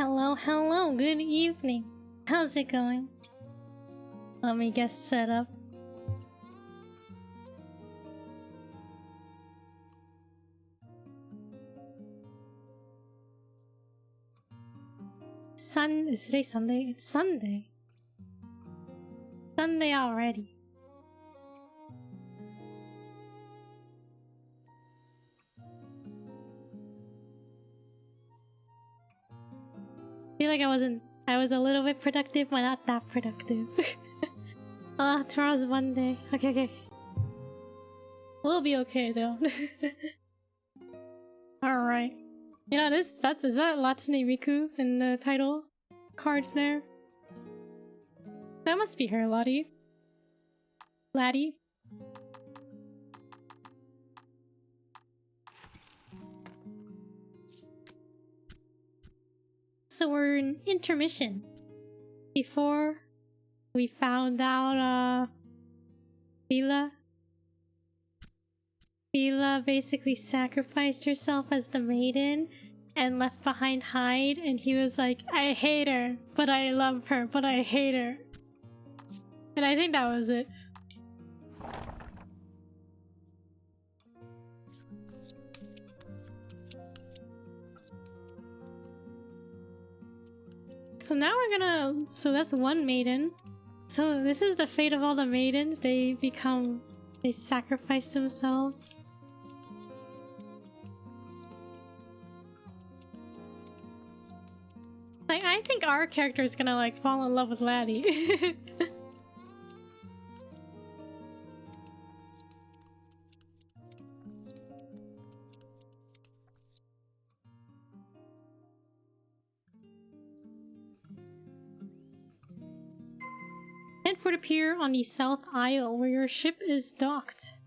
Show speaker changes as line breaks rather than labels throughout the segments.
Hello, hello, good evening. How's it going? Let me get set up. Is today Sunday? It's Sunday. Sunday already. I feel like I was a little bit productive, but not that productive. Tomorrow's Monday. Okay. We'll be okay though. Alright. You know, is that Latsune Riku in the title card there? That must be her, Laddie. So we're in intermission. Before we found out, Fila basically sacrificed herself as the maiden and left behind Hyde, and he was like, I hate her, but I love her, but I hate her. And I think that was it. So now we're gonna... So that's one maiden. So this is the fate of all the maidens. They sacrifice themselves. Like, I think our character is gonna like fall in love with Laddie. Head for the pier on the South Isle where your ship is docked.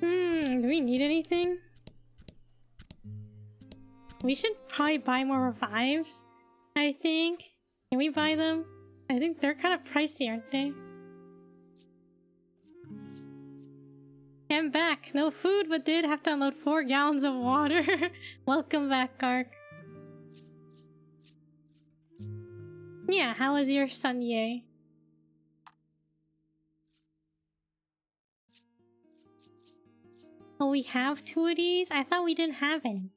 Do we need anything? We should probably buy more revives, I think. Can we buy them? I think they're kind of pricey, aren't they? I'm back. No food, but did have to unload 4 gallons of water. Welcome back, Kark. Yeah, how was your Sunday? Oh, we have 2 of these? I thought we didn't have any.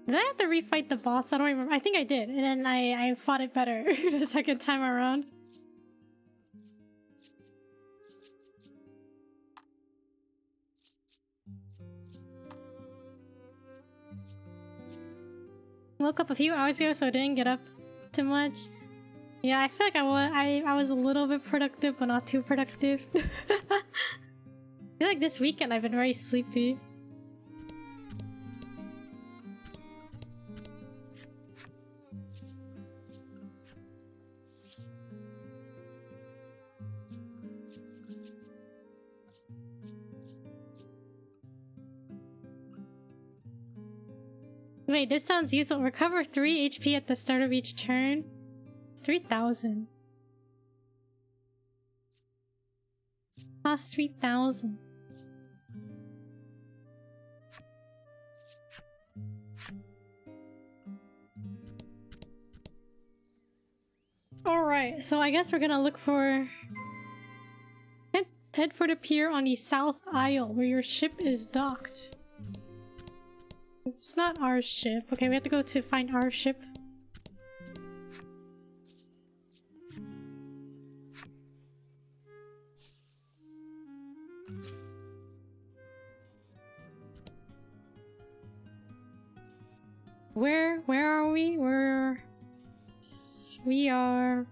Did I have to refight the boss? I don't remember. I think I did, and then I fought it better the second time around. Woke up a few hours ago, so I didn't get up too much. Yeah, I feel like I was a little bit productive, but not too productive. I feel like this weekend I've been very sleepy. Wait, this sounds useful. Recover 3 HP at the start of each turn. It's 3,000. Cost 3,000. Alright, so I guess we're gonna look for... Head for the pier on the South Isle, where your ship is docked. It's not our ship. Okay, we have to go to find our ship. Where are we? We are...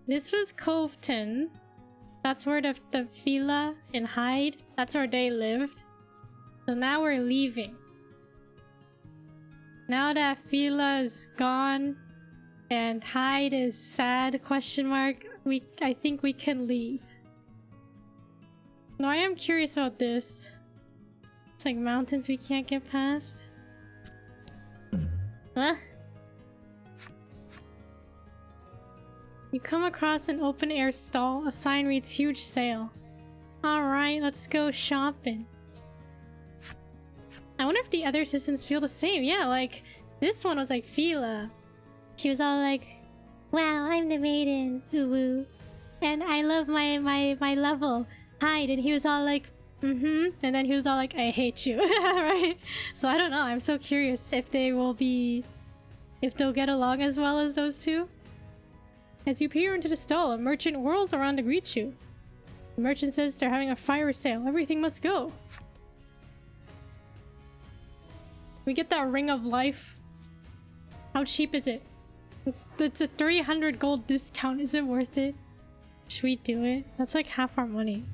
This was Coveton. That's where the Fila and Hyde, that's where they lived. So now we're leaving. Now that Fila is gone and Hyde is sad, question mark, I think we can leave. Now I am curious about this. It's like mountains we can't get past. Huh? You come across an open-air stall. A sign reads huge sale. Alright, let's go shopping. I wonder if the other assistants feel the same. Yeah, like, this one was like Fila. She was all like, wow, I'm the maiden, woo-woo. And I love my level, Hyde. And he was all like, and then he was all like, I hate you, right? So I don't know, I'm so curious if they will be... if they'll get along as well as those two. As you peer into the stall, a merchant whirls around to greet you. The merchant says they're having a fire sale. Everything must go. We get that ring of life. How cheap is it? It's a 300 gold discount. Is it worth it? Should we do it? That's like half our money.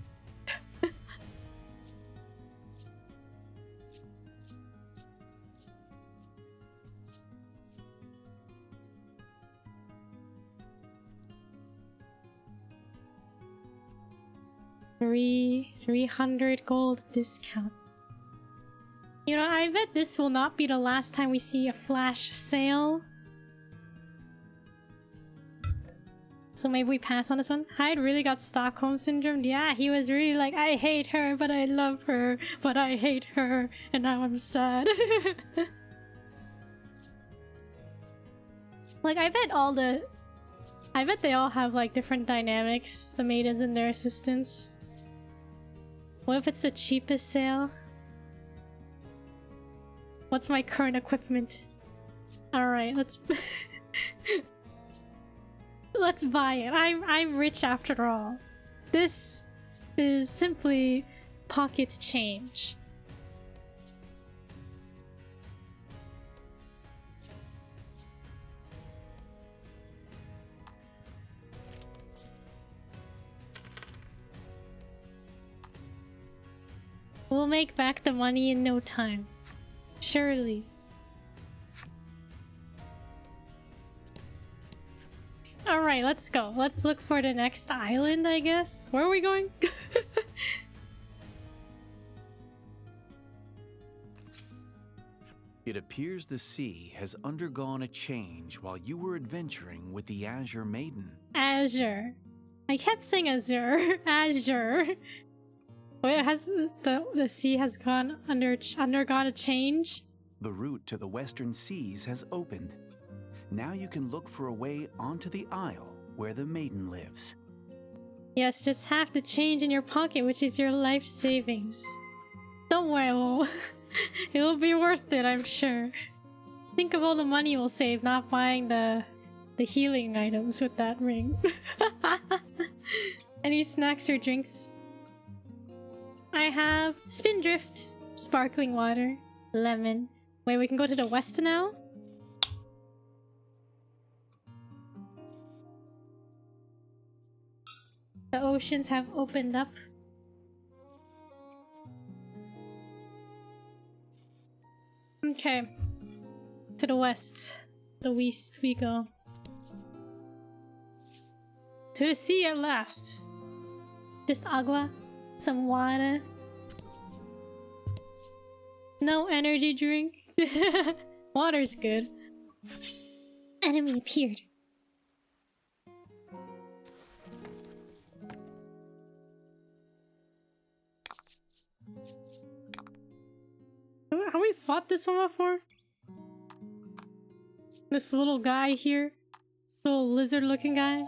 $300 gold discount. You know, I bet this will not be the last time we see a flash sale. So maybe we pass on this one. Hyde really got Stockholm Syndrome. Yeah, he was really like, I hate her, but I love her, but I hate her, and now I'm sad. Like, I bet they all have like different dynamics, the maidens and their assistants. What if it's the cheapest sale? What's my current equipment? Alright, let's... let's buy it. I'm rich after all. This is simply pocket change. We'll make back the money in no time. Surely. Alright, let's go. Let's look for the next island, I guess. Where are we going?
It appears the sea has undergone a change while you were adventuring with the Azure Maiden.
Azure. I kept saying Azure. Azure. Wait, has the sea has undergone a change?
The route to the western seas has opened. Now you can look for a way onto the isle where the maiden lives.
Yes, just half the change in your pocket, which is your life savings. Don't worry, it will be worth it, I'm sure. Think of all the money we'll save not buying the healing items with that ring. Any snacks or drinks? I have Spindrift, sparkling water, lemon. Wait, we can go to the west now? The oceans have opened up. Okay. To the west. The west we go. To the sea at last. Just agua. Some water. No energy drink. Water's good. Enemy appeared. Have we fought this one before? This little guy here? Little lizard looking guy?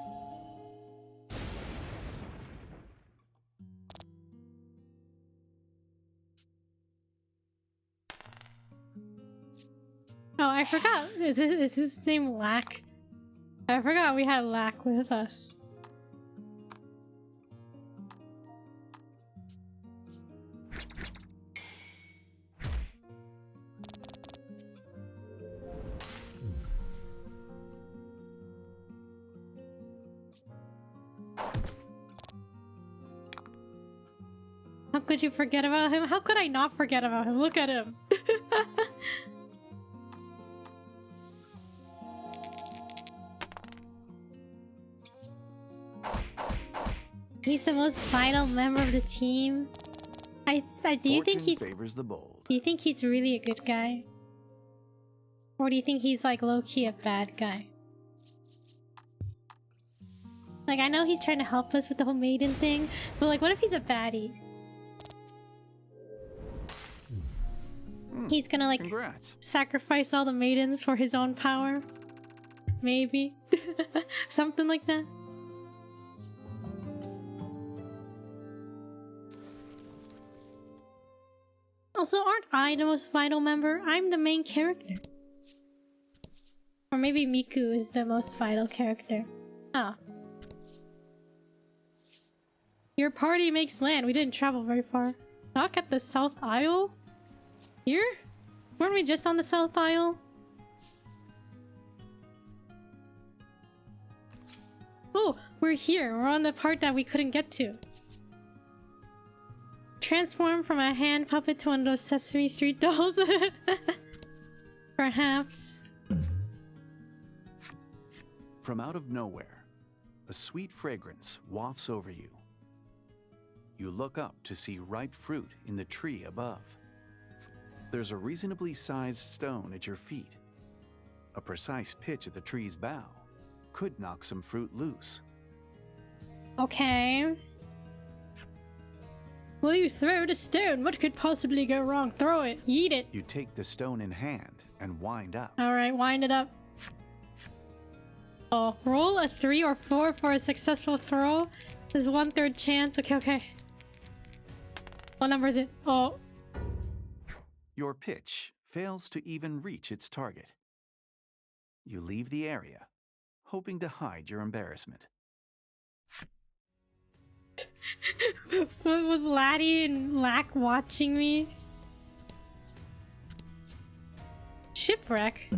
Oh, I forgot. Is his name Lack? I forgot we had Lack with us. How could you forget about him? How could I not forget about him? Look at him. He's the most vital member of the team. Do you think he's
favors the bold.
Do you think he's really a good guy? Or do you think he's like low-key a bad guy? Like, I know he's trying to help us with the whole Maiden thing, but like, what if he's a baddie? He's gonna like sacrifice all the maidens for his own power? Maybe. Something like that. Also, aren't I the most vital member? I'm the main character. Or maybe Miku is the most vital character. Ah. Your party makes land. We didn't travel very far. Dock at the South Isle? Here? Weren't we just on the South Isle? Oh, we're here. We're on the part that we couldn't get to. Transform from a hand puppet to one of those Sesame Street dolls. Perhaps.
From out of nowhere, a sweet fragrance wafts over you. You look up to see ripe fruit in the tree above. There's a reasonably sized stone at your feet. A precise pitch at the tree's bough could knock some fruit loose.
Okay. Will you throw the stone? What could possibly go wrong? Throw it. Yeet it.
You take the stone in hand and wind up.
Alright, wind it up. Oh, roll a 3 or 4 for a successful throw. There's 1/3 chance. Okay, okay. What number is it? Oh.
Your pitch fails to even reach its target. You leave the area, hoping to hide your embarrassment.
Was Laddie and Lack watching me? Shipwreck?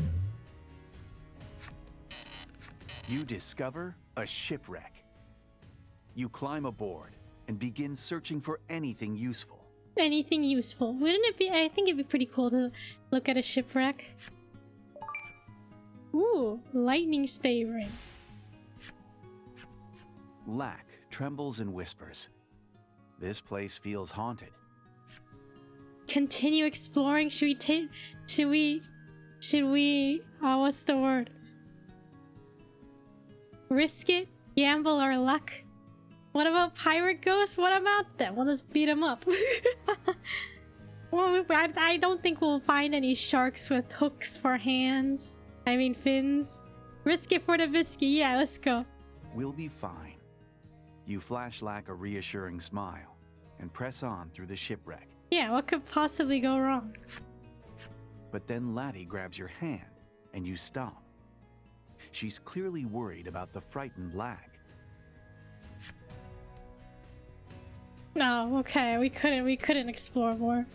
You discover a shipwreck. You climb aboard and begin searching for anything useful.
Anything useful. Wouldn't it be? I think it'd be pretty cool to look at a shipwreck. Ooh, lightning stay ring.
Lack trembles and whispers. This place feels haunted.
Continue exploring. Should we what's the word? Risk it? Gamble our luck? What about pirate ghosts? What about them? We'll just beat them up. Well, I don't think we'll find any sharks with hooks for hands. I mean fins. Risk it for the biscuit. Yeah, let's go.
We'll be fine. You flash Lack a reassuring smile and press on through the shipwreck.
Yeah, what could possibly go wrong?
But then Laddie grabs your hand and you stop. She's clearly worried about the frightened Lack.
No, okay, we couldn't explore more.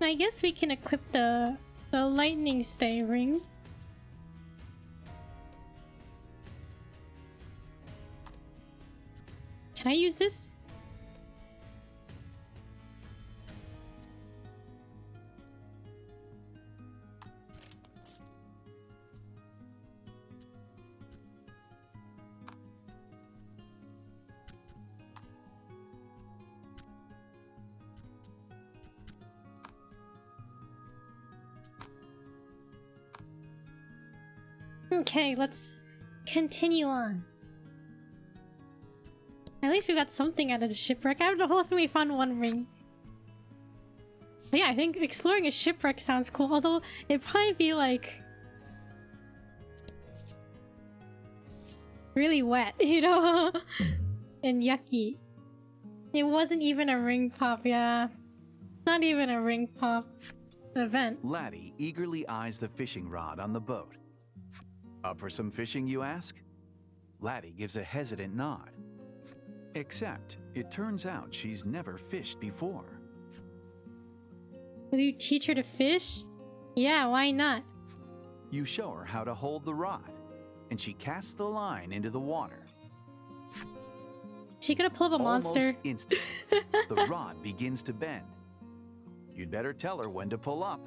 I guess we can equip the lightning stay ring. Can I use this? Okay, let's continue on. At least we got something out of the shipwreck. Out of the whole thing, we found one ring. But yeah, I think exploring a shipwreck sounds cool. Although, it'd probably be like... really wet, you know? And yucky. It wasn't even a ring pop, yeah. Not even a ring pop event.
Laddie eagerly eyes the fishing rod on the boat. Up for some fishing, you ask? Laddie gives a hesitant nod. Except, it turns out she's never fished before.
Will you teach her to fish? Yeah, why not?
You show her how to hold the rod, and she casts the line into the water.
She gonna pull up a monster?
Almost instantly, the rod begins to bend. You'd better tell her when to pull up.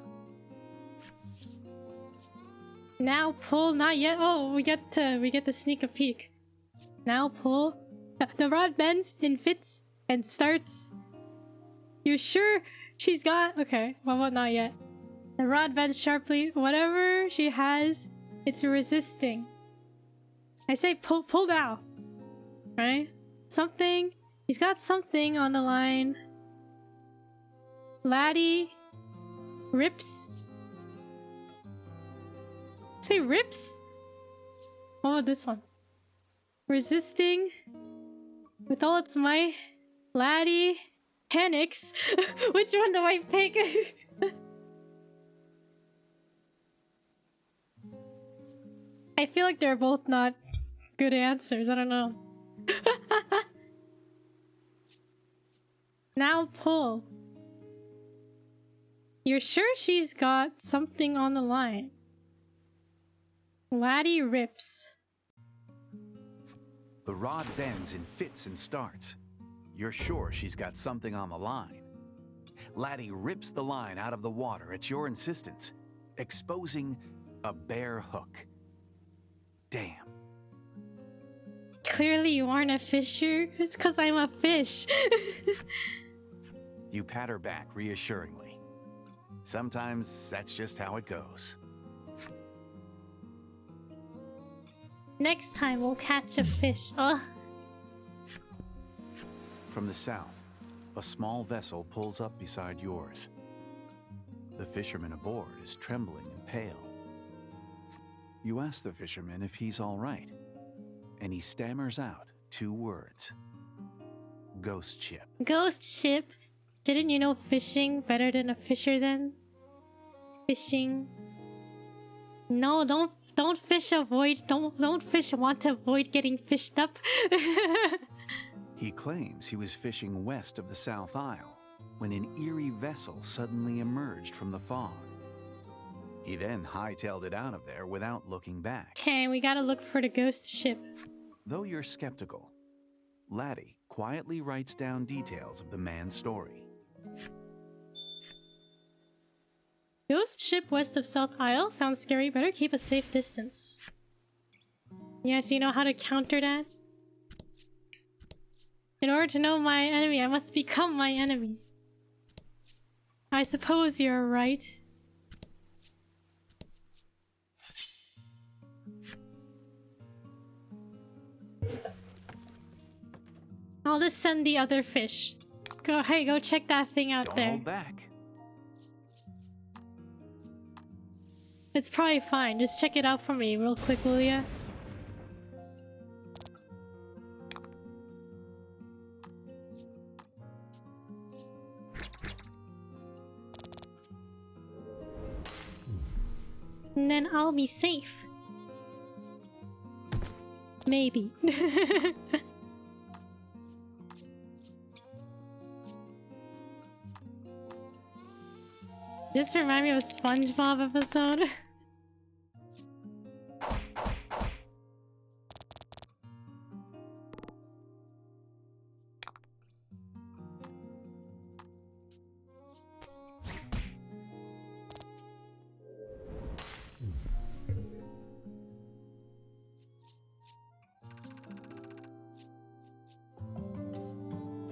Now pull, not yet. Oh, we get to sneak a peek. Now pull. The rod bends and fits and starts. You sure she's got? Okay, well, not yet. The rod bends sharply. Whatever she has, it's resisting. I say pull now. Right? Something. He's got something on the line. Laddie rips. Say rips? What about this one? Resisting with all its might. Laddie panics. Which one do I pick? I feel like they're both not good answers. I don't know. Now pull. You're sure she's got something on the line? Laddie rips.
The rod bends and fits and starts. You're sure she's got something on the line. Laddie rips the line out of the water at your insistence, exposing a bare hook. Damn.
Clearly you aren't a fisher. It's because I'm a fish.
You pat her back reassuringly. Sometimes that's just how it goes.
Next time we'll catch a fish. Oh.
From the south, a small vessel pulls up beside yours. The fisherman aboard is trembling and pale. You ask the fisherman if he's all right, and he stammers out 2 words. Ghost ship.
Ghost ship? Didn't you know fishing better than a fisher then? Fishing. No, don't fish avoid. Don't fish want to avoid getting fished up.
He claims he was fishing west of the South Isle when an eerie vessel suddenly emerged from the fog. He then hightailed it out of there without looking back.
Okay, we gotta look for the ghost ship.
Though you're skeptical, Laddie quietly writes down details of the man's story.
Ghost ship west of South Isle? Sounds scary. Better keep a safe distance. Yes, you know how to counter that? In order to know my enemy, I must become my enemy. I suppose you're right. I'll just send the other fish. Go check that thing out there.
Don't hold back.
It's probably fine. Just check it out for me real quick, will ya? And then I'll be safe. Maybe. Just remind me of a SpongeBob episode.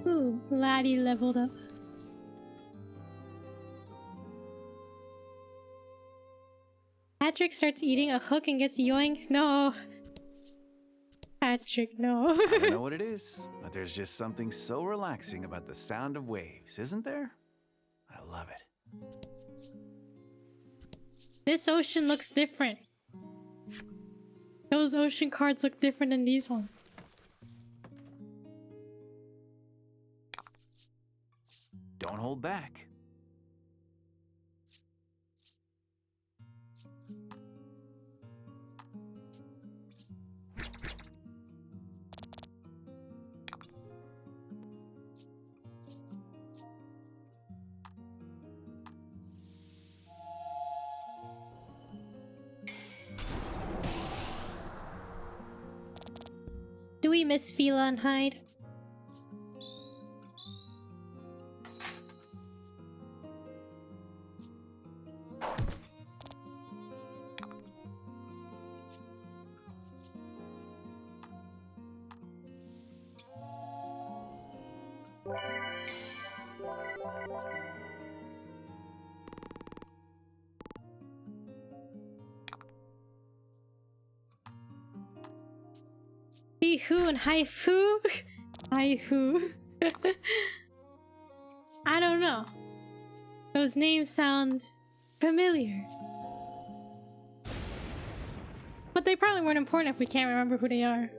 Ooh, Laddie leveled up. Patrick starts eating a hook and gets yoinked. No. Patrick, no.
I don't know what it is, but there's just something so relaxing about the sound of waves, isn't there? I love it.
This ocean looks different. Those ocean cards look different than these ones.
Don't hold back.
Do we miss Fila and Hyde? Bihu and Haifu? Haifu. I don't know. Those names sound familiar. But they probably weren't important if we can't remember who they are.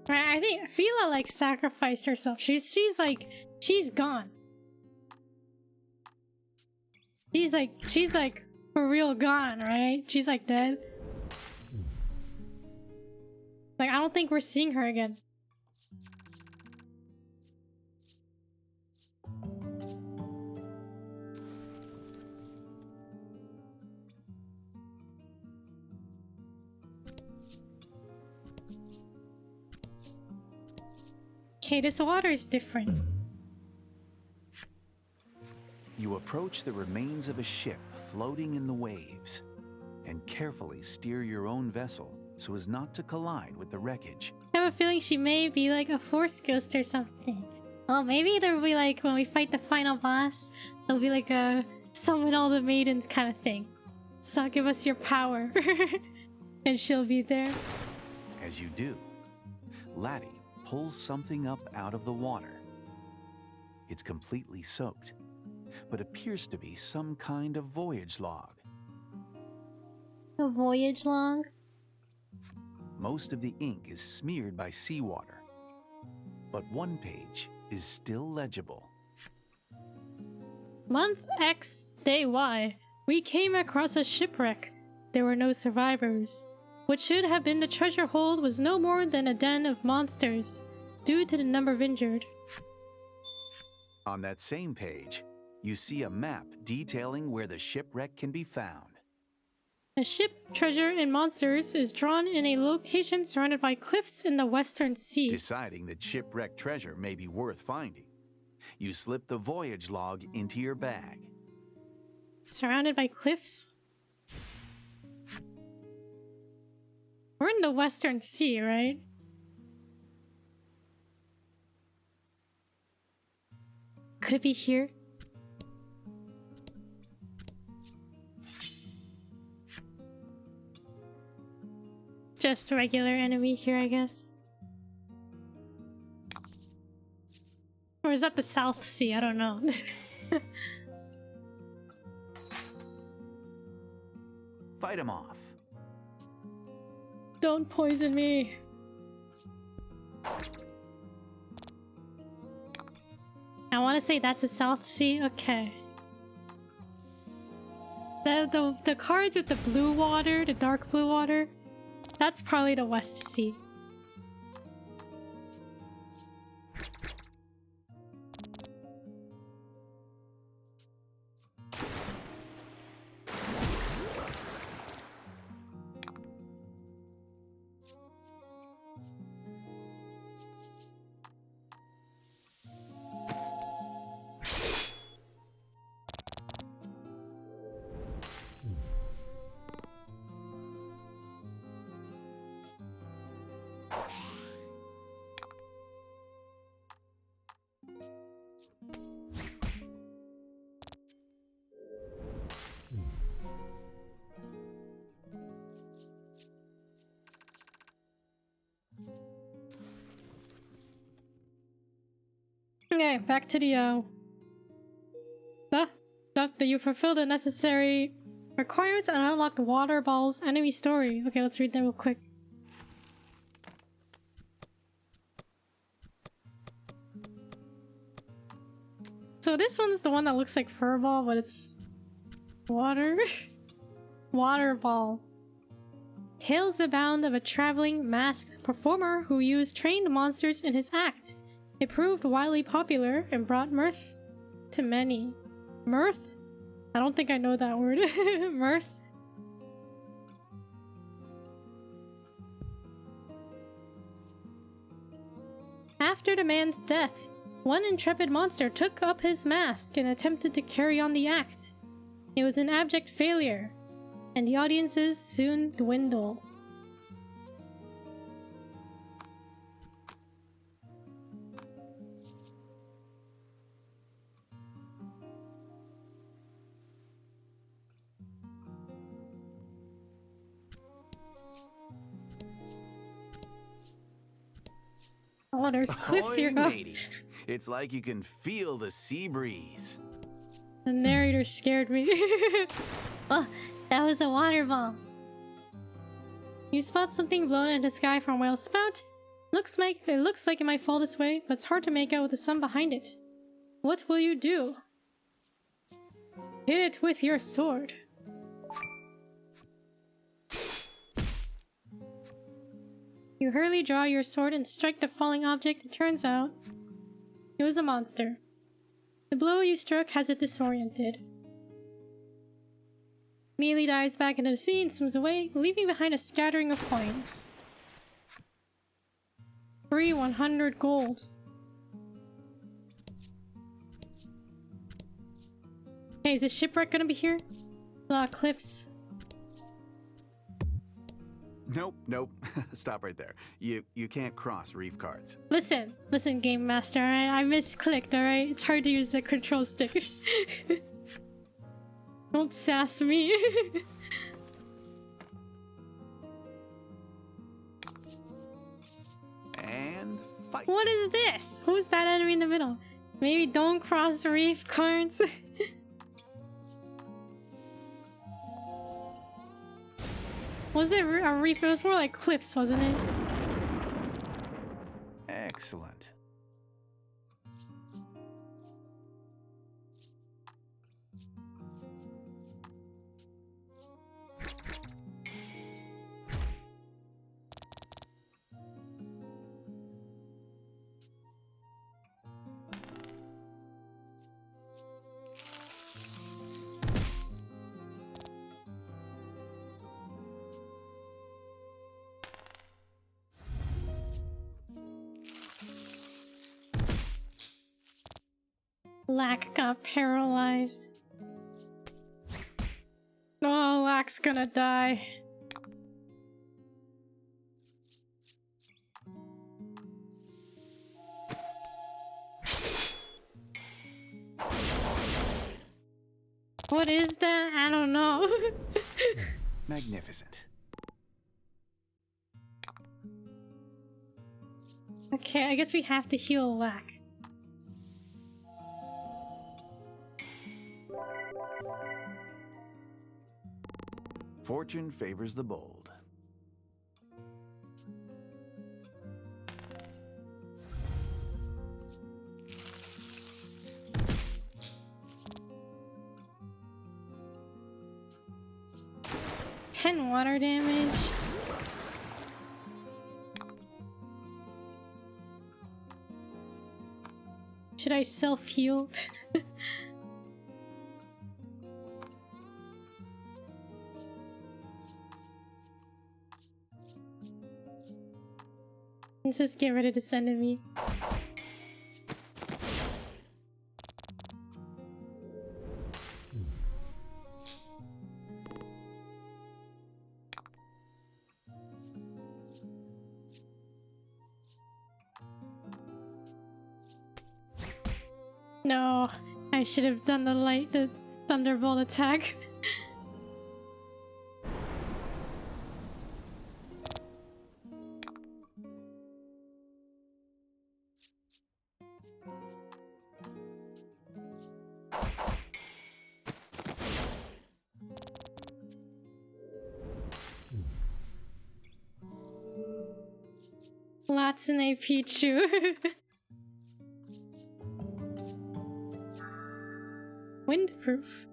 Right, I think Fila like sacrificed herself. She's gone. She's like for real gone, right? She's like dead. Like I don't think we're seeing her again. Okay, this water is different.
You approach the remains of a ship floating in the waves and carefully steer your own vessel so as not to collide with the wreckage.
I have a feeling she may be like a force ghost or something. Well, maybe there'll be like when we fight the final boss, there'll be like a summon all the maidens kind of thing. So give us your power. And she'll be there.
As you do, Laddie pulls something up out of the water. It's completely soaked, but appears to be some kind of voyage log.
A voyage log?
Most of the ink is smeared by seawater, but one page is still legible.
Month X, day Y. We came across a shipwreck. There were no survivors. What should have been the treasure hold was no more than a den of monsters, due to the number of injured.
On that same page, you see a map detailing where the shipwreck can be found.
A ship, treasure, and monsters is drawn in a location surrounded by cliffs in the Western Sea.
Deciding that shipwreck treasure may be worth finding, you slip the voyage log into your bag.
Surrounded by cliffs? We're in the Western Sea, right? Could it be here? Just a regular enemy here, I guess. Or is that the South Sea? I don't know.
Fight him off.
Don't poison me. I want to say that's the South Sea. Okay. The cards with the blue water, the dark blue water, that's probably the West Sea. Okay, back to the you fulfilled the necessary requirements and unlocked Water Ball's enemy story. Okay, let's read that real quick. So this one's the one that looks like Furball, but it's water. Water Ball. Tales abound of a traveling masked performer who used trained monsters in his act. It proved widely popular and brought mirth to many. Mirth? I don't think I know that word. Mirth? After the man's death, one intrepid monster took up his mask and attempted to carry on the act. It was an abject failure, and the audiences soon dwindled. Oh, there's cliffs here.
Ahoy, matey. It's like you can feel the sea breeze.
The narrator scared me. Oh, that was a water ball. You spot something blown into the sky from a whale's spout. It looks like it might fall this way, but it's hard to make out with the sun behind it. What will you do? Hit it with your sword. You hurriedly draw your sword and strike the falling object. It turns out it was a monster. The blow you struck has it disoriented. Immediately dives back into the sea and swims away, leaving behind a scattering of coins. Free 100 gold. Hey, is this shipwreck gonna be here? Cliffs.
Nope. Stop right there. You can't cross reef cards.
Listen, Game Master, alright? I misclicked, alright? It's hard to use the control stick. Don't sass me.
And fight.
What is this? Who's that enemy in the middle? Maybe don't cross the reef cards. Was it a reef? It was more like cliffs, wasn't it?
Excellent.
Lack got paralyzed. Oh, Lack's gonna die. What is that? I don't know.
Magnificent.
Okay, I guess we have to heal Lack.
Fortune favors the bold.
Water damage. Should I self-heal? Let's just get rid of this enemy. No, I should have done the thunderbolt attack. Lots in a Pichu. Windproof.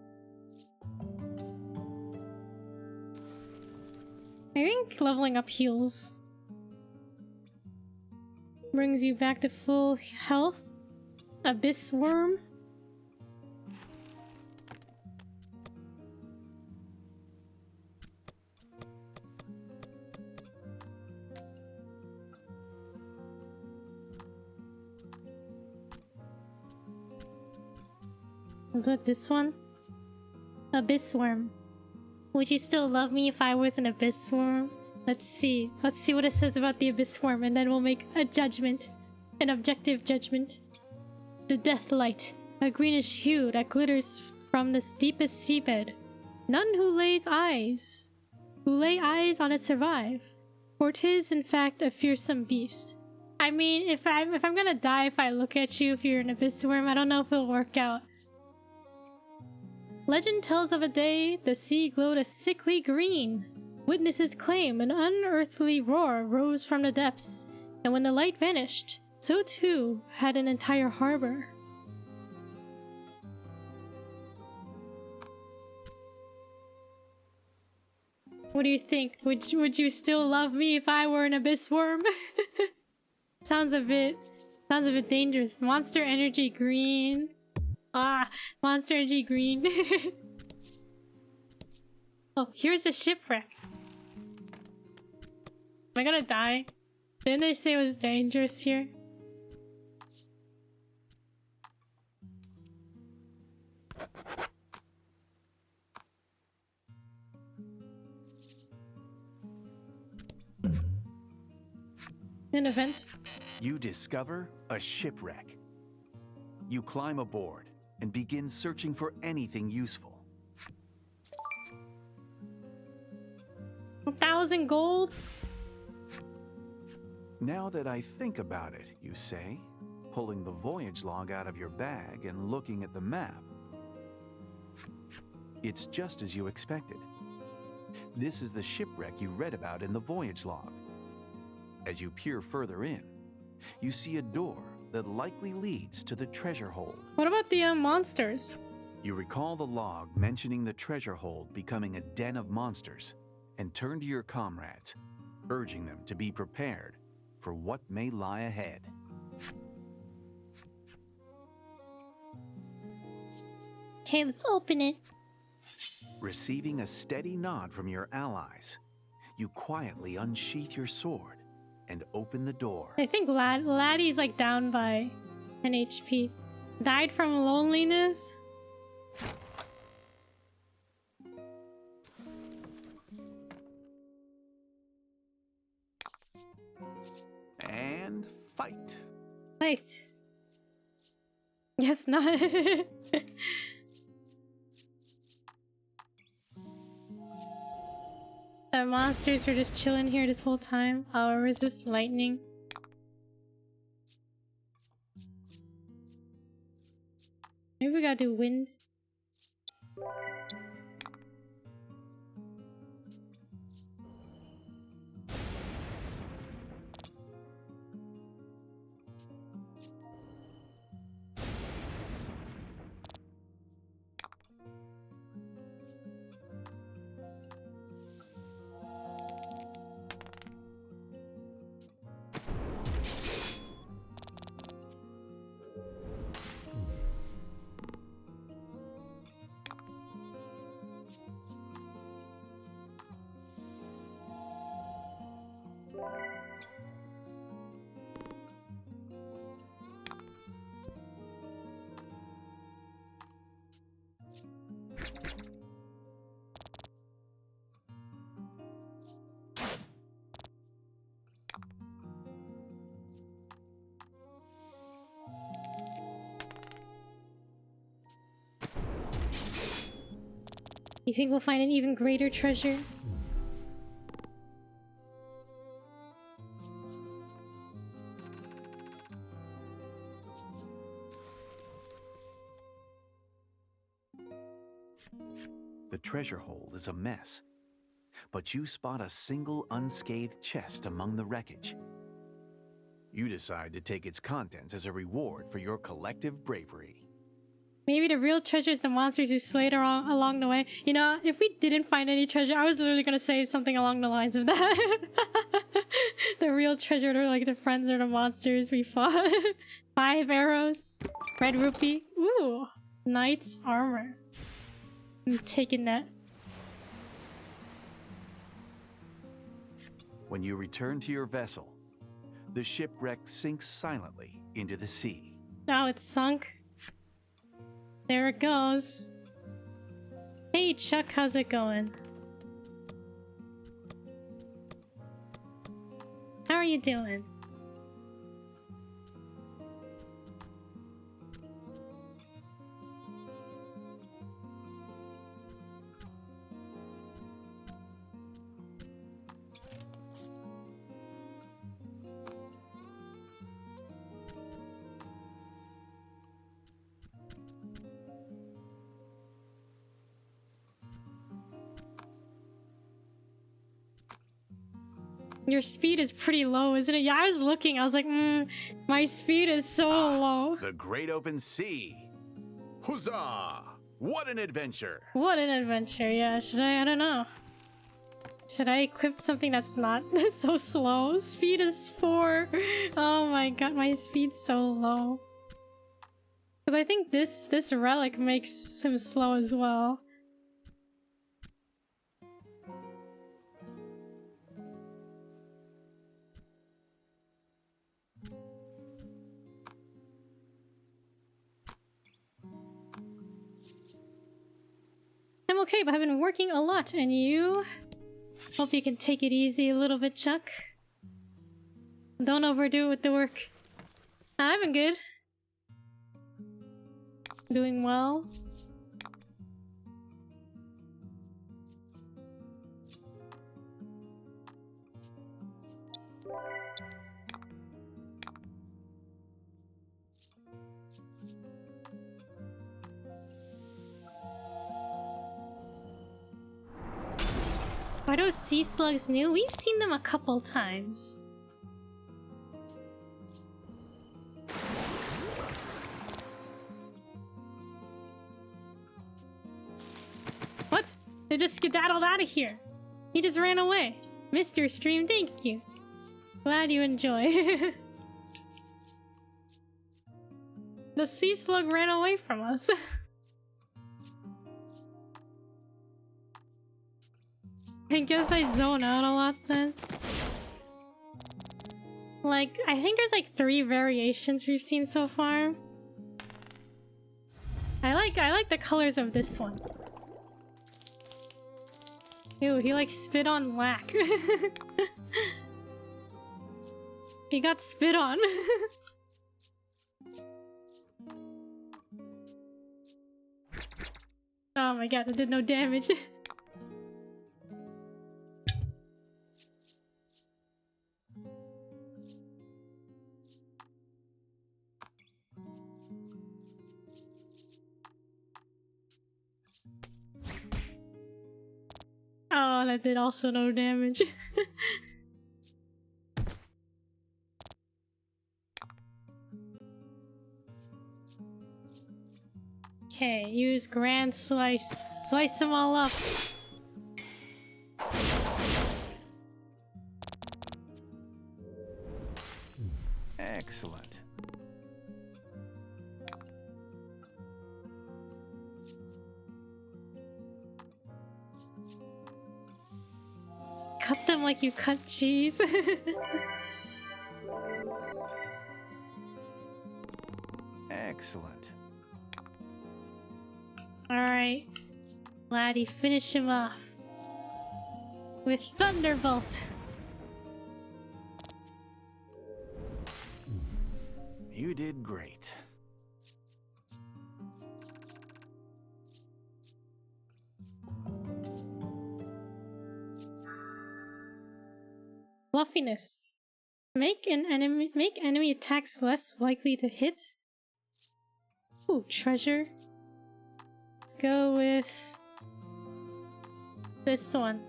I think leveling up heals. Brings you back to full health. Abyss Worm. Is that this one? Abyss Worm. Would you still love me if I was an Abyss Worm? Let's see. Let's see what it says about the Abyss Worm, and then we'll make a judgment. An objective judgment. The Death Light. A greenish hue that glitters from the deepest seabed. None who lay eyes on it survive. For 'tis in fact a fearsome beast. I mean, if I'm gonna die if I look at you, if you're an abyss worm, I don't know if it'll work out. Legend tells of a day the sea glowed a sickly green. Witnesses claim an unearthly roar rose from the depths, and when the light vanished, so too had an entire harbor. What do you think? Would you still love me if I were an abyss worm? Sounds a bit dangerous. Monster energy green. Ah, monster energy green. Oh, here's a shipwreck. Am I gonna die? Didn't they say it was dangerous here? An event.
You discover a shipwreck. You climb aboard and begin searching for anything useful.
1,000 gold?
Now that I think about it, you say, pulling the voyage log out of your bag and looking at the map. It's just as you expected. This is the shipwreck you read about in the voyage log. As you peer further in, you see a door that likely leads to the treasure hold.
What about the monsters?
You recall the log mentioning the treasure hold becoming a den of monsters and turn to your comrades, urging them to be prepared for what may lie ahead.
Okay, let's open it.
Receiving a steady nod from your allies, you quietly unsheath your sword and open the door.
I think Laddie's like down by 10 HP. Died from loneliness?
And fight.
Fight. Yes, not. The monsters were just chilling here this whole time. I'll resist lightning. Maybe we gotta do wind. You think we'll find an even greater treasure?
The treasure hold is a mess, but you spot a single unscathed chest among the wreckage. You decide to take its contents as a reward for your collective bravery.
Maybe the real treasure is the monsters who slayed along the way. You know, if we didn't find any treasure, I was literally gonna say something along the lines of that. The real treasure are like the friends or the monsters we fought. 5 arrows. Red rupee. Ooh. Knight's armor. I'm taking that.
When you return to your vessel, the shipwreck sinks silently into the sea.
Oh, it's sunk. There it goes. Hey Chuck, how's it going? How are you doing? Your speed is pretty low, isn't it? Yeah, I was looking. I was like, my speed is so low.
The great open sea. Huzzah! What an adventure!
What an adventure, yeah. Should I don't know. Should I equip something that's not so slow? Speed is 4. Oh my god, my speed's so low. Because I think this relic makes him slow as well. I'm okay, but I've been working a lot, and you? Hope you can take it easy a little bit, Chuck. Don't overdo it with the work. I've been good. Doing well. Are those sea slugs new? We've seen them a couple times. What? They just skedaddled out of here. He just ran away. Missed your stream, thank you. Glad you enjoy. The sea slug ran away from us. I guess I zone out a lot then. Like, I think there's like 3 variations we've seen so far. I like the colors of this one. Ew, he like spit on Lack. He got spit on. Oh my god, that did no damage. Oh, that did also no damage. Okay, use Grand Slice. Slice them all up.
Excellent.
Cut them like you cut cheese.
Excellent.
Alright. Laddie, finish him off. With Thunderbolt.
You did great.
Fluffiness. Make enemy attacks less likely to hit. Ooh, treasure. Let's go with this one.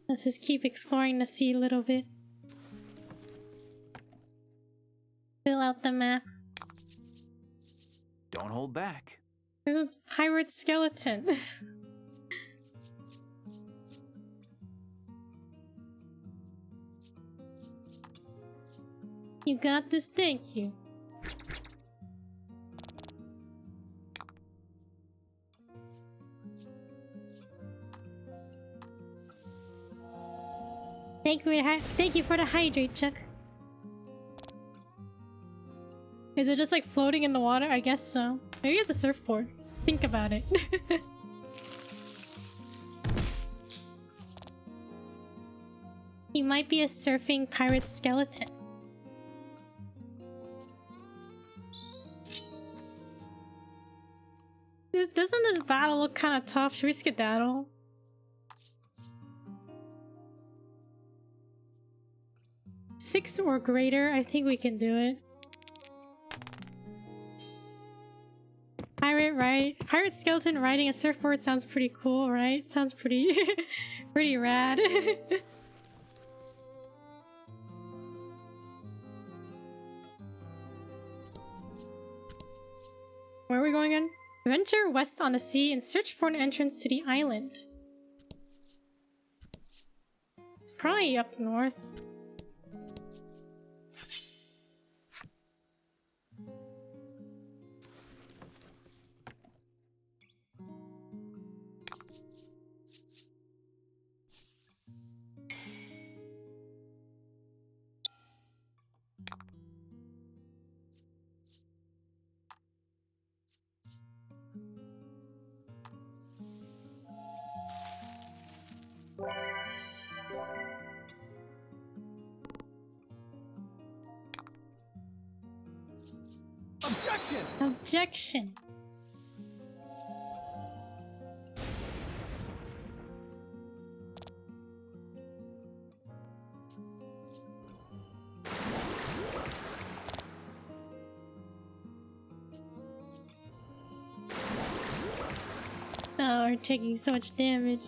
Let's just keep exploring the sea a little bit. Fill out the map.
Don't hold back.
There's a pirate skeleton. You got this, thank you. Thank you for the hydrate, Chuck. Is it just like floating in the water? I guess so. Maybe it's a surfboard. Think about it. He might be a surfing pirate skeleton. Doesn't this battle look kind of tough? Should we skedaddle? Six or greater, I think we can do it. Pirate skeleton riding a surfboard sounds pretty cool, right? Sounds pretty pretty rad. Where are we going again? Venture west on the sea and search for an entrance to the island. It's probably up north.
Objection!
Objection. Oh, we're taking so much damage.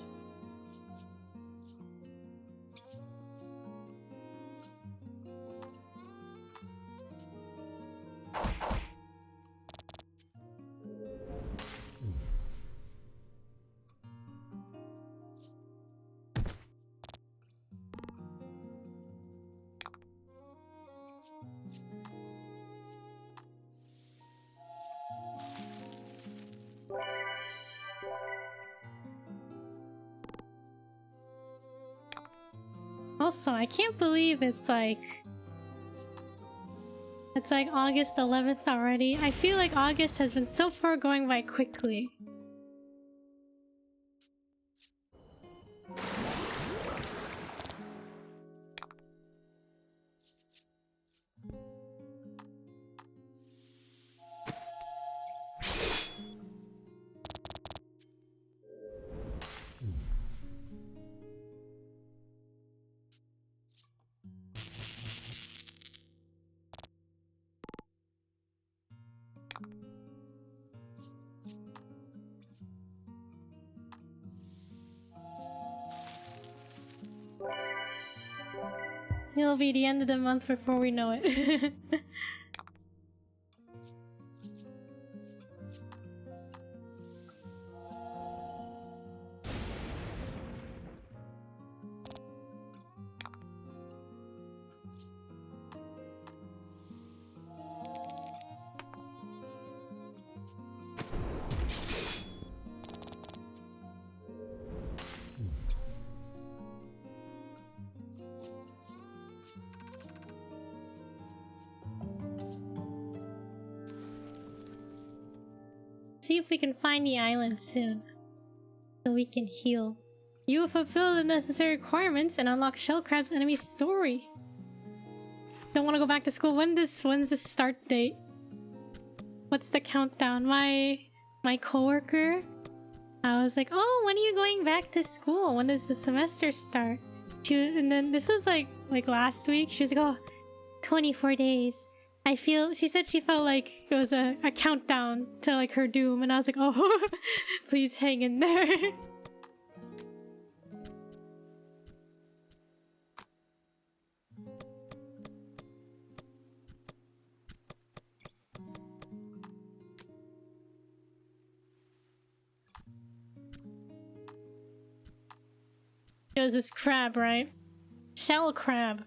Also, I can't believe it's like August 11th already. I feel like August has been so far going by quickly. It'll be the end of the month before we know it. See if we can find the island soon, so we can heal. You will fulfill the necessary requirements and unlock Shellcrab's enemy story. Don't want to go back to school. When's the start date? What's the countdown? My coworker, I was like, oh, when are you going back to school? When does the semester start? And then this was like last week. She was like, oh, 24 days. She said she felt like it was a countdown to like her doom, and I was like, oh, please hang in there. It was this crab, right? Shell crab.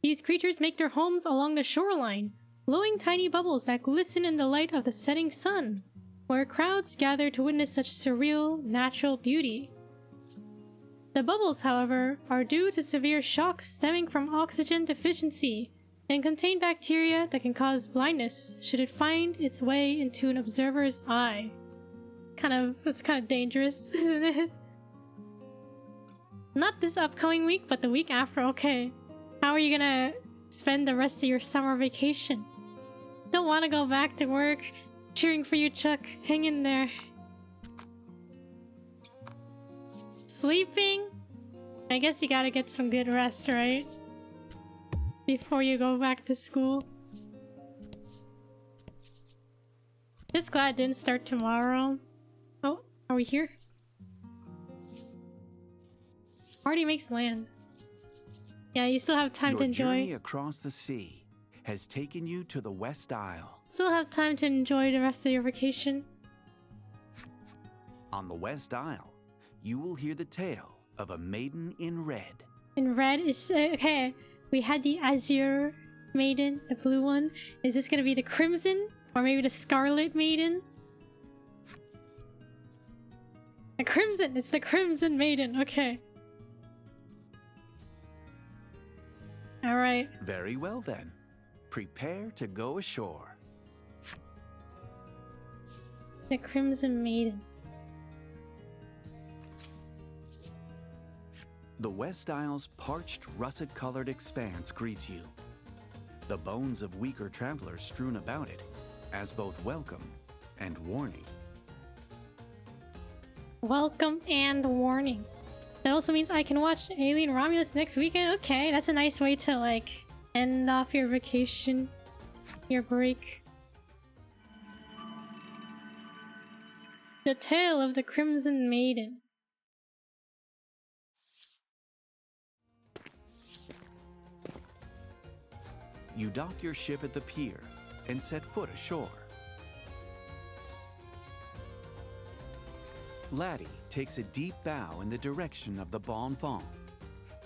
These creatures make their homes along the shoreline, glowing tiny bubbles that glisten in the light of the setting sun, where crowds gather to witness such surreal, natural beauty. The bubbles, however, are due to severe shock stemming from oxygen deficiency and contain bacteria that can cause blindness should it find its way into an observer's eye. That's kind of dangerous, isn't it? Not this upcoming week, but the week after. Okay. How are you gonna spend the rest of your summer vacation? Don't want to go back to work. Cheering for you, Chuck. Hang in there. sleeping? I guess you gotta get some good rest, right? Before you go back to school. Just glad it didn't start tomorrow. Oh, are we here? Already makes land. Yeah, you still have time to enjoy.
Your journey across the sea has taken you to the West Isle.
Still have time to enjoy the rest of your vacation.
On the West Isle, you will hear the tale of a maiden in red.
In red is okay. We had the azure maiden, the blue one. Is this gonna be the crimson? Or maybe the Scarlet Maiden? The Crimson! It's the Crimson Maiden, okay. Alright.
Very well then. Prepare to go ashore.
The Crimson Maiden.
The West Isle's parched, russet-colored expanse greets you. The bones of weaker travelers strewn about it, as both welcome and warning.
Welcome and warning. That also means I can watch Alien Romulus next weekend? Okay, that's a nice way to, like, end off your vacation. Your break. The Tale of the Crimson Maiden.
You dock your ship at the pier and set foot ashore. Laddie takes a deep bow in the direction of the Bon Fong,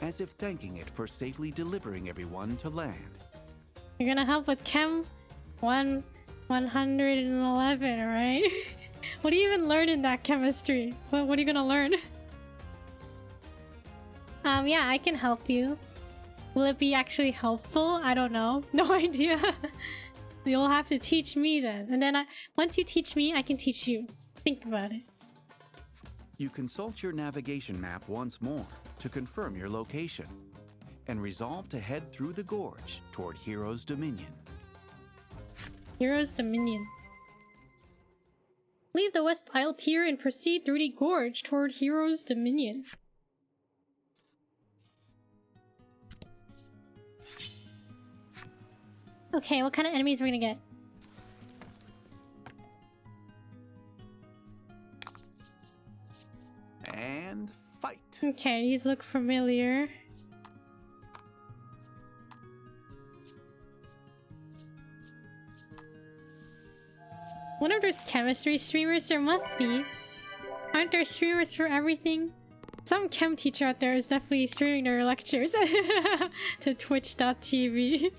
as if thanking it for safely delivering everyone to land.
You're gonna help with Chem 111, right? What do you even learn in that chemistry? What are you gonna learn? Yeah, I can help you. Will it be actually helpful? I don't know. No idea. You'll have to teach me then. And then once you teach me, I can teach you. Think about it.
You consult your navigation map once more to confirm your location, and resolve to head through the gorge toward Hero's Dominion.
Hero's Dominion. Leave the West Isle Pier and proceed through the gorge toward Hero's Dominion. Okay, what kind of enemies are we gonna get?
And fight!
Okay, these look familiar. Wonder if there's chemistry streamers? There must be. Aren't there streamers for everything? Some chem teacher out there is definitely streaming their lectures to twitch.tv.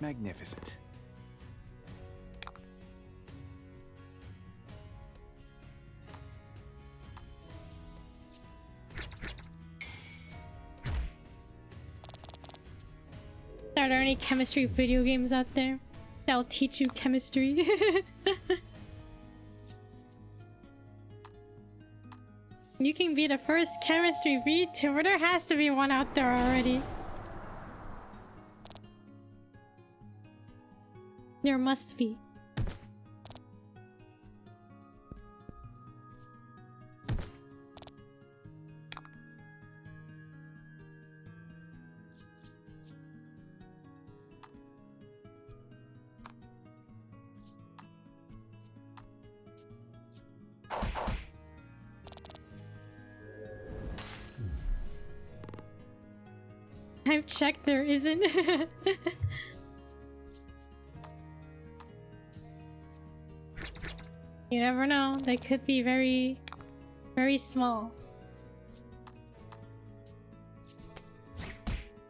Magnificent.
Are there any chemistry video games out there that'll teach you chemistry? You can be the first chemistry VTuber. There has to be one out there already. There must be. I've checked, there isn't. You never know, they could be very, very small.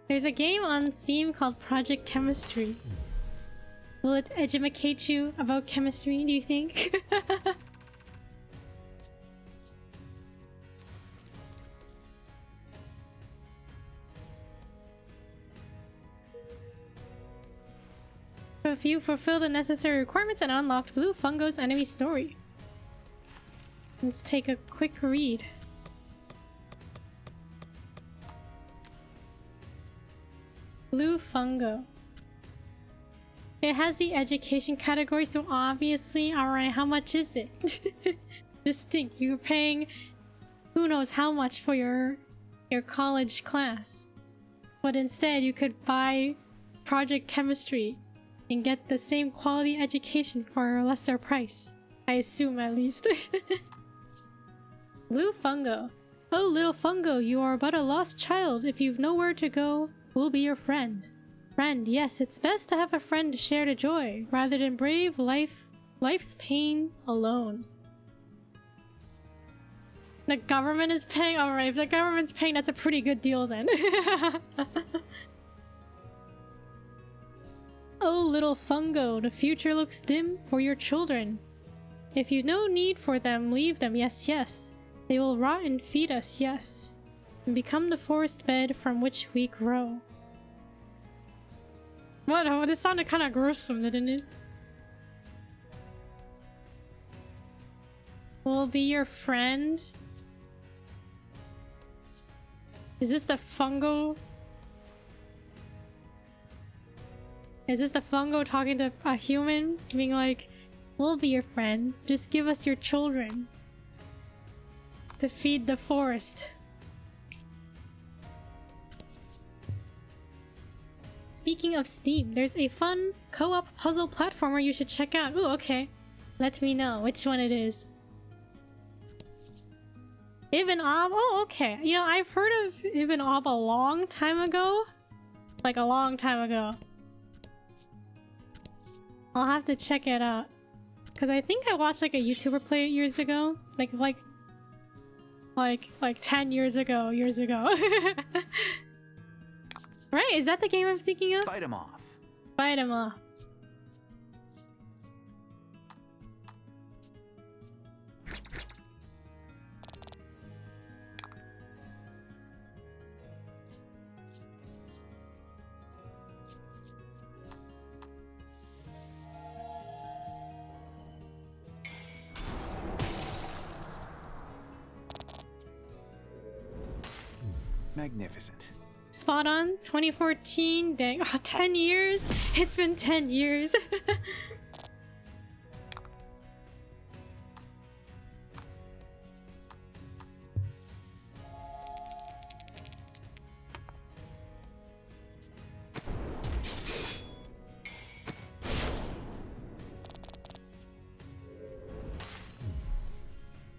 There's a game on Steam called Project Chemistry. Will it educate you about chemistry, do you think? If you fulfill the necessary requirements and unlocked Blue Fungo's enemy story. Let's take a quick read. Blue Fungo. It has the education category, so obviously, alright, how much is it? Just think, you're paying who knows how much for your college class. But instead, you could buy Project Chemistry and get the same quality education for a lesser price. I assume, at least. Blue Fungo. Oh, little Fungo, you are but a lost child. If you've nowhere to go, we'll be your friend. Friend, yes, it's best to have a friend to share the joy, rather than brave life's pain alone. The government is paying? Alright, if the government's paying, that's a pretty good deal then. Oh, little Fungo, the future looks dim for your children. If you've no need for them, leave them, yes, yes. They will rot and feed us, yes. And become the forest bed from which we grow. What? Oh, this sounded kind of gruesome, didn't it? We'll be your friend? Is this the Fungo? Is this the Fungo talking to a human? Being like, we'll be your friend. Just give us your children. To feed the forest. Speaking of Steam, there's a fun co-op puzzle platformer you should check out. Ooh, okay. Let me know which one it is. Ibn Ob? Oh, okay. You know, I've heard of Ibn Ob a long time ago. Like a long time ago. I'll have to check it out. Cause I think I watched like a YouTuber play it years ago. Like 10 years ago. Right, is that the game I'm thinking of?
Fight him off.
Fight him off.
Magnificent.
Spot on, 2014, dang, oh, 10 years? It's been 10 years.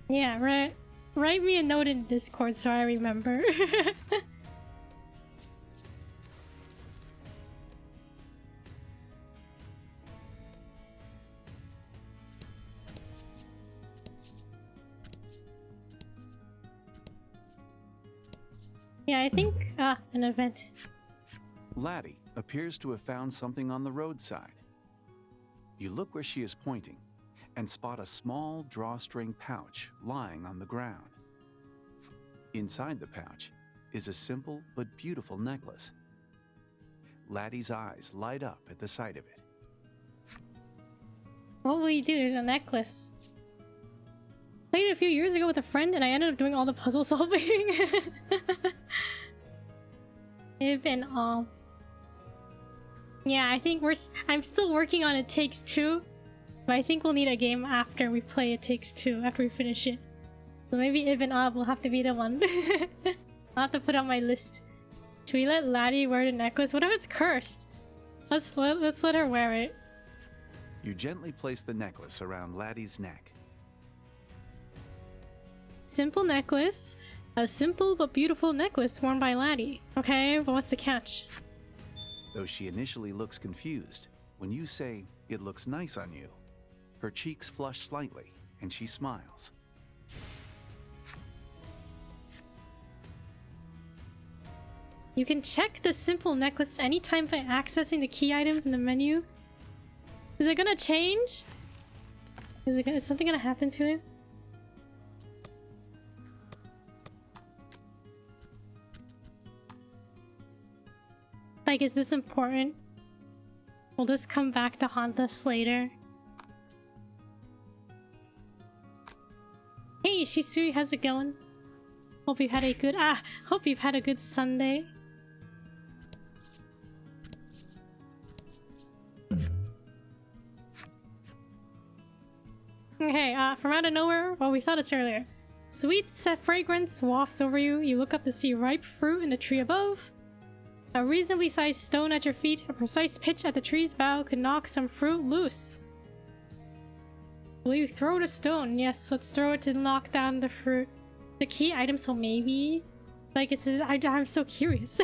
Yeah, write me a note in Discord so I remember. Yeah, I think, an event.
Laddie appears to have found something on the roadside. You look where she is pointing and spot a small drawstring pouch lying on the ground. Inside the pouch is a simple but beautiful necklace. Laddie's eyes light up at the sight of it.
What will you do to the necklace? Played it a few years ago with a friend and I ended up doing all the puzzle solving. Ibn Ob. Yeah, I think I'm still working on It Takes Two. But I think we'll need a game after we play It Takes Two, after we finish it. So maybe Ibn Ob will have to be the one. I'll have to put on my list. Should we let Laddie wear the necklace? What if it's cursed? Let's let her wear it.
You gently place the necklace around Laddie's neck.
Simple necklace. A simple but beautiful necklace worn by Laddie. Okay, but what's the catch?
Though she initially looks confused, when you say, "It looks nice on you," her cheeks flush slightly and she smiles.
You can check the simple necklace anytime by accessing the key items in the menu. Is it gonna change? Is something gonna happen to him? Like, is this important? Will this come back to haunt us later? Hey, Shisui, how's it going? Hope you've had a good Sunday. Okay, from out of nowhere, well, we saw this earlier. Sweet fragrance wafts over you. You look up to see ripe fruit in the tree above. A reasonably sized stone at your feet, a precise pitch at the tree's bough could knock some fruit loose. Will you throw the stone? Yes, let's throw it to knock down the fruit. The key item, so maybe? Like, I'm so curious.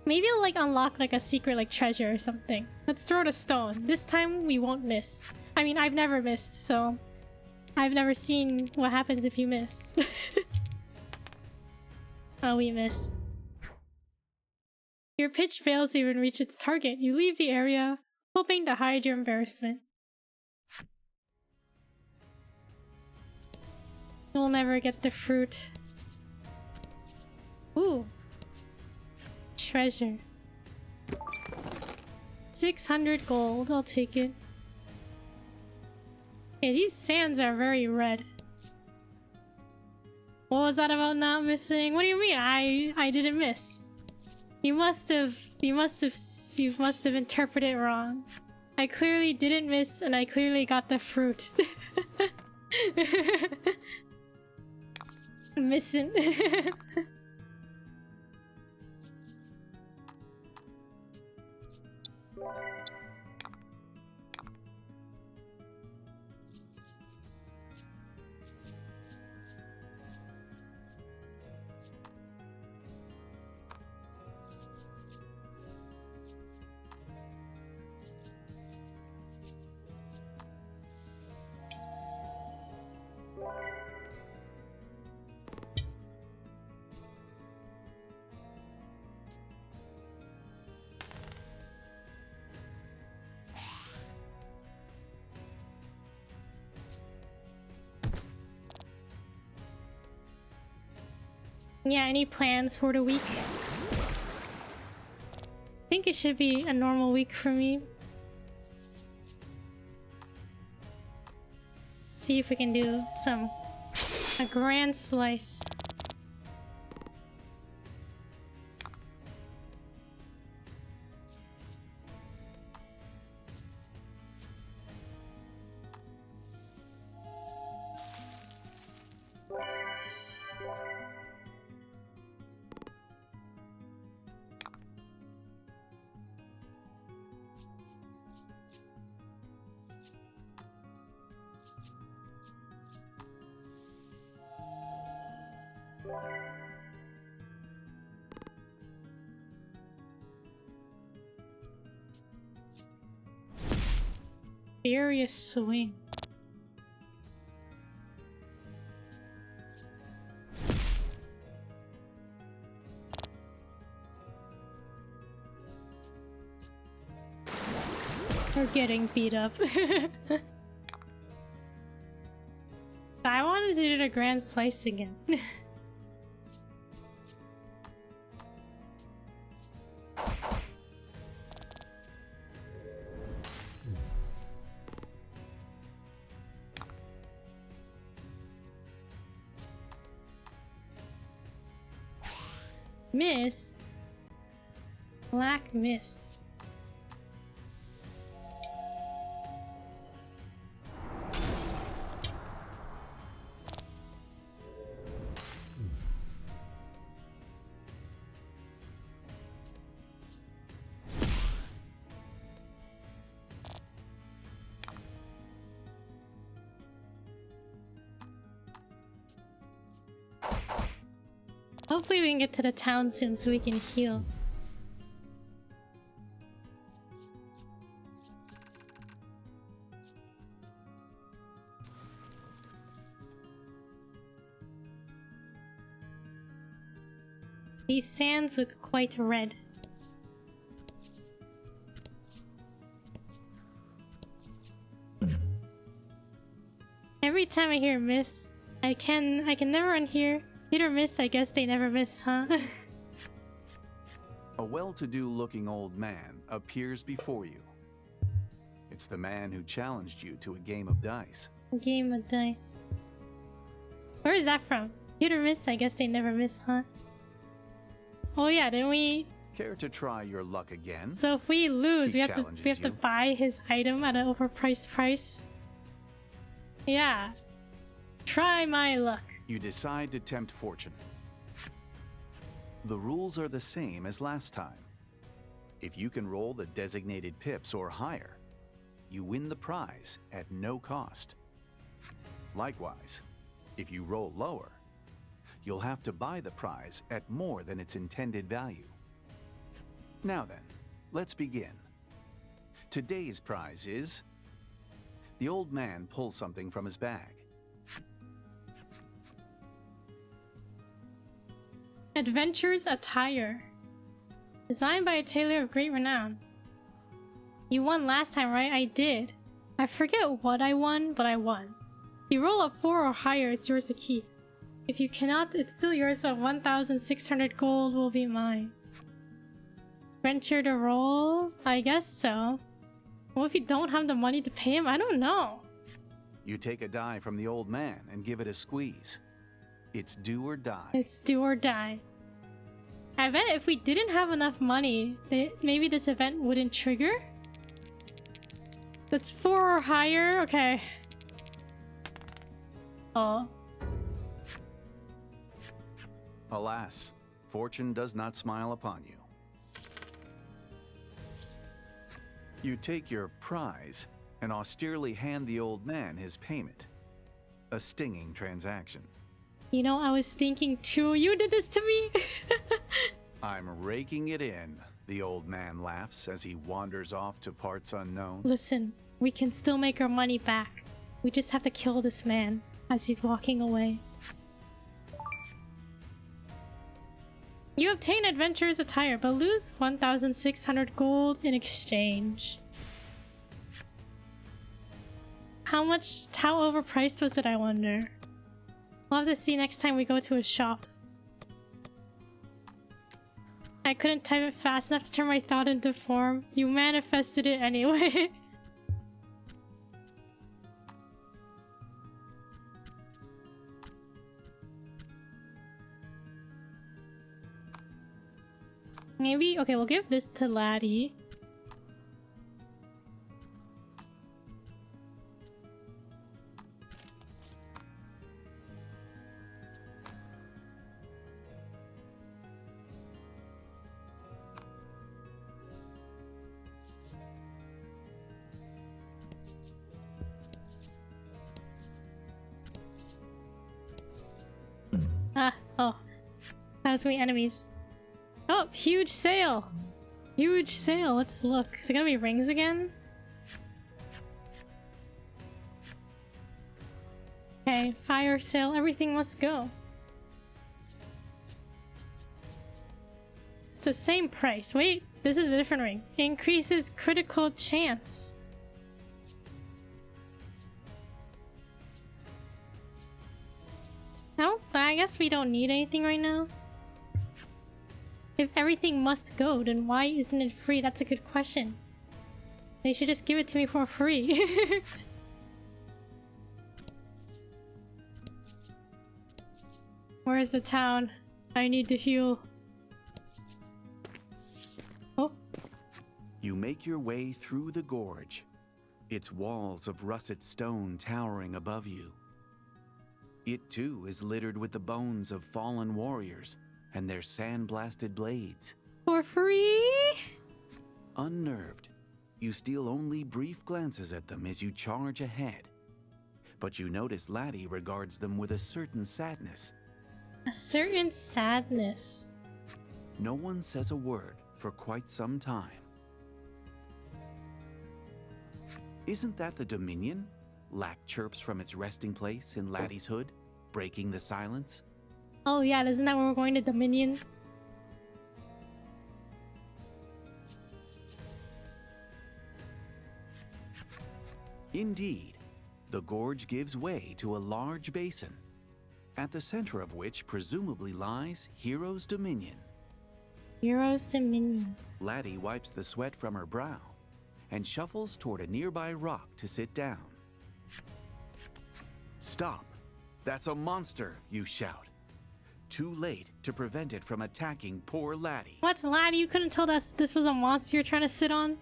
Maybe it'll like unlock like a secret like treasure or something. Let's throw the stone. This time we won't miss. I mean, I've never missed, so I've never seen what happens if you miss. Oh, we missed. Your pitch fails to even reach its target. You leave the area, hoping to hide your embarrassment. You'll never get the fruit. Ooh. Treasure. 600 gold, I'll take it. Okay, these sands are very red. What was that about not missing? What do you mean? I didn't miss. You must have interpreted it wrong. I clearly didn't miss and I clearly got the fruit. Missing. Yeah, any plans for the week? I think it should be a normal week for me. See if we can do a grand slice. Furious swing. We're getting beat up. I wanted to do the grand slice again. Miss? Black mist. Hopefully we can get to the town soon so we can heal. These sands look quite red. Every time I hear miss, I can never unhear. Hit or miss, I guess they never miss, huh?
A well-to-do looking old man appears before you. It's the man who challenged you to a game of dice.
Game of dice. Where is that from? Hit or miss, I guess they never miss, huh? Oh yeah, didn't we?
Care to try your luck again?
So if we lose,
He
we have to
challenges you.
buy his item at an overpriced price. Yeah. Try my luck.
You decide to tempt fortune. The rules are the same as last time. If you can roll the designated pips or higher, you win the prize at no cost. Likewise, if you roll lower, you'll have to buy the prize at more than its intended value. Now then, let's begin. Today's prize is... The old man pulls something from his bag.
Adventures Attire. Designed by a tailor of great renown. You won last time, right? I did. I forget what I won, but I won. If you roll a 4 or higher, it's yours to keep. If you cannot, it's still yours, but 1,600 gold will be mine. Venture to roll? I guess so. What if you don't have the money to pay him? I don't know.
You take a die from the old man and give it a squeeze. It's do or die.
It's do or die. I bet if we didn't have enough money, maybe this event wouldn't trigger? That's 4 or higher? Okay. Oh.
Alas, fortune does not smile upon you. You take your prize and austerely hand the old man his payment. A stinging transaction.
You know, I was thinking too, you did this to me!
I'm raking it in, the old man laughs as he wanders off to parts unknown.
Listen, we can still make our money back. We just have to kill this man as he's walking away. You obtain Adventurer's Attire, but lose 1,600 gold in exchange. How overpriced was it, I wonder? We'll have to see next time we go to a shop. I couldn't type it fast enough to turn my thought into form. You manifested it anyway. Maybe, okay, we'll give this to Laddie. Oh. That was my enemies. Oh, huge sale! Huge sale, let's look. Is it gonna be rings again? Okay, fire sale, everything must go. It's the same price. Wait, this is a different ring. Increases critical chance. I guess we don't need anything right now. If everything must go, then why isn't it free? That's a good question. They should just give it to me for free. Where's the town? I need to heal. Oh.
You make your way through the gorge, its walls of russet stone towering above you. It too is littered with the bones of fallen warriors and their sand-blasted blades.
For free?
Unnerved, you steal only brief glances at them as you charge ahead. But you notice Laddie regards them with a certain sadness.
A certain sadness.
No one says a word for quite some time. Isn't that the Dominion? Lack chirps from its resting place in Laddie's hood, breaking the silence.
Oh yeah, isn't that where we're going to Dominion?
Indeed, the gorge gives way to a large basin, at the center of which presumably lies Hero's Dominion.
Hero's Dominion.
Laddie wipes the sweat from her brow and shuffles toward a nearby rock to sit down. Stop! That's a monster, you shout. Too late to prevent it from attacking poor Laddie.
What, Laddie? You couldn't tell that this was a monster you're trying to sit on?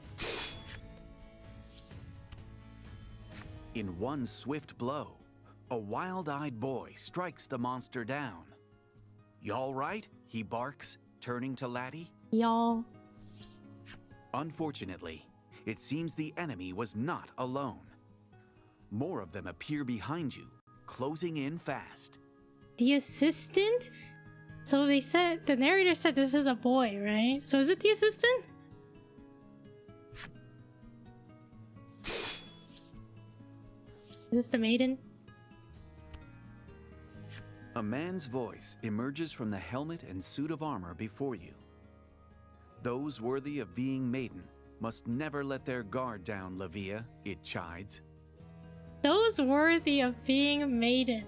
In one swift blow, a wild-eyed boy strikes the monster down. "Y'all right?" he barks, turning to Laddie.
Y'all.
Unfortunately, it seems the enemy was not alone. More of them appear behind you, closing in fast.
The assistant? So they said, the narrator said this is a boy, right? So is it the assistant? Is this the maiden?
A man's voice emerges from the helmet and suit of armor before you. Those worthy of being Maiden must never let their guard down, Lavia, it chides.
Those worthy of being maiden.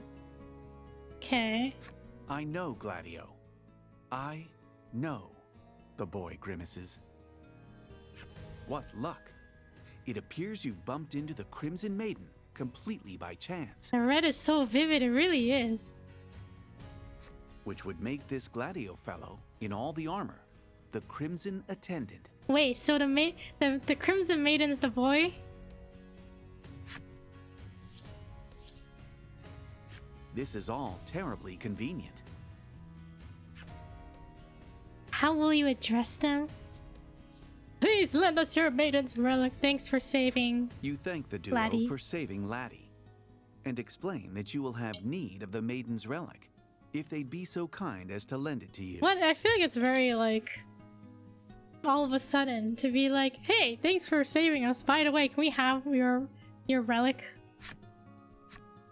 Okay.
I know, Gladio. I know, the boy grimaces. What luck. It appears you've bumped into the Crimson Maiden completely by chance.
The red is so vivid, it really is.
Which would make this Gladio fellow, in all the armor, the Crimson Attendant.
Wait, so the Crimson Maiden's the boy?
This is all terribly convenient.
How will you address them? Please lend us your maiden's relic. Thanks for saving.
You thank the duo
Laddie.
for saving Laddie, and explain that you will have need of the maiden's relic, if they'd be so kind as to lend it to you.
What? I feel like it's very, like, all of a sudden to be like, hey, thanks for saving us. By the way, can we have your relic?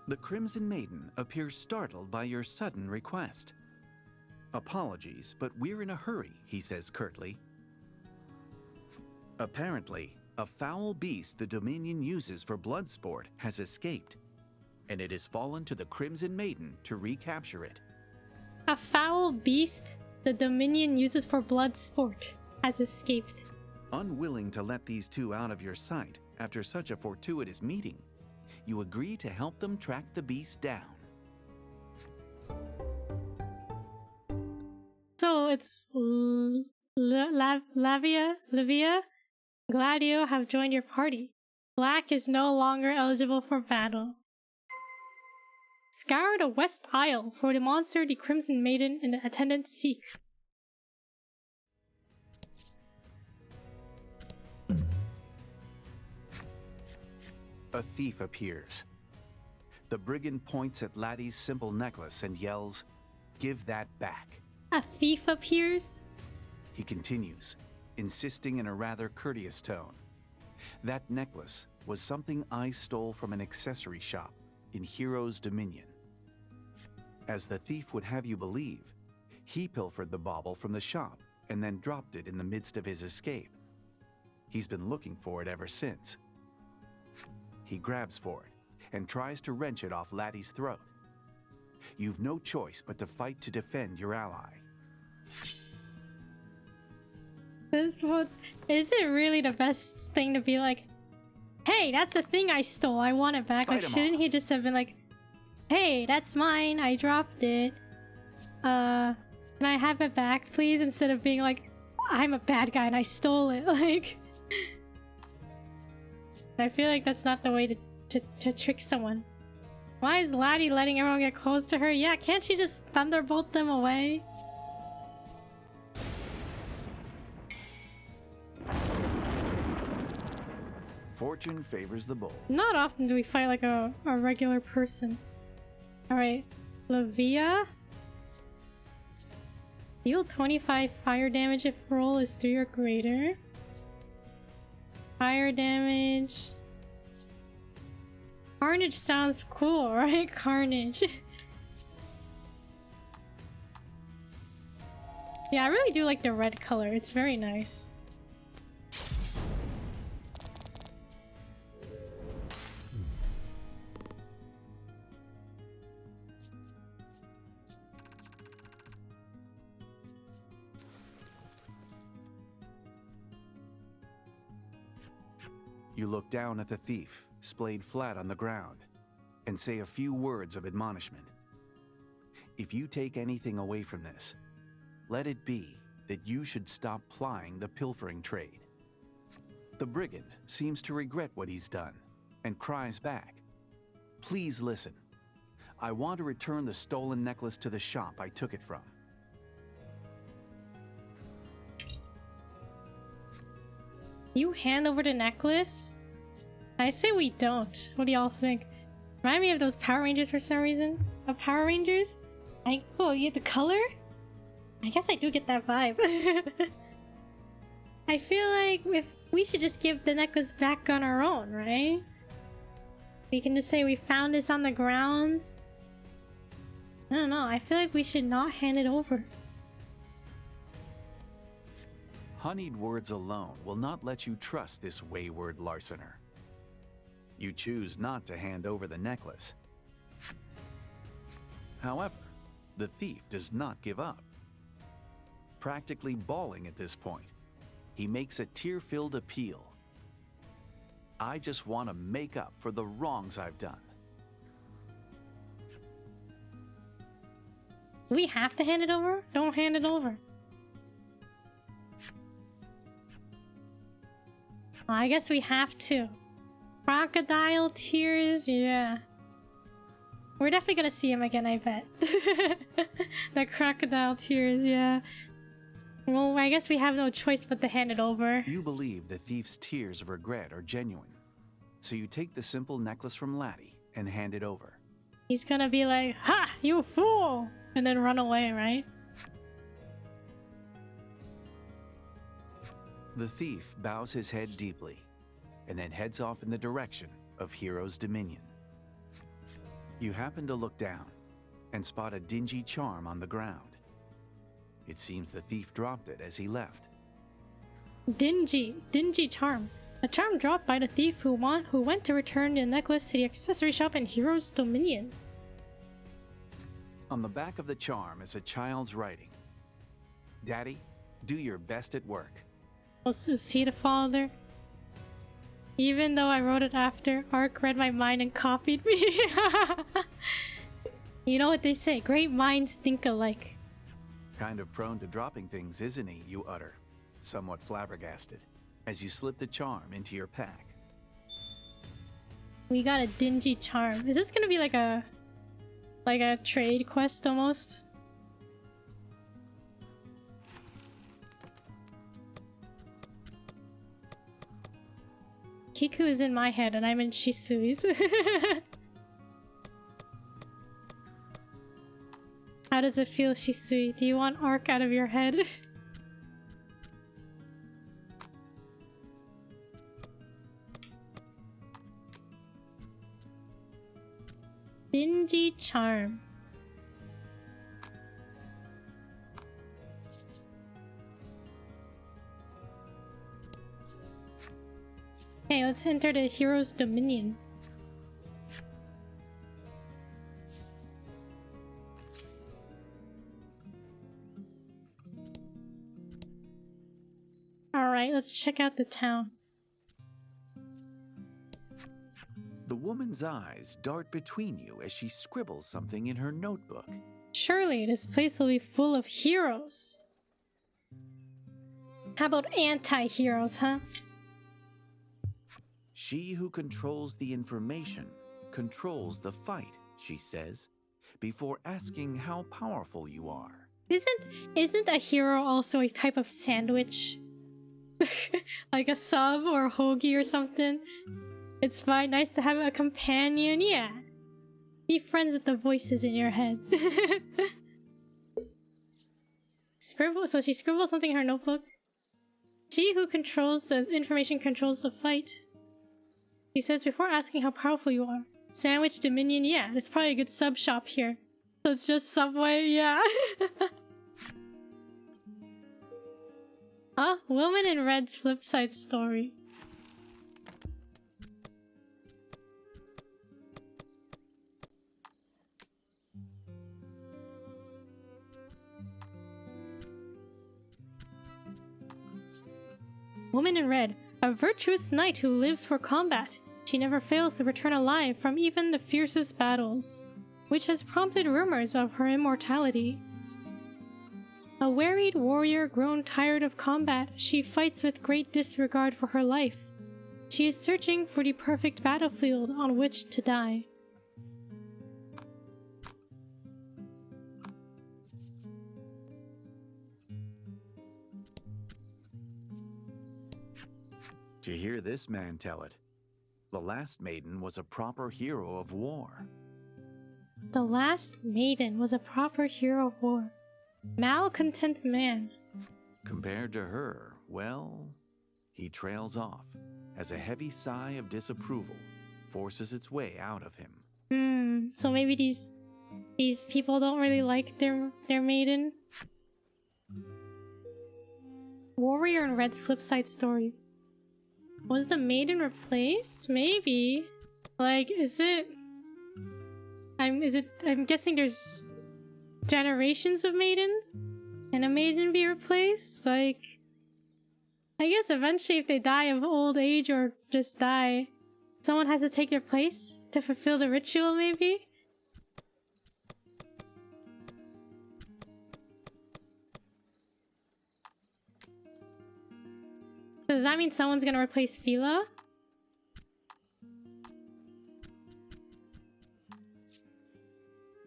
The Crimson Maiden appears startled by your sudden request. Apologies, but we're in a hurry, he says curtly. Apparently, a foul beast the Dominion uses for blood sport has escaped, and it has fallen to the Crimson Maiden to recapture it.
A foul beast the Dominion uses for blood sport has escaped.
Unwilling to let these two out of your sight after such a fortuitous meeting, you agree to help them track the beast down.
So it's Lavia? Gladio have joined your party. Black is no longer eligible for battle. Scour the West Isle for the monster the Crimson Maiden and the attendant seek.
A thief appears. The brigand points at Laddie's simple necklace and yells, "Give that back."
A thief appears?
He continues, insisting in a rather courteous tone. That necklace was something I stole from an accessory shop in Hero's Dominion. As the thief would have you believe, he pilfered the bauble from the shop and then dropped it in the midst of his escape. He's been looking for it ever since. He grabs for it and tries to wrench it off Laddie's throat. You've no choice but to fight to defend your ally.
Is it really the best thing to be like, hey, that's the thing I stole, I want it back? Like, shouldn't he just have been like, hey, that's mine, I dropped it. Can I have it back, please? Instead of being like, I'm a bad guy and I stole it. Like, I feel like that's not the way to trick someone. Why is Laddie letting everyone get close to her? Yeah, can't she just thunderbolt them away?
Fortune favors the bold.
Not often do we fight like a regular person. Alright, Lavia. Deal 25 fire damage if roll is 3 or greater. Fire damage. Carnage sounds cool, right? Carnage. Yeah, I really do like the red color. It's very nice.
You look down at the thief, splayed flat on the ground, and say a few words of admonishment. If you take anything away from this, let it be that you should stop plying the pilfering trade. The brigand seems to regret what he's done and cries back, "Please listen. I want to return the stolen necklace to the shop I took it from."
You hand over the necklace? I say we don't. What do y'all think? Remind me of those Power Rangers for some reason. Of Power Rangers? Oh, you get the color? I guess I do get that vibe. I feel like if we should just give the necklace back on our own, right? We can just say we found this on the ground. I don't know. I feel like we should not hand it over.
Honeyed words alone will not let you trust this wayward larcener. You choose not to hand over the necklace. However, the thief does not give up. Practically bawling at this point, he makes a tear-filled appeal. "I just want to make up for the wrongs I've done."
We have to hand it over? Don't hand it over. I guess we have to. Crocodile tears, yeah. We're definitely gonna see him again, I bet. The crocodile tears, yeah. Well, I guess we have no choice but to hand it over.
You believe the thief's tears of regret are genuine, so you take the simple necklace from Laddie and hand it over.
He's gonna be like, "Ha! You fool!" and then run away, right?
The thief bows his head deeply and then heads off in the direction of Hero's Dominion. You happen to look down and spot a dingy charm on the ground. It seems the thief dropped it as he left.
Dingy charm. A charm dropped by the thief who went to return the necklace to the accessory shop in Hero's Dominion.
On the back of the charm is a child's writing. "Daddy, do your best at work."
Also, see the father? Even though I wrote it after, Ark read my mind and copied me. You know what they say, great minds think alike.
Kind of prone to dropping things, isn't he, you utter, somewhat flabbergasted, as you slip the charm into your pack.
We got a dingy charm. Is this gonna be like a trade quest almost? Kiku is in my head and I'm in Shisui's. How does it feel, Shisui? Do you want Ark out of your head? Dingy charm. Okay, let's enter the Hero's Dominion. Alright, let's check out the town.
The woman's eyes dart between you as she scribbles something in her notebook.
Surely this place will be full of heroes. How about anti-heroes, huh?
She who controls the information controls the fight, she says, before asking how powerful you are.
Isn't a hero also a type of sandwich? Like a sub or a hoagie or something? It's fine, nice to have a companion, yeah. Be friends with the voices in your head. So she scribbled something in her notebook. She who controls the information controls the fight. She says, before asking how powerful you are. Sandwich Dominion, yeah, there's probably a good sub shop here. So it's just Subway, yeah. Huh? Woman in Red's flip side story. Woman in Red. A virtuous knight who lives for combat. She never fails to return alive from even the fiercest battles, which has prompted rumors of her immortality. A wearied warrior grown tired of combat, she fights with great disregard for her life. She is searching for the perfect battlefield on which to die.
To hear this man tell it, the last maiden was a proper hero of war.
The last maiden was a proper hero of war. Malcontent man.
Compared to her, well, he trails off as a heavy sigh of disapproval forces its way out of him.
So maybe these people don't really like their maiden. Warrior in Red's flip side story. Was the maiden replaced? Maybe. Like, I'm guessing there's generations of maidens? Can a maiden be replaced? Like, I guess eventually if they die of old age or just die, someone has to take their place to fulfill the ritual, maybe? Does that mean someone's gonna replace Fila?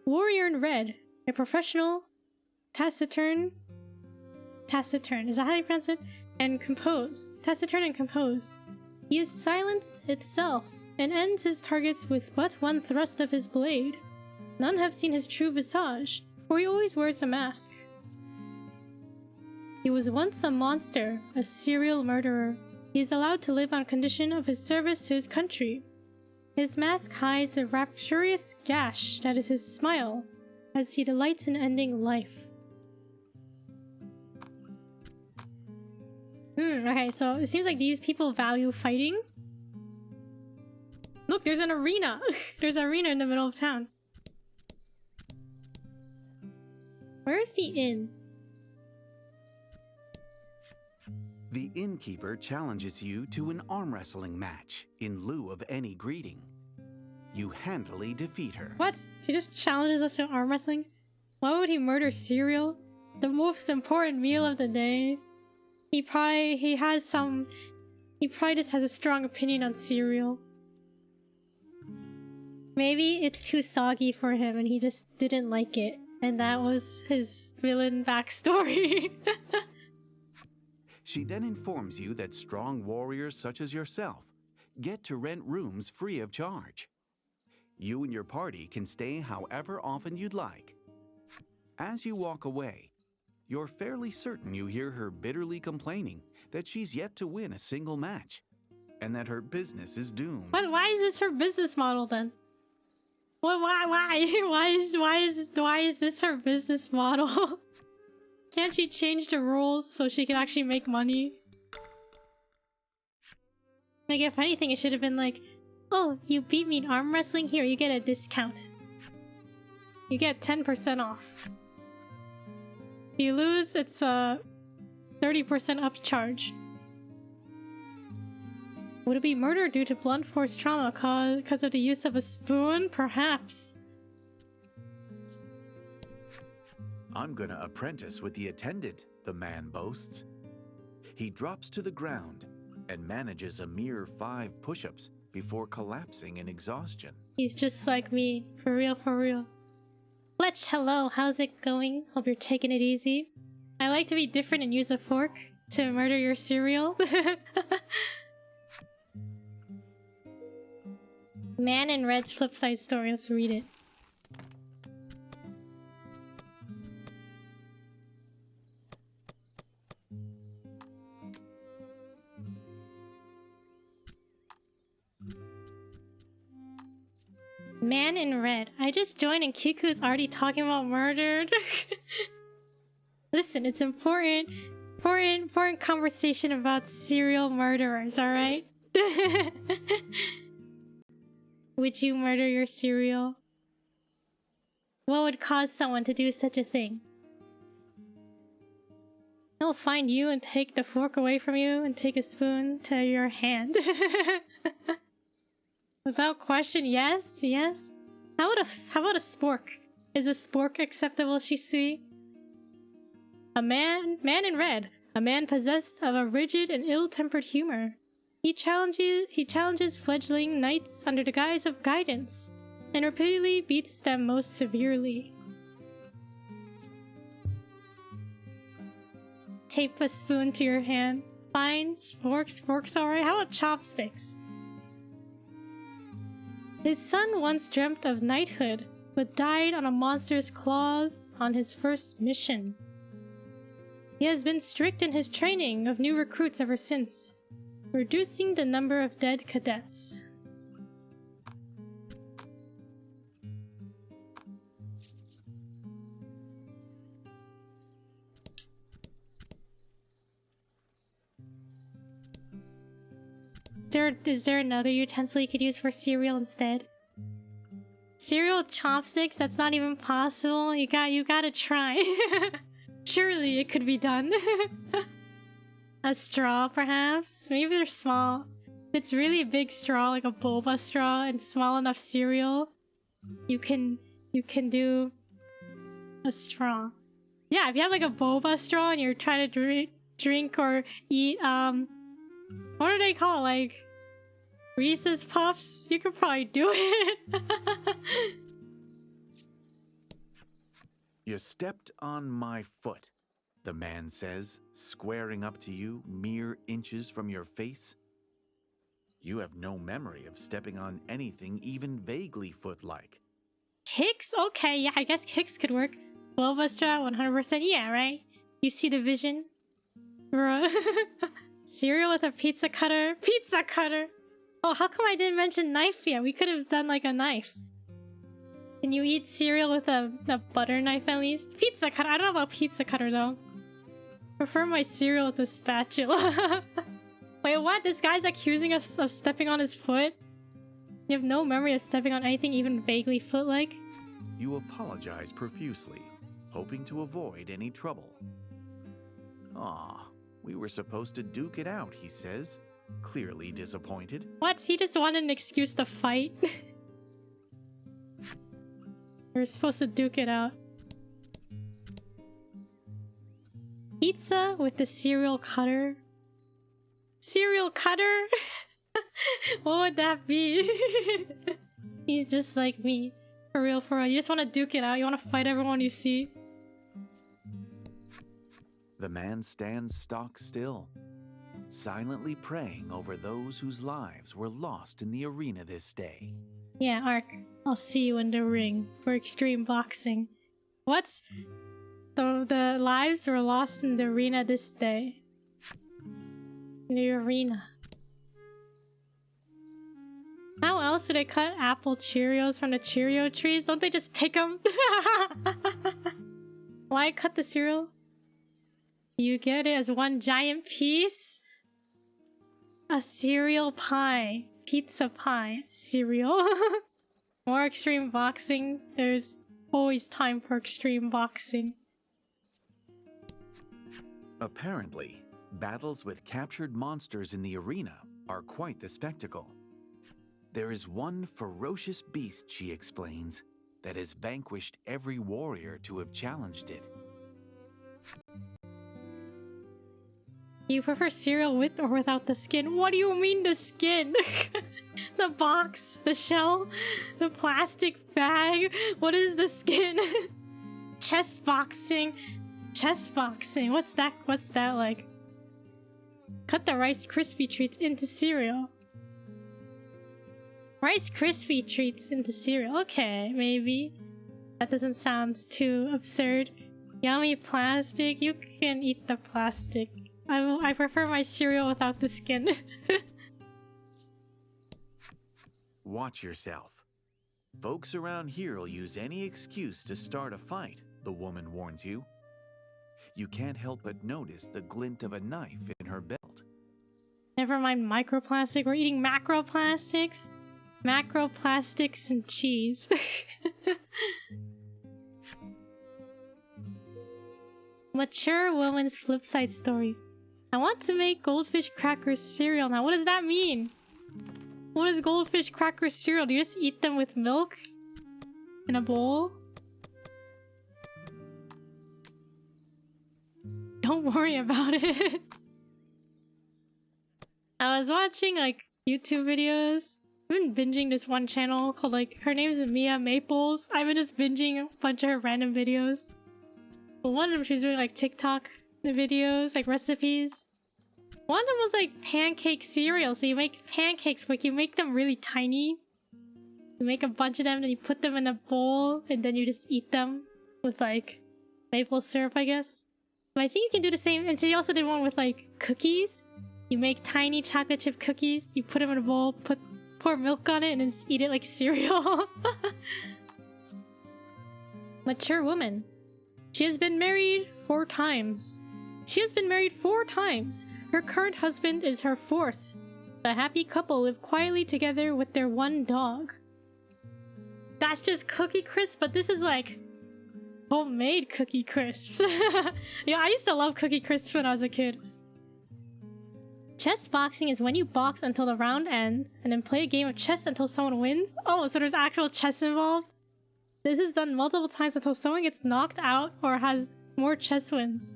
Warrior in Red, a professional, taciturn, is that how you pronounce it? And composed. Taciturn and composed. He is silence itself, and ends his targets with but one thrust of his blade. None have seen his true visage, for he always wears a mask. He was once a monster, a serial murderer. He is allowed to live on condition of his service to his country. His mask hides a rapturous gash that is his smile, as he delights in ending life. Okay, so it seems like these people value fighting. Look, there's an arena! There's an arena in the middle of town. Where's the inn?
The innkeeper challenges you to an arm wrestling match in lieu of any greeting. You handily defeat her.
What? She just challenges us to arm wrestling? Why would he murder cereal? The most important meal of the day. He probably just has a strong opinion on cereal. Maybe it's too soggy for him and he just didn't like it. And that was his villain backstory.
She then informs you that strong warriors such as yourself get to rent rooms free of charge. You and your party can stay however often you'd like. As you walk away, you're fairly certain you hear her bitterly complaining that she's yet to win a single match, and that her business is doomed.
But why is this her business model then? Why is this her business model? Can't she change the rules so she can actually make money? Like, if anything, it should have been like, oh, you beat me in arm wrestling? Here, you get a discount. You get 10% off. If you lose, it's a 30% upcharge. Would it be murder due to blunt force trauma because of the use of a spoon? Perhaps.
I'm gonna apprentice with the attendant, the man boasts. He drops to the ground and manages a mere 5 push-ups before collapsing in exhaustion.
He's just like me. For real, for real. Fletch, hello. How's it going? Hope you're taking it easy. I like to be different and use a fork to murder your cereal. Man in Red's flip side story. Let's read it. Man in Red. I just joined and Kiku's already talking about murdered. Listen, it's important conversation about serial murderers, alright? Would you murder your cereal? What would cause someone to do such a thing? He'll find you and take the fork away from you and take a spoon to your hand. Without question, yes, yes. How about a spork? Is a spork acceptable, Shisui? A man in red. A man possessed of a rigid and ill-tempered humor. He challenges fledgling knights under the guise of guidance, and repeatedly beats them most severely. Tape a spoon to your hand. Fine, forks alright. How about chopsticks? His son once dreamt of knighthood, but died on a monster's claws on his first mission. He has been strict in his training of new recruits ever since, reducing the number of dead cadets. Is there another utensil you could use for cereal instead? Cereal with chopsticks? That's not even possible. You gotta try. Surely it could be done. A straw, perhaps? Maybe they're small. If it's really a big straw, like a boba straw, and small enough cereal, you can do a straw. Yeah, if you have like a boba straw and you're trying to drink or eat, what are they called? Like Reese's Puffs? You could probably do it.
You stepped on my foot, the man says, squaring up to you mere inches from your face. You have no memory of stepping on anything even vaguely foot-like.
Kicks? Okay, yeah, I guess kicks could work. Boba straw, 100%. Yeah, right? You see the vision? Bruh. Cereal with a pizza cutter. Pizza cutter! Oh, how come I didn't mention knife yet? We could have done like a knife. Can you eat cereal with a butter knife at least? Pizza cutter! I don't know about pizza cutter though. Prefer my cereal with a spatula. Wait, what? This guy's accusing us of stepping on his foot? You have no memory of stepping on anything even vaguely foot-like?
You apologize profusely, hoping to avoid any trouble. Ah, we were supposed to duke it out, he says, clearly disappointed.
What? He just wanted an excuse to fight? We were supposed to duke it out. Pizza with the cereal cutter? Cereal cutter? What would that be? He's just like me. For real, for real. You just want to duke it out. You want to fight everyone you see.
The man stands stock still, silently praying over those whose lives were lost in the arena this day.
Yeah, Ark. I'll see you in the ring for extreme boxing. What's... The lives were lost in the arena this day. In the arena. How else do they cut apple Cheerios from the Cheerio trees? Don't they just pick them? Why cut the cereal? You get it as one giant piece? A cereal pie. Pizza pie. Cereal. More extreme boxing. There's always time for extreme boxing.
Apparently, battles with captured monsters in the arena are quite the spectacle. There is one ferocious beast, she explains, that has vanquished every warrior to have challenged it.
You prefer cereal with or without the skin? What do you mean the skin? The box? The shell? The plastic bag? What is the skin? Chest boxing? Chest boxing? What's that like? Cut the Rice Krispie treats into cereal. Rice Krispie treats into cereal. Okay, maybe. That doesn't sound too absurd. Yummy plastic. You can eat the plastic. I prefer my cereal without the skin.
Watch yourself. Folks around here will use any excuse to start a fight, the woman warns you. You can't help but notice the glint of a knife in her belt.
Never mind microplastic, we're eating macroplastics. Macroplastics and cheese. Mature woman's flip side story. I want to make goldfish crackers cereal now. What does that mean? What is goldfish cracker cereal? Do you just eat them with milk? In a bowl? Don't worry about it. I was watching like YouTube videos. I've been binging this one channel called like, her name is Mia Maples. I've been just binging a bunch of her random videos. But one of them, she was doing like TikTok videos, like recipes. One of them was like pancake cereal. So you make pancakes, but you make them really tiny. You make a bunch of them, and you put them in a bowl, and then you just eat them with like maple syrup, I guess. But I think you can do the same. And she also did one with like cookies. You make tiny chocolate chip cookies, you put them in a bowl, pour milk on it, and then just eat it like cereal. Mature woman. She has been married 4 times. Her current husband is her 4th. The happy couple live quietly together with their 1 dog. That's just Cookie Crisp, but this is like homemade Cookie Crisps. Yeah, I used to love Cookie Crisps when I was a kid. Chess boxing is when you box until the round ends, and then play a game of chess until someone wins. Oh, so there's actual chess involved? This is done multiple times until someone gets knocked out or has more chess wins.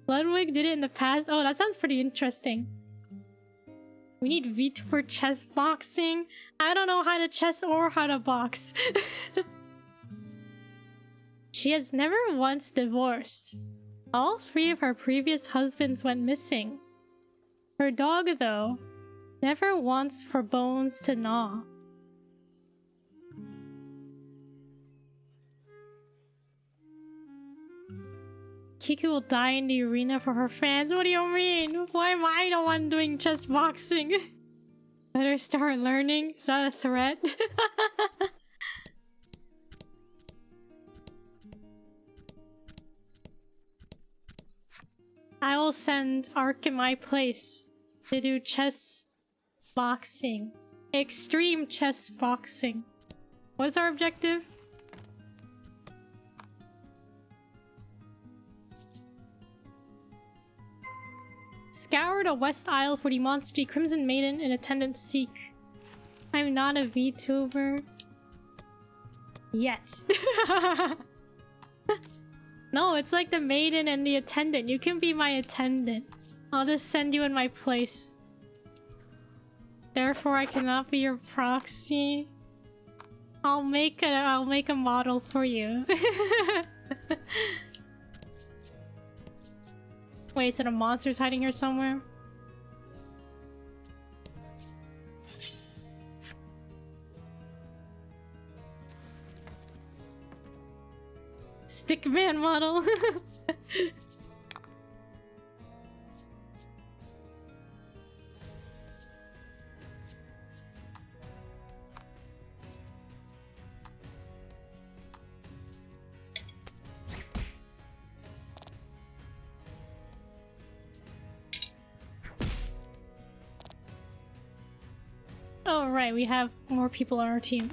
Ludwig did it in the past. Oh, that sounds pretty interesting. We need Vtuber chess boxing. I don't know how to chess or how to box. She has never once divorced. All 3 of her previous husbands went missing. Her dog, though, never wants for bones to gnaw. Kiku will die in the arena for her fans. What do you mean? Why am I the one doing chess boxing? Better start learning. Is that a threat? I will send Ark in my place to do chess boxing. Extreme chess boxing. What's our objective? Scour the West Isle for the monster Crimson Maiden and attendant seek. I'm not a VTuber. Yet. No, it's like the maiden and the attendant. You can be my attendant. I'll just send you in my place. Therefore, I cannot be your proxy. I'll make a model for you. Wait, so the monster's hiding here somewhere? Stickman model. Oh right, we have more people on our team.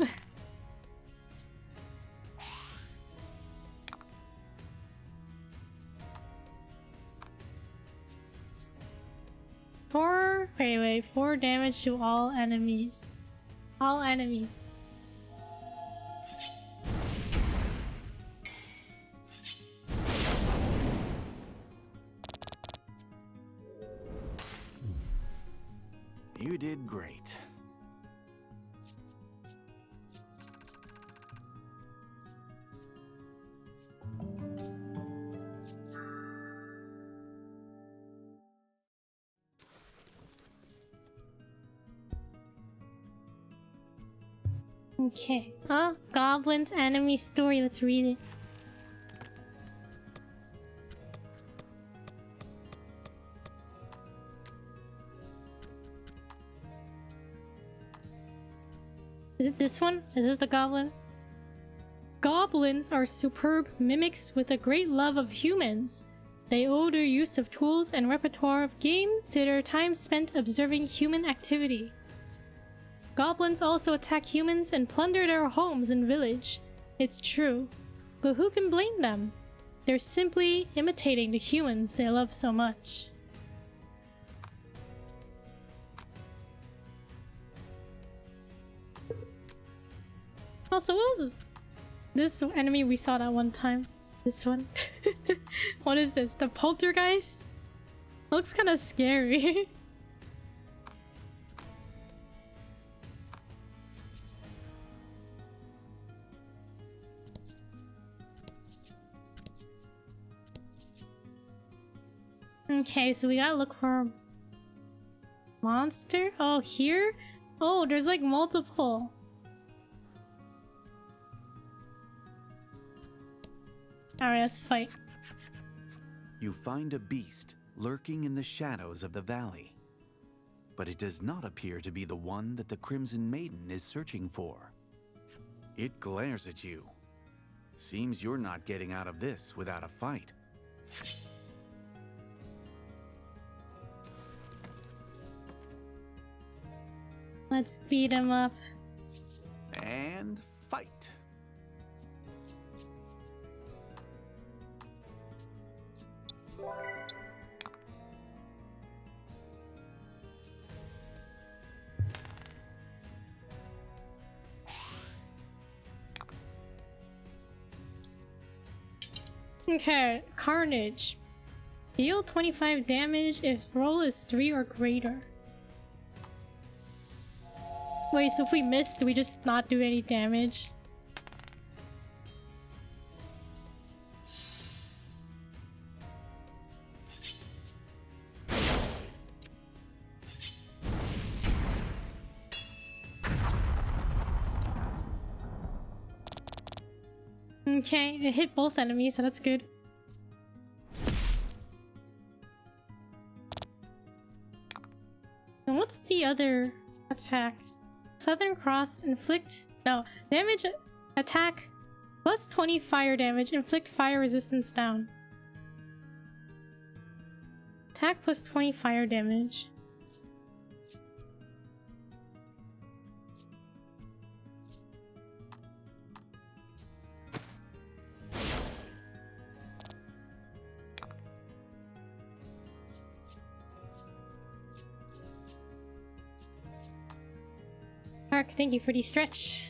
Wait, 4 damage to all enemies. All enemies.
You did great.
Okay. Oh, Goblin's enemy story. Let's read it. Is it this one? Is this the goblin? Goblins are superb mimics with a great love of humans. They owe their use of tools and repertoire of games to their time spent observing human activity. Goblins also attack humans and plunder their homes and village. It's true. But who can blame them? They're simply imitating the humans they love so much. Also, what was this enemy we saw that one time? This one? What is this? The poltergeist? Looks kind of scary. Okay, so we gotta look for a monster. Oh, here? Oh, there's like multiple. Alright, let's fight.
You find a beast lurking in the shadows of the valley, but it does not appear to be the one that the Crimson Maiden is searching for. It glares at you. Seems you're not getting out of this without a fight.
Let's beat him up.
And fight.
Okay, Carnage. Deal 25 damage if roll is 3 or greater. Wait, so if we miss, do we just not do any damage? Okay, it hit both enemies, so that's good. And what's the other attack? Southern Cross, inflict... No, damage attack plus 20 fire damage, inflict fire resistance down. Attack plus 20 fire damage. Mark, thank you for the stretch.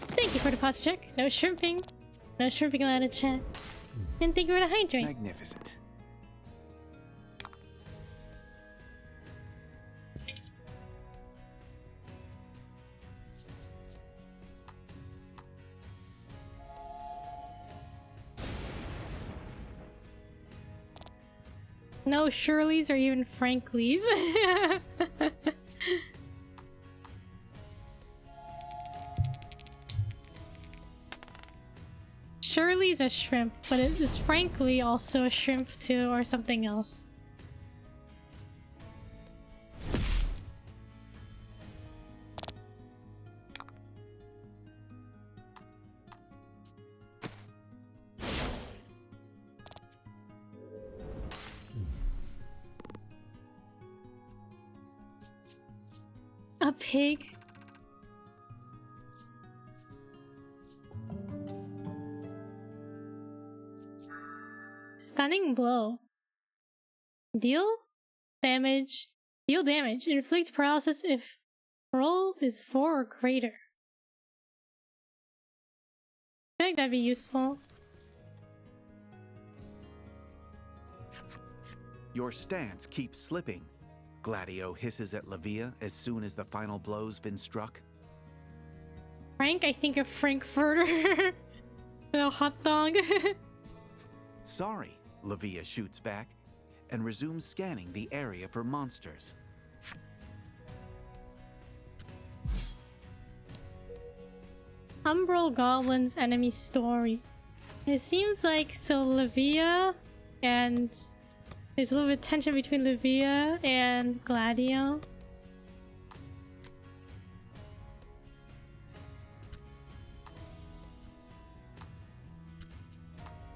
Thank you for the posture check. No shrimping. No shrimping allowed in chat. And thank you for the hydrate.
Magnificent.
No Shirley's or even Frankly's. Shirley's a shrimp, but is Frankly also a shrimp too, or something else? A pig? Stunning blow. Deal damage. Deal damage. Inflict paralysis if roll is 4 or greater. I think that'd be useful.
Your stance keeps slipping. Gladio hisses at Lavia as soon as the final blow's been struck.
Frank, I think a Frankfurter. A hot dog.
Sorry, Lavia shoots back and resumes scanning the area for monsters.
Umbral Goblin's enemy story. It seems like so Lavia and there's a little bit of tension between Lavia and Gladio.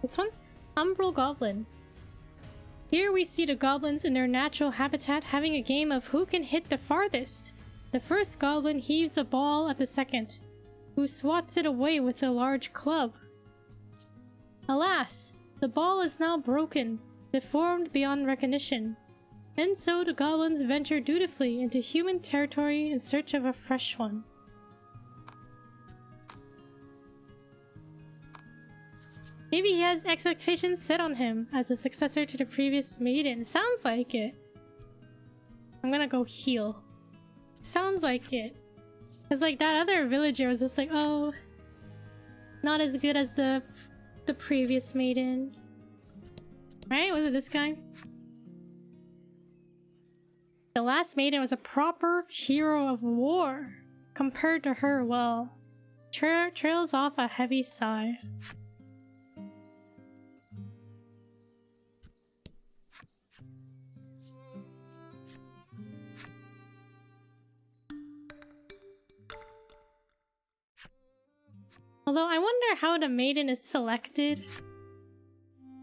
This one? Umbral Goblin. Here we see the goblins in their natural habitat having a game of who can hit the farthest. The first goblin heaves a ball at the second, who swats it away with a large club. Alas, the ball is now broken, deformed beyond recognition. And so the goblins venture dutifully into human territory in search of a fresh one. Maybe he has expectations set on him as a successor to the previous maiden. Sounds like it. I'm gonna go heal. Sounds like it. Cause like that other villager was just like, oh, not as good as the previous maiden. Right? Was it this guy? The last maiden was a proper hero of war. Compared to her, well, trails off a heavy sigh. Although I wonder how the maiden is selected.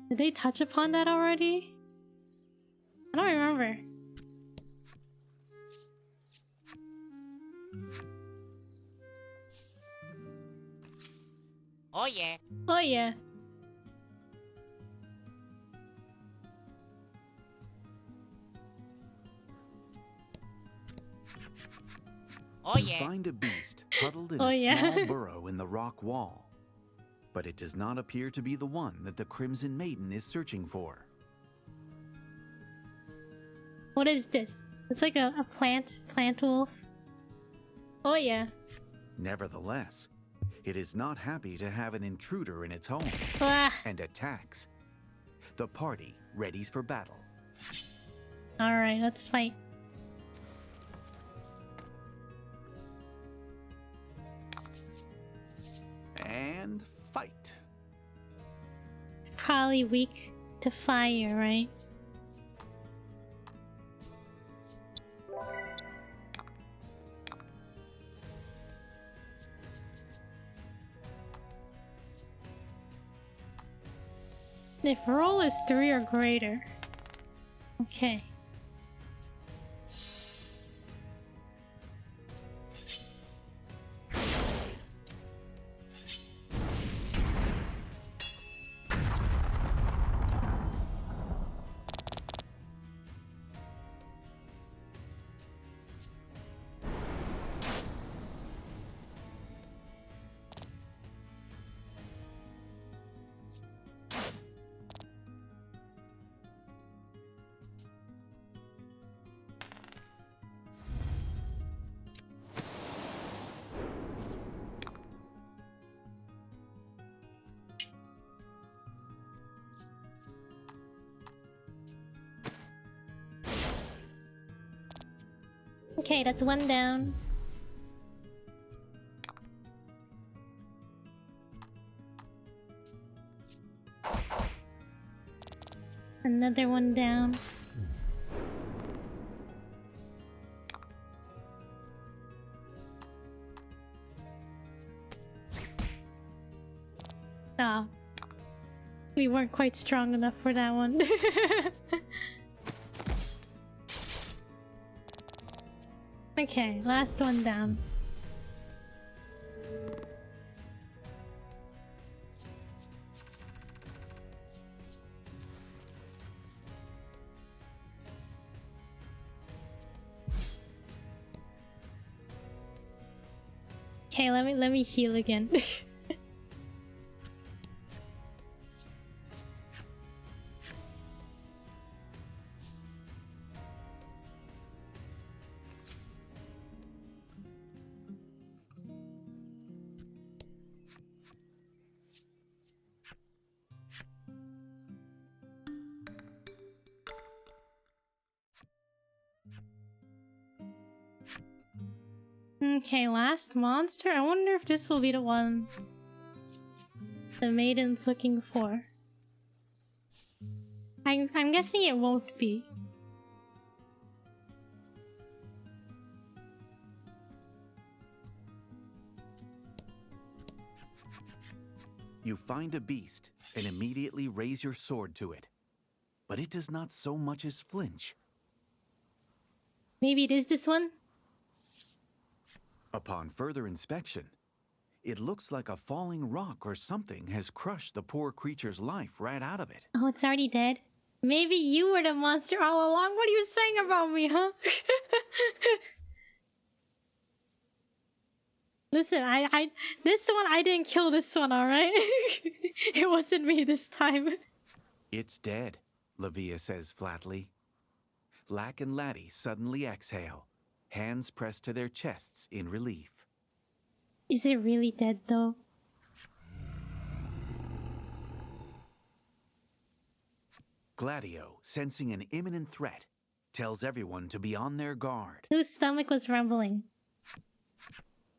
Did they touch upon that already? I don't remember.
Oh yeah.
Oh yeah.
Oh
You
yeah.
find a beast huddled in
Oh,
a
yeah.
small burrow in the rock wall. But it does not appear to be the one that the Crimson Maiden is searching for.
What is this? It's like a plant wolf. Oh yeah.
Nevertheless, it is not happy to have an intruder in its home
Ah.
and attacks. The party readies for battle.
Alright, let's fight.
And fight.
It's probably weak to fire, right? If roll is 3 or greater. Okay. Okay, that's 1 down. Another 1 down. Ah. We weren't quite strong enough for that one. Okay, last 1 down. Okay, let me heal again. Okay, last monster. I wonder if this will be the one the maiden's looking for. I'm guessing it won't be.
You find a beast and immediately raise your sword to it. But it does not so much as flinch.
Maybe it is this one?
Upon further inspection, It looks like a falling rock or something has crushed the poor creature's life right out of it.
Oh, it's already dead? Maybe you were the monster all along. What are you saying about me, huh? Listen, this one, I didn't kill this one, alright? It wasn't me this time.
It's dead, Lavia says flatly. Lack and Laddie suddenly exhale, hands pressed to their chests in relief.
Is it really dead, though?
Gladio, sensing an imminent threat, tells everyone to be on their guard.
Whose stomach was rumbling?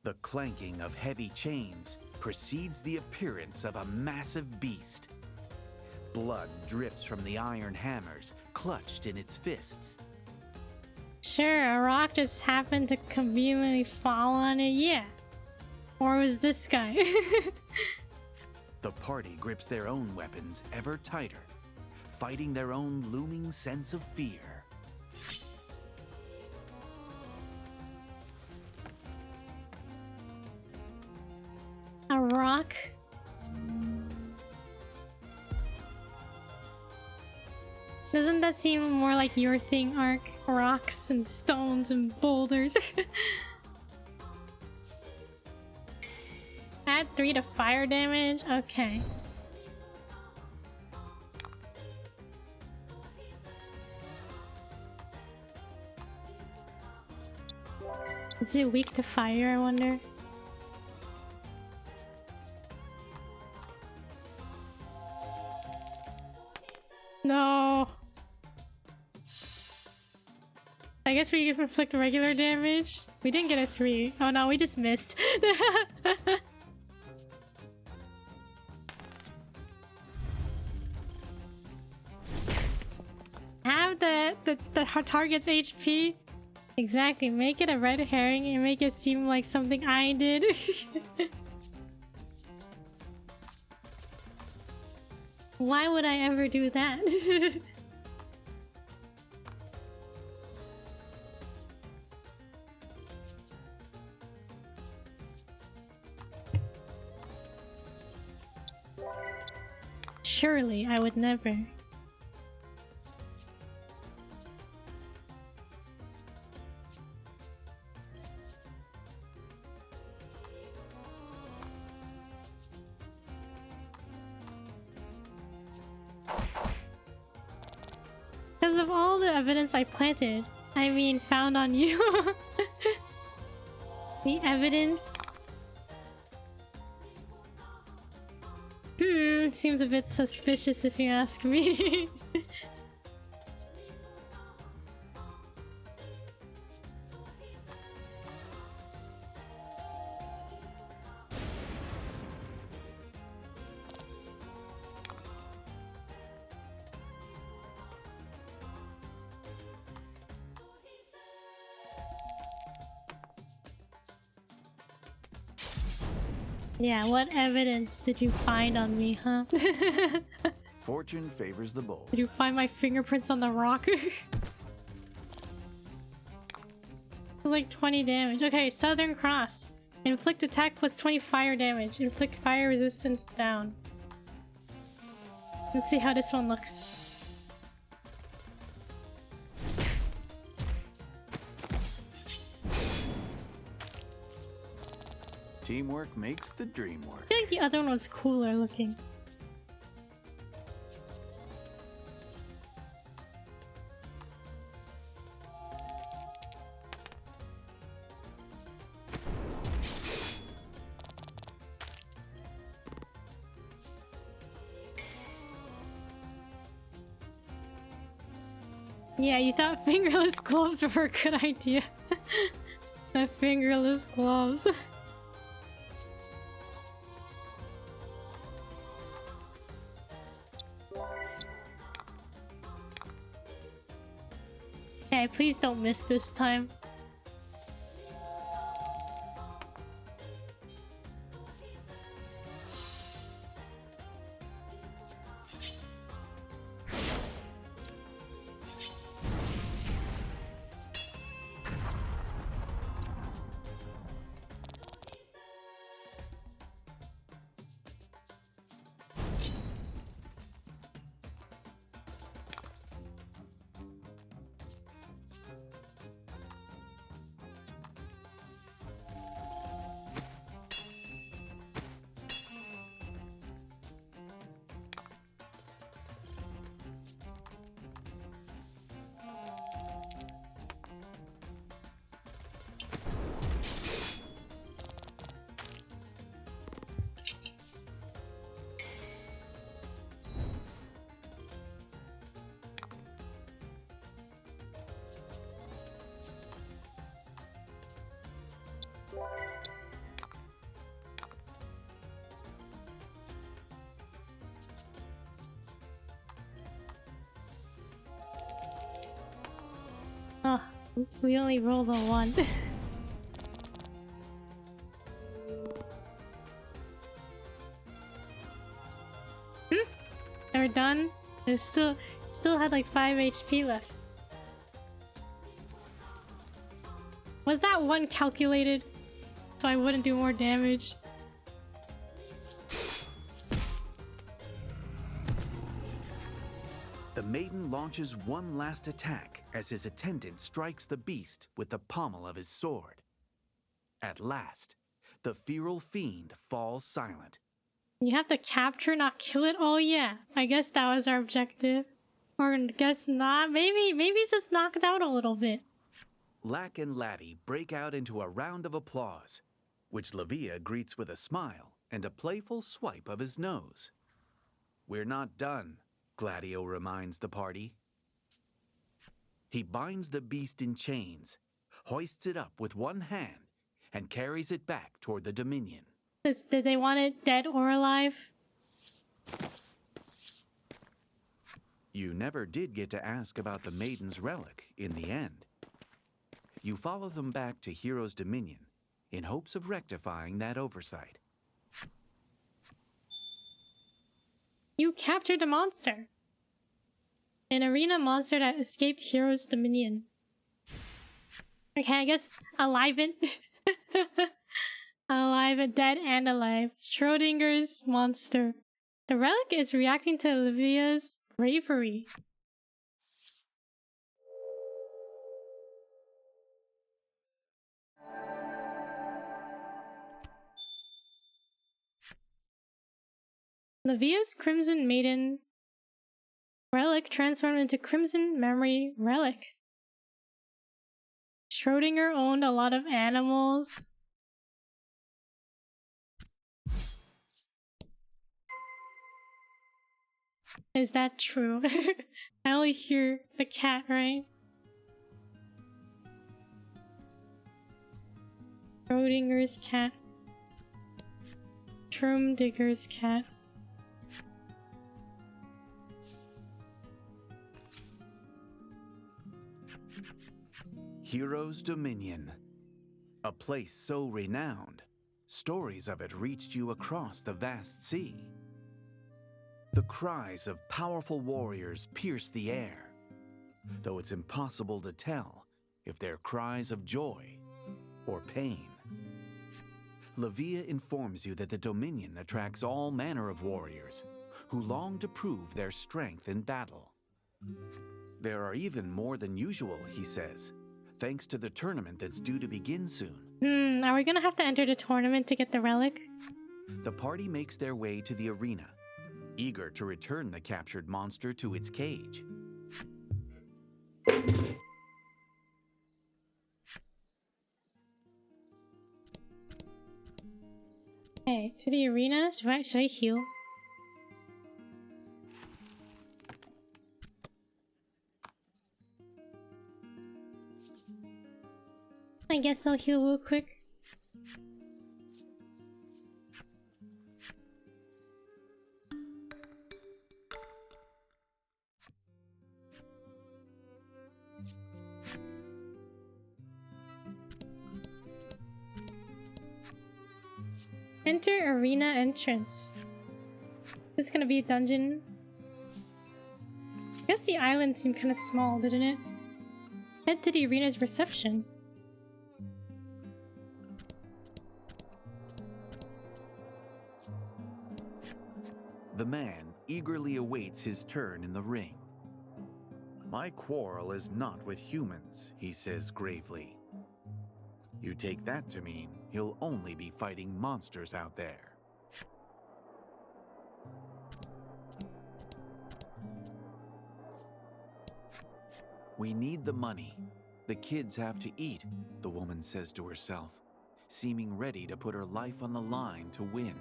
The clanking of heavy chains precedes the appearance of a massive beast. Blood drips from the iron hammers clutched in its fists.
Sure, a rock just happened to conveniently fall on it, yeah. Or was this guy?
The party grips their own weapons ever tighter, fighting their own looming sense of fear.
A rock? Doesn't that seem more like your thing, Ark? Rocks and stones and boulders. Add 3 to fire damage? Okay. Is it weak to fire, I wonder? No. I guess we can inflict regular damage. We didn't get a 3. Oh no, we just missed. Have the target's HP. Exactly, make it a red herring and make it seem like something I did. Why would I ever do that? Surely I would never. Because of all the evidence I planted, I mean found on you. The evidence seems a bit suspicious if you ask me. Yeah, what evidence did you find on me, huh?
Fortune favors the bold.
Did you find my fingerprints on the rock? Like 20 damage. Okay, Southern Cross. Inflict attack plus 20 fire damage. Inflict fire resistance down. Let's see how this one looks.
Teamwork makes the dream work.
I feel like the other one was cooler looking. Yeah, you thought fingerless gloves were a good idea. The fingerless gloves. Okay, please don't miss this time. We only rolled a 1. They're done. There's still had like 5 HP left. Was that one calculated so I wouldn't do more damage?
The maiden launches one last attack as his attendant strikes the beast with the pommel of his sword. At last, the feral fiend falls silent.
You have to capture, not kill it? Oh yeah, I guess that was our objective. Or I guess not. Maybe it's just knocked out a little bit.
Lack and Laddie break out into a round of applause, which Lavia greets with a smile and a playful swipe of his nose. We're not done, Gladio reminds the party. He binds the beast in chains, hoists it up with one hand, and carries it back toward the Dominion.
Did they want it dead or alive?
You never did get to ask about the Maiden's relic in the end. You follow them back to Hero's Dominion in hopes of rectifying that oversight.
You captured a monster. An arena monster that escaped Hero's Dominion. Okay, I guess alive and alive and dead and alive. Schrodinger's monster. The relic is reacting to Olivia's bravery. Livia's Crimson Maiden relic transformed into Crimson Memory relic. Schrodinger owned a lot of animals. Is that true? I only hear the cat, right? Schrodinger's cat. Schrödinger's cat.
Hero's Dominion. A place so renowned, stories of it reached you across the vast sea. The cries of powerful warriors pierce the air, though it's impossible to tell if they're cries of joy or pain. Lavia informs you that the Dominion attracts all manner of warriors who long to prove their strength in battle. There are even more than usual, he says, thanks to the tournament that's due to begin soon.
Are we gonna have to enter the tournament to get the relic?
The party makes their way to the arena, eager to return the captured monster to its cage.
Okay, to the arena. Should I heal? I guess I'll heal real quick. Enter arena entrance. This is gonna be a dungeon. I guess the island seemed kind of small, didn't it? Head to the arena's reception.
The man eagerly awaits his turn in the ring. My quarrel is not with humans, he says gravely. You take that to mean he'll only be fighting monsters out there. We need the money. The kids have to eat, the woman says to herself, seeming ready to put her life on the line to win.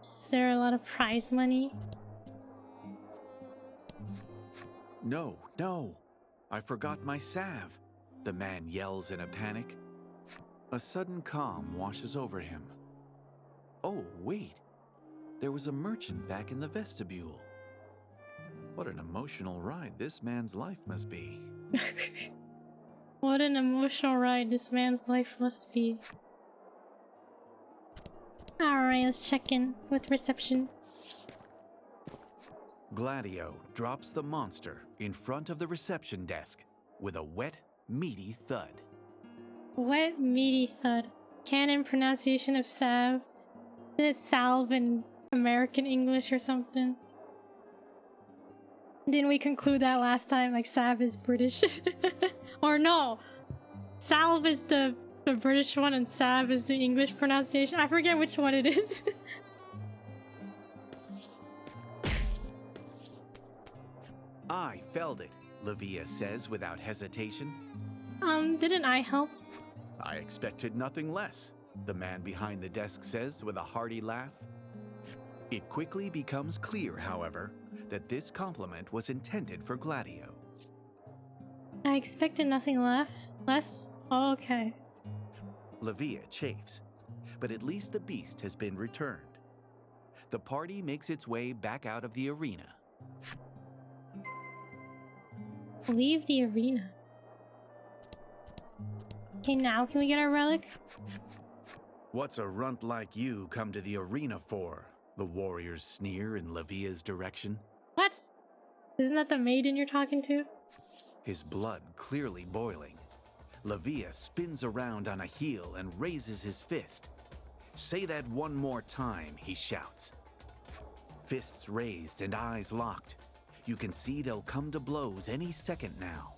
Is there a lot of prize money?
No, I forgot my salve, the man yells in a panic. A sudden calm washes over him. Oh, wait, there was a merchant back in the vestibule. What an emotional ride this man's life must be.
What an emotional ride this man's life must be. Alright, let's check in with reception.
Gladio drops the monster in front of the reception desk with a wet, meaty thud.
Wet, meaty thud. Canon pronunciation of salve. Is it salve in American English or something? Didn't we conclude that last time? Like, salve is British? Or no! Salve is the British one and salve is the English pronunciation. I forget which one it is.
I felled it, Livia says without hesitation.
Didn't I help?
I expected nothing less, the man behind the desk says with a hearty laugh. It quickly becomes clear, however, that this compliment was intended for Gladio.
I expected nothing less? Oh, okay.
Livia chafes, but at least the beast has been returned. The party makes its way back out of the arena.
Leave the arena. Okay, now can we get our relic?
What's a runt like you come to the arena for? The warriors sneer in Livia's direction.
What? Isn't that the maiden you're talking to?
His blood clearly boiling. Livia spins around on a heel and raises his fist. Say that one more time, he shouts. Fists raised and eyes locked. You can see they'll come to blows any second now.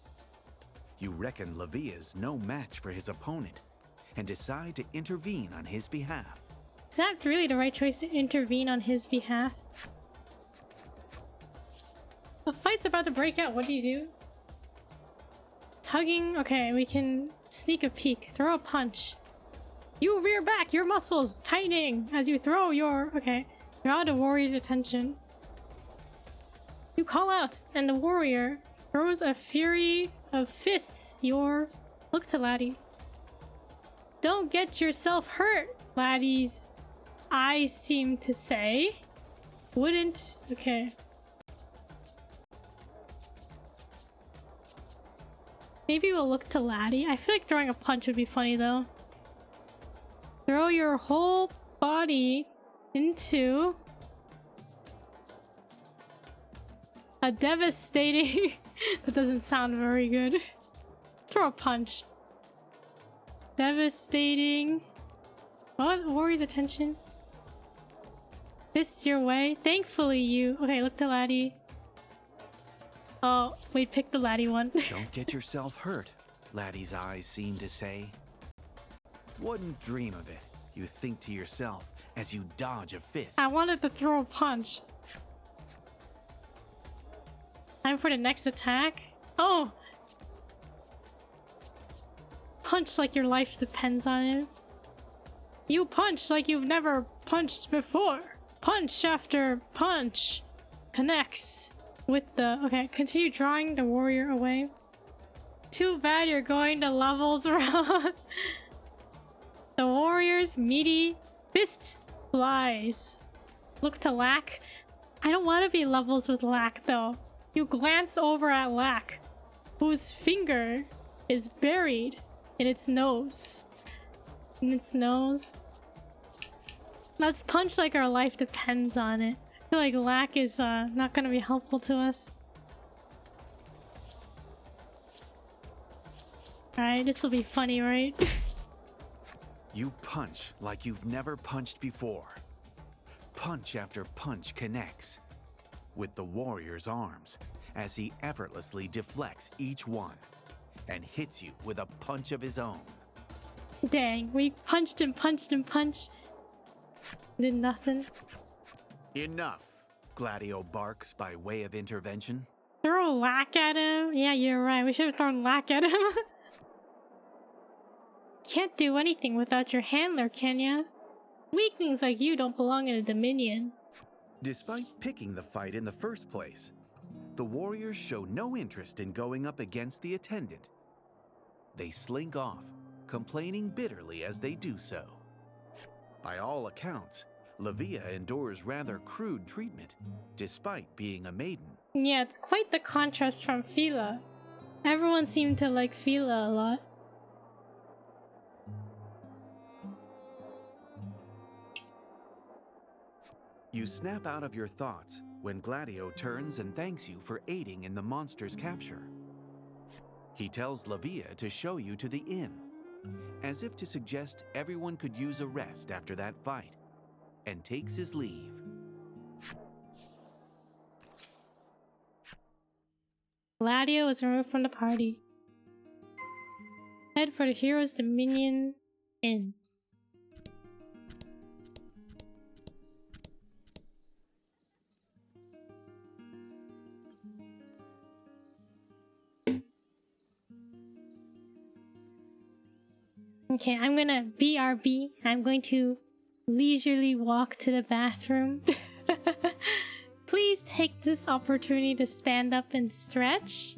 You reckon Livia's no match for his opponent and decide to intervene on his behalf.
Is that really the right choice to intervene on his behalf? A fight's about to break out. What do you do? Tugging? Okay, we can sneak a peek. Throw a punch. You rear back, your muscles tightening as you throw your... Okay. Draw the warrior's attention. You call out, and the warrior throws a fury of fists. Look to Laddie. Don't get yourself hurt, Laddie's eyes seem to say. Wouldn't... Okay. Maybe we'll look to Laddie. I feel like throwing a punch would be funny, though. Throw your whole body into a devastating... That doesn't sound very good. Throw a punch. Devastating... What? Warrior's attention? Fists your way? Thankfully you... Okay, look to Laddie. Oh, wait, pick the Laddie one.
Don't get yourself hurt, Laddie's eyes seem to say. Wouldn't dream of it, you think to yourself as you dodge a fist.
I wanted to throw a punch. Time for the next attack. Oh! Punch like your life depends on it. You punch like you've never punched before. Punch after punch. Connects with the... Okay, continue drawing the warrior away. Too bad you're going to levels around. The warrior's meaty fist flies. Look to Lack. I don't want to be levels with Lack, though. You glance over at Lack, whose finger is buried in its nose. In its nose. Let's punch like our life depends on it. I feel like Lack is not going to be helpful to us. Alright, this will be funny, right?
You punch like you've never punched before. Punch after punch connects with the warrior's arms as he effortlessly deflects each one and hits you with a punch of his own.
Dang, we punched and punched and punched. Did nothing.
Enough, Gladio barks by way of intervention.
Throw Lack at him? Yeah, you're right. We should have thrown Lack at him. Can't do anything without your handler, can ya? Weaklings like you don't belong in a Dominion.
Despite picking the fight in the first place, the warriors show no interest in going up against the attendant. They slink off, complaining bitterly as they do so. By all accounts, Livia endures rather crude treatment, despite being a maiden.
Yeah, it's quite the contrast from Fila. Everyone seemed to like Fila a lot.
You snap out of your thoughts when Gladio turns and thanks you for aiding in the monster's capture. He tells Lavia to show you to the inn, as if to suggest everyone could use a rest after that fight, and takes his leave.
Gladio was removed from the party. Head for the Hero's Dominion Inn. Okay, I'm gonna BRB. I'm going to leisurely walk to the bathroom. Please take this opportunity to stand up and stretch.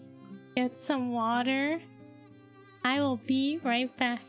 Get some water. I will be right back.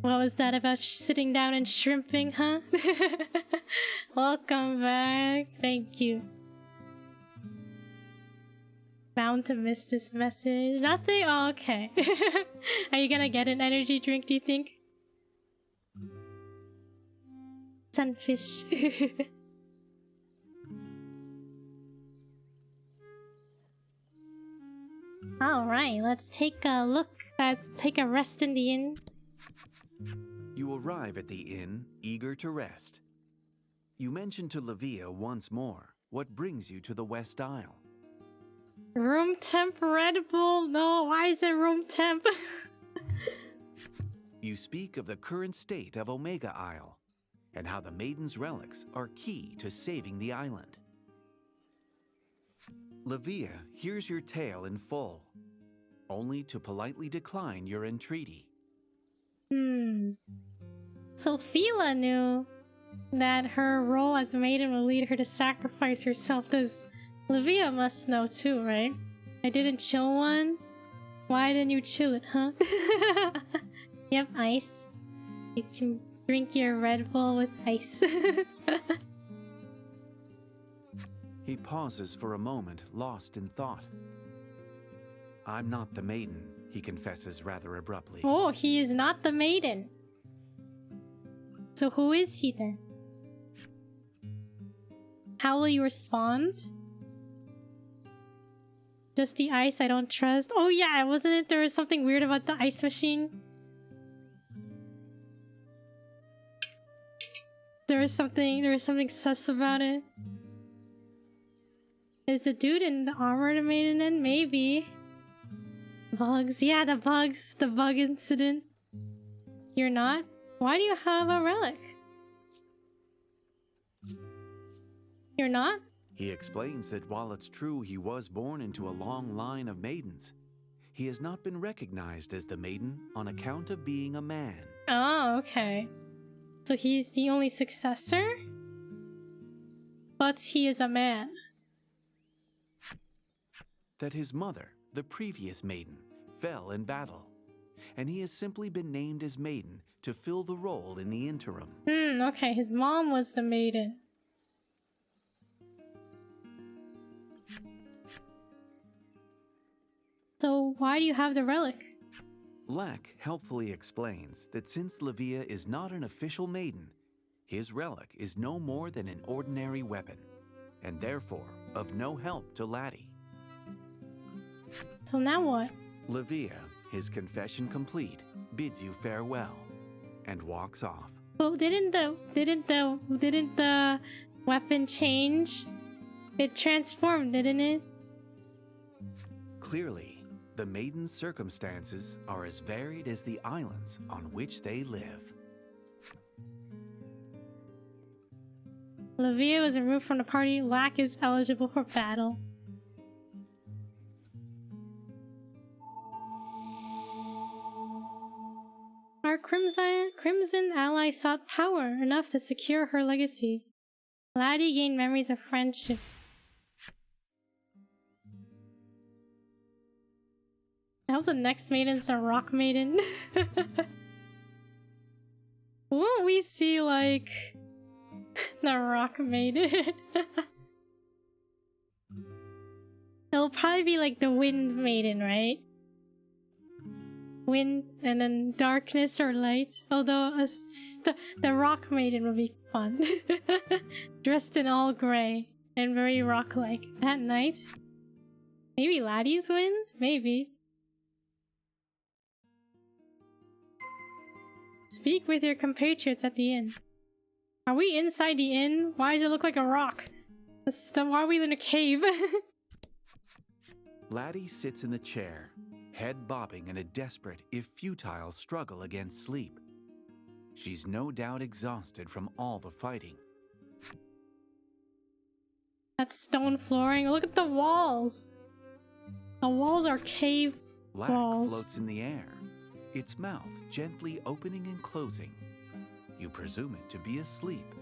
What was that about sitting down and shrimping, huh? Welcome back. Thank you. Bound to miss this message. Nothing? Oh, okay. Are you gonna get an energy drink, do you think? Sunfish. Alright, let's take a look. Let's take a rest in the inn.
You arrive at the inn, eager to rest. You mention to Lavia once more what brings you to the West Isle.
Room temp Red Bull? No, why is it room temp?
You speak of the current state of Omega Isle, and how the Maiden's relics are key to saving the island. Lavia hears your tale in full, only to politely decline your entreaty.
So Fila knew that her role as maiden will lead her to sacrifice herself. Does Lavia must know too, right? I didn't chill one. Why didn't you chill it, huh? Yep, ice. You can drink your Red Bull with ice.
He pauses for a moment, lost in thought. I'm not the maiden, he confesses rather abruptly.
Oh, he is not the maiden. So who is he then? How will you respond? Just the ice I don't trust. Oh yeah, wasn't it there was something weird about the ice machine? There was something sus about it. Is the dude in the armor the Maiden in? Maybe. Bugs. Yeah, the bugs. The bug incident. You're not? Why do you have a relic? You're not?
He explains that while it's true he was born into a long line of maidens, he has not been recognized as the maiden on account of being a man.
Oh, okay. So he's the only successor? But he is a man.
That his mother, the previous maiden, fell in battle, and he has simply been named as Maiden to fill the role in the interim.
Okay, his mom was the Maiden. So why do you have the relic?
Lack helpfully explains that since Levia is not an official maiden, his relic is no more than an ordinary weapon, and therefore of no help to Laddie.
So now what?
Levia, his confession complete, bids you farewell, and walks off.
Well, didn't the weapon change? It transformed, didn't it?
Clearly, the maiden's circumstances are as varied as the islands on which they live.
Levia was removed from the party. Lack is eligible for battle. Our Crimson ally sought power enough to secure her legacy. Laddie gained memories of friendship. I hope the next maiden's a rock maiden. Won't we see, like, the rock maiden? It'll probably be like the wind maiden, right? Wind and then darkness or light. Although the rock maiden would be fun. Dressed in all gray and very rock-like. At night? Maybe Laddie's wind? Maybe. Speak with your compatriots at the inn. Are we inside the inn? Why does it look like a rock? Why are we in a cave?
Laddie sits in the chair, head bobbing in a desperate, if futile, struggle against sleep. She's no doubt exhausted from all the fighting.
That stone flooring, look at the walls! The walls are cave
Lack
walls.
floats in the air, its mouth gently opening and closing. You presume it to be asleep.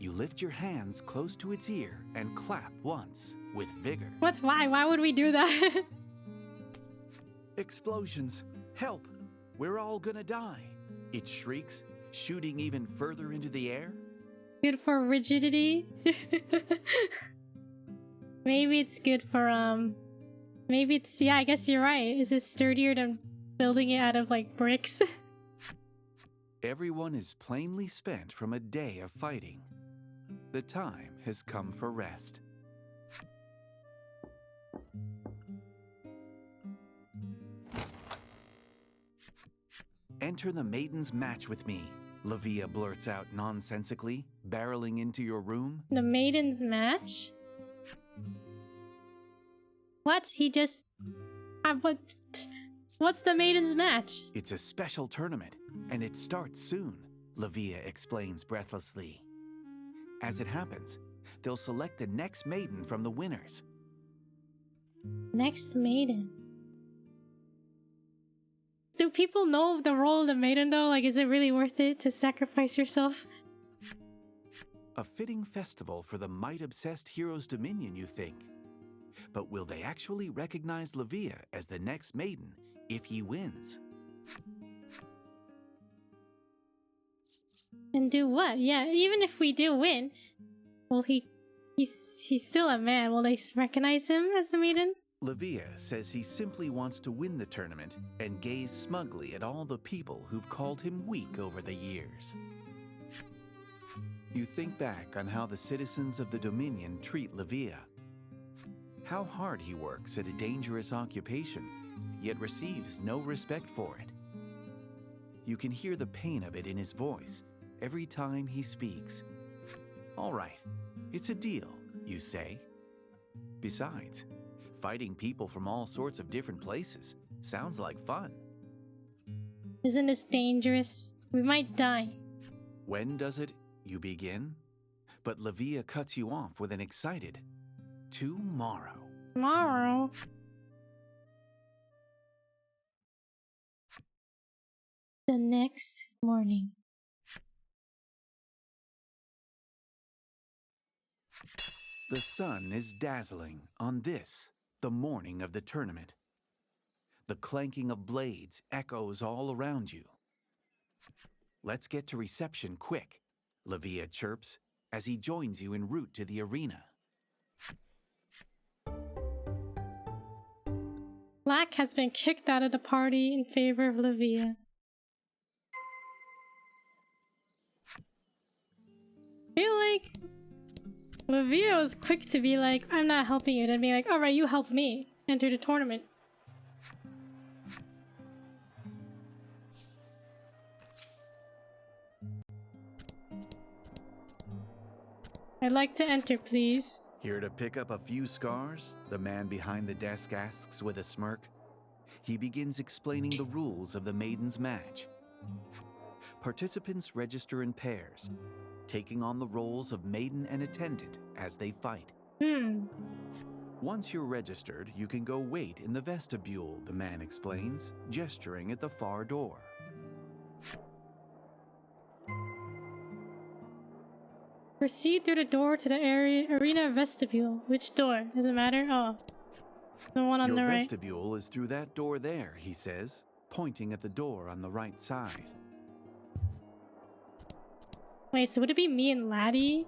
You lift your hands close to its ear and clap once, with vigor.
What? Why? Why would we do that?
Explosions! Help! We're all gonna die! It shrieks, shooting even further into the air.
Good for rigidity? Maybe it's good for, maybe it's, yeah, I guess you're right. Is it sturdier than building it out of, like, bricks?
Everyone is plainly spent from a day of fighting. The time has come for rest. Enter the maiden's match with me, Levia blurts out nonsensically, barreling into your room.
The maiden's match? What? He just... What's the maiden's match?
It's a special tournament, and it starts soon, Levia explains breathlessly. As it happens, they'll select the next maiden from the winners.
Next maiden. Do people know the role of the maiden though? Like, is it really worth it to sacrifice yourself?
A fitting festival for the might-obsessed hero's dominion, you think. But will they actually recognize Levia as the next maiden if he wins?
And do what? Yeah, even if we do win, well, he's still a man. Will they recognize him as the maiden?
Livia says he simply wants to win the tournament and gaze smugly at all the people who've called him weak over the years. You think back on how the citizens of the Dominion treat Livia. How hard he works at a dangerous occupation, yet receives no respect for it. You can hear the pain of it in his voice every time he speaks. All right, it's a deal, you say. Besides, fighting people from all sorts of different places sounds like fun.
Isn't this dangerous? We might die.
When does it, you begin? But Livia cuts you off with an excited, tomorrow.
Tomorrow? The next morning.
The sun is dazzling on this, the morning of the tournament. The clanking of blades echoes all around you. Let's get to reception quick, Livia chirps as he joins you en route to the arena.
Black has been kicked out of the party in favor of Livia. I feel like Livia was quick to be like, I'm not helping you, then be like, alright, you help me enter the tournament. I'd like to enter, please.
Here to pick up a few scars? The man behind the desk asks with a smirk. He begins explaining the rules of the Maiden's match. Participants register in pairs, taking on the roles of maiden and attendant as they fight. Once you're registered, you can go wait in the vestibule, the man explains, gesturing at the far door.
Proceed through the door to the arena vestibule. Which door? Does it matter? Oh. The one on the right.
Your vestibule is through that door there, he says, pointing at the door on the right side.
Wait, so would it be me and Laddie?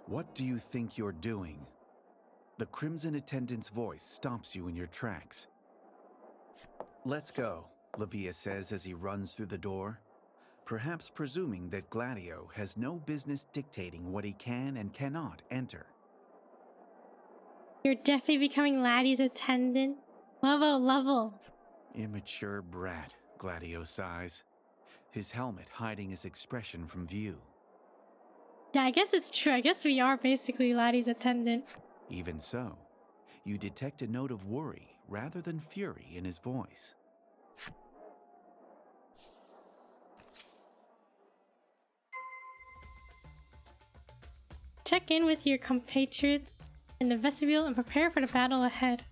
What do you think you're doing? The crimson attendant's voice stops you in your tracks. Let's go, Livia says as he runs through the door, perhaps presuming that Gladio has no business dictating what he can and cannot enter.
You're definitely becoming Laddie's attendant. Level.
Immature brat, Gladio sighs, his helmet hiding his expression from view.
Yeah, I guess it's true. I guess we are basically Laddie's attendant.
Even so, you detect a note of worry rather than fury in his voice.
Check in with your compatriots in the vestibule and prepare for the battle ahead.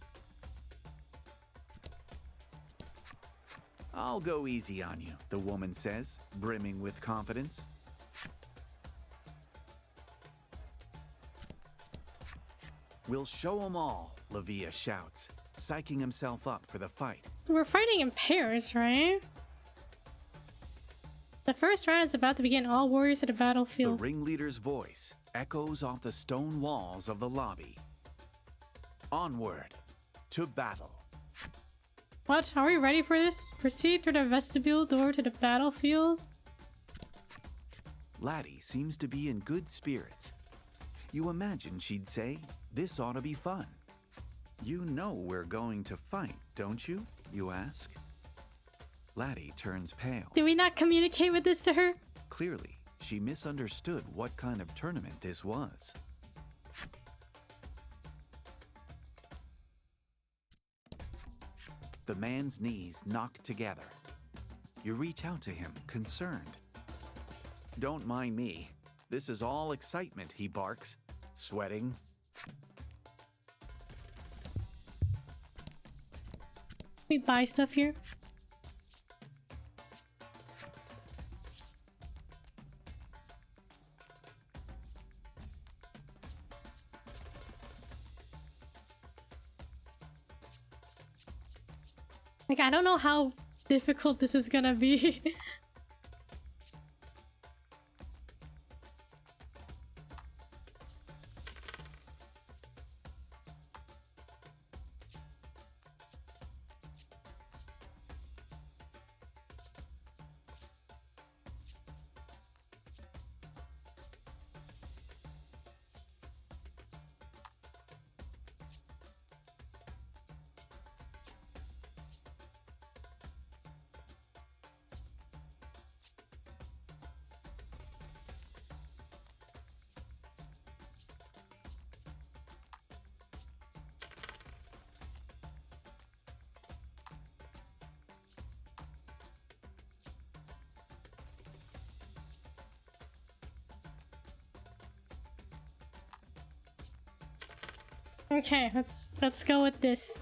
I'll go easy on you, the woman says, brimming with confidence. We'll show 'em all, Livia shouts, psyching himself up for the fight.
So we're fighting in pairs, right? The first round is about to begin. All warriors at the
The
battlefield.
ringleader's voice echoes off the stone walls of the lobby. Onward to battle.
What? Are we ready for this? Proceed through the vestibule door to the battlefield.
Laddie seems to be in good spirits. You imagine she'd say, "This ought to be fun." You know we're going to fight, don't you? You ask. Laddie turns pale.
Did we not communicate with this to her?
Clearly, she misunderstood what kind of tournament this was. The man's knees knock together. You reach out to him, concerned. Don't mind me. This is all excitement, he barks, sweating.
We buy stuff here. Like, I don't know how difficult this is gonna be. Okay, let's go with this.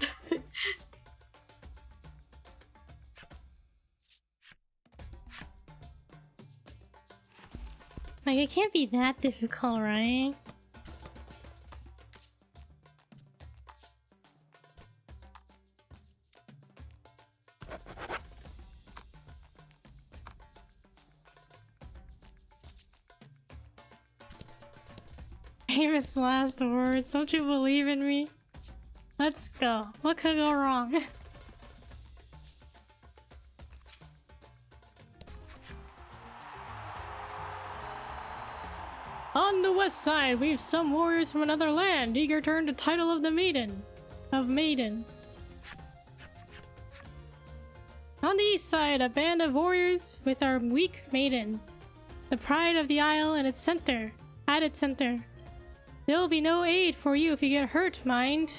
Like, it can't be that difficult, right? Famous last words. Don't you believe in me? Let's go. What could go wrong? On the west side, we've some warriors from another land, eager to earn the title of the Maiden. Maiden. On the east side, a band of warriors with our weak Maiden. The pride of the isle and its center. At its center. There will be no aid for you if you get hurt, mind.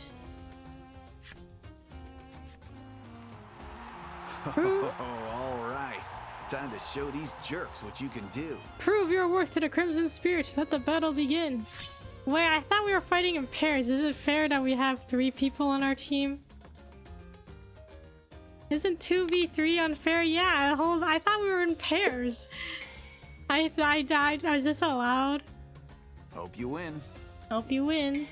Oh, all right. Time to show these jerks what you can do.
Prove your worth to the Crimson Spirit. Let the battle begin. Wait, I thought we were fighting in pairs. Is it fair that we have 3 people on our team? Isn't 2v3 unfair? Yeah, I thought we were in pairs. I died. Is this allowed?
Hope you win.
Hope you win.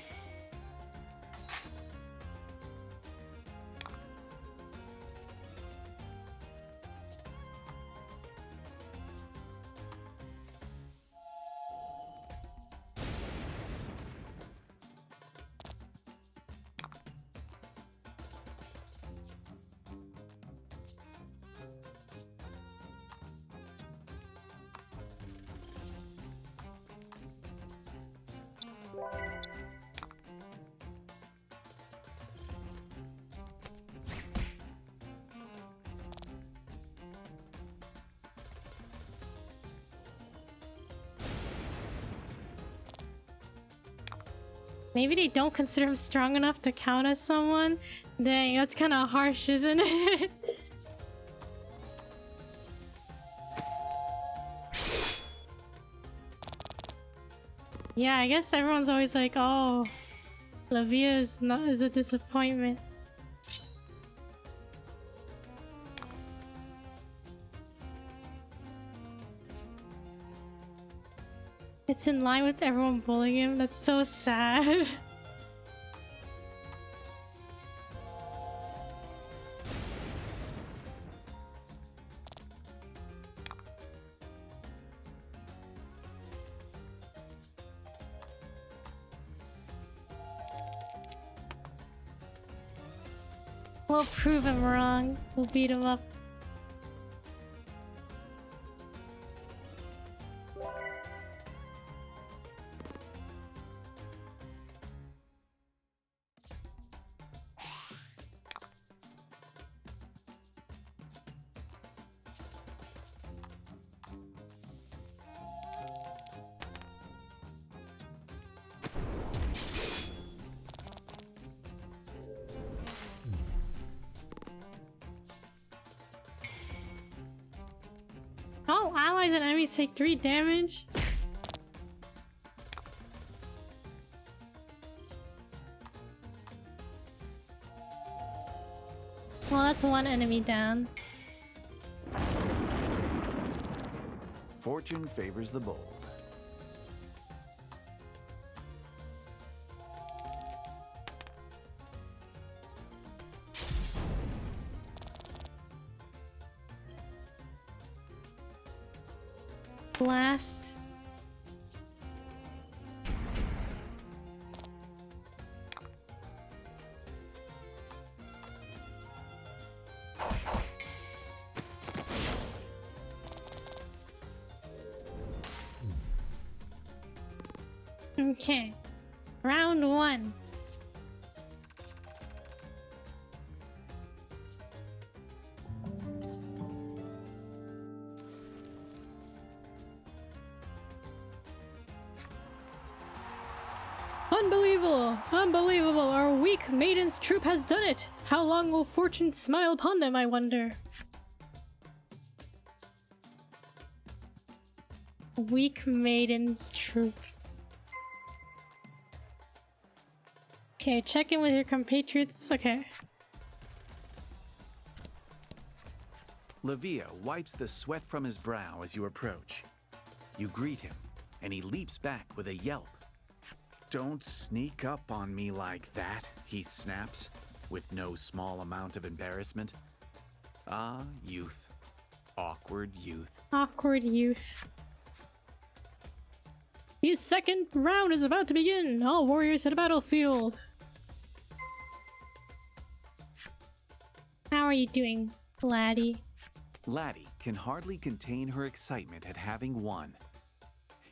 Maybe they don't consider him strong enough to count as someone? Dang, that's kind of harsh, isn't it? Yeah, I guess everyone's always like, oh, Lavia is a disappointment. It's in line with everyone bullying him. That's so sad. We'll prove him wrong. We'll beat him up. Oh, allies and enemies take 3 damage. Well, that's 1 enemy down.
Fortune favors the bold.
Blast. Okay. Round 1. Unbelievable! Unbelievable! Our weak Maiden's troop has done it! How long will fortune smile upon them, I wonder? Weak Maiden's troop. Okay, check in with your compatriots. Okay.
Levia wipes the sweat from his brow as you approach. You greet him, and he leaps back with a yelp. "Don't sneak up on me like that," he snaps, with no small amount of embarrassment. Ah, youth. Awkward youth.
Awkward youth. The second round is about to begin. All warriors to the battlefield. How are you doing, laddie?
Laddie can hardly contain her excitement at having won.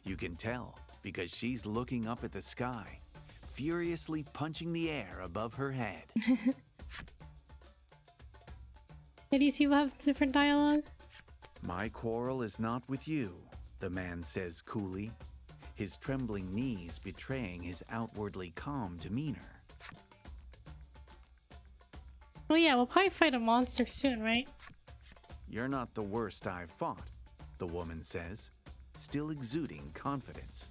You can tell because she's looking up at the sky, furiously punching the air above her head.
Do these people have different dialogue?
"My quarrel is not with you," the man says coolly, his trembling knees betraying his outwardly calm demeanor.
Oh yeah, we'll probably fight a monster soon, right?
"You're not the worst I've fought," the woman says, still exuding confidence.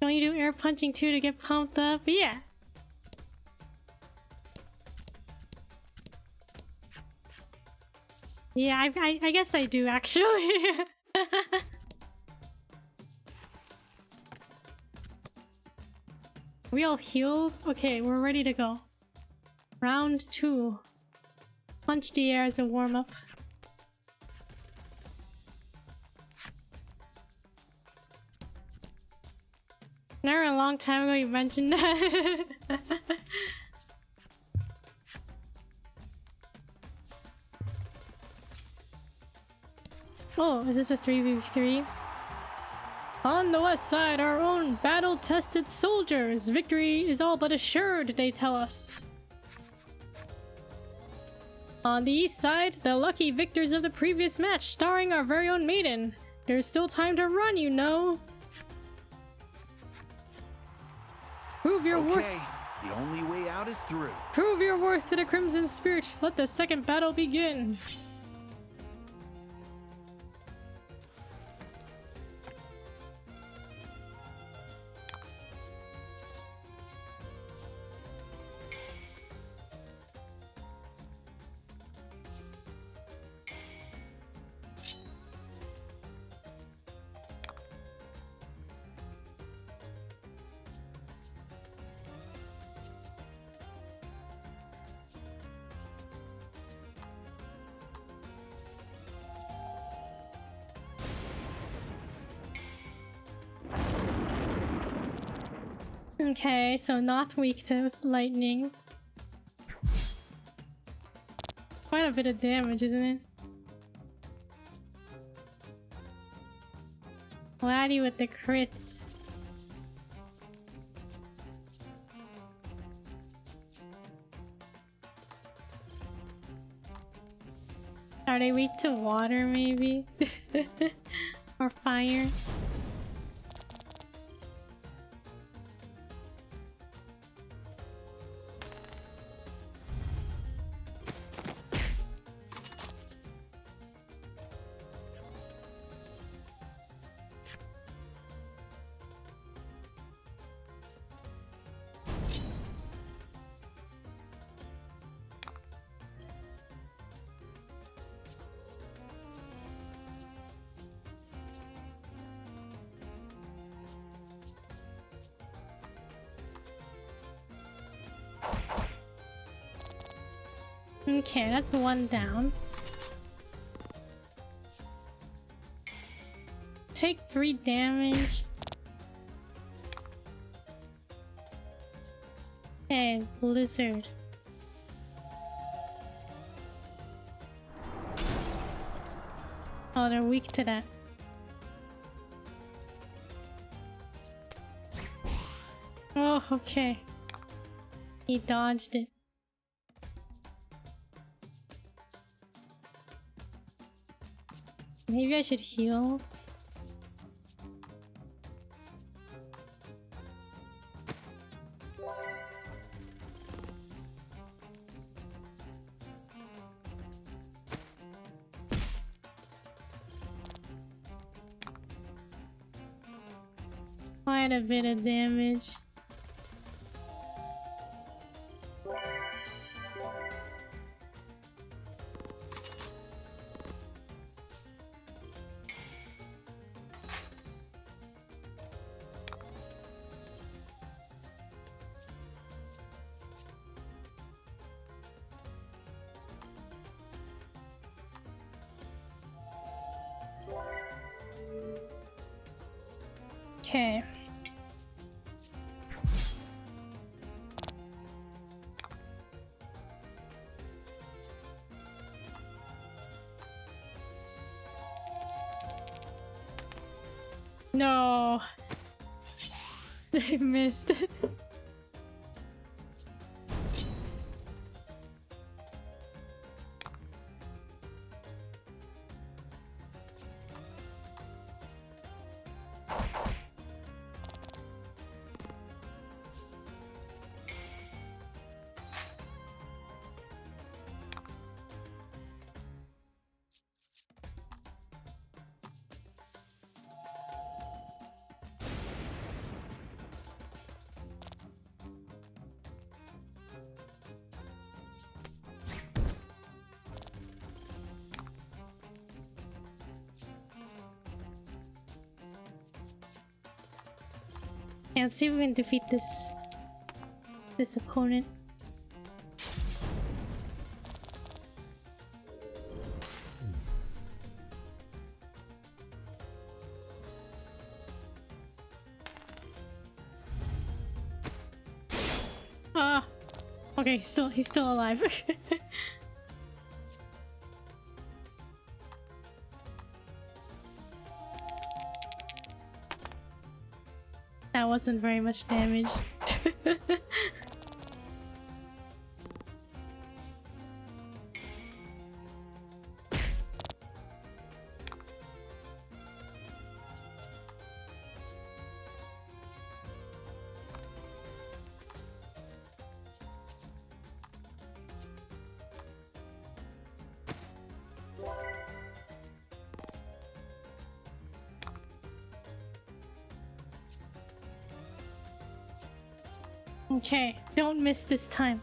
Don't you do air punching too to get pumped up? Yeah. Yeah, I guess I do actually. We all healed? Okay, we're ready to go. Round 2. Punch the air as a warm-up. Never a long time ago you mentioned that. Oh, is this a 3v3? On the west side, our own battle-tested soldiers. Victory is all but assured, they tell us. On the east side, the lucky victors of the previous match, starring our very own Maiden. There's still time to run, you know. Prove your worth.
The only way out is through.
Prove your worth to the Crimson Spirit. Let the second battle begin. Okay, so not weak to lightning. Quite a bit of damage, isn't it? Laddie with the crits. Are they weak to water, maybe? Or fire? Okay, that's one down. Take 3 damage. Hey, blizzard. Oh, they're weak to that. Oh, okay. He dodged it. Maybe I should heal. Quite a bit of damage. Okay. No. I missed. Yeah, let's see if we can defeat this opponent. Ah, okay, he's still alive. That wasn't very much damage. Okay, don't miss this time.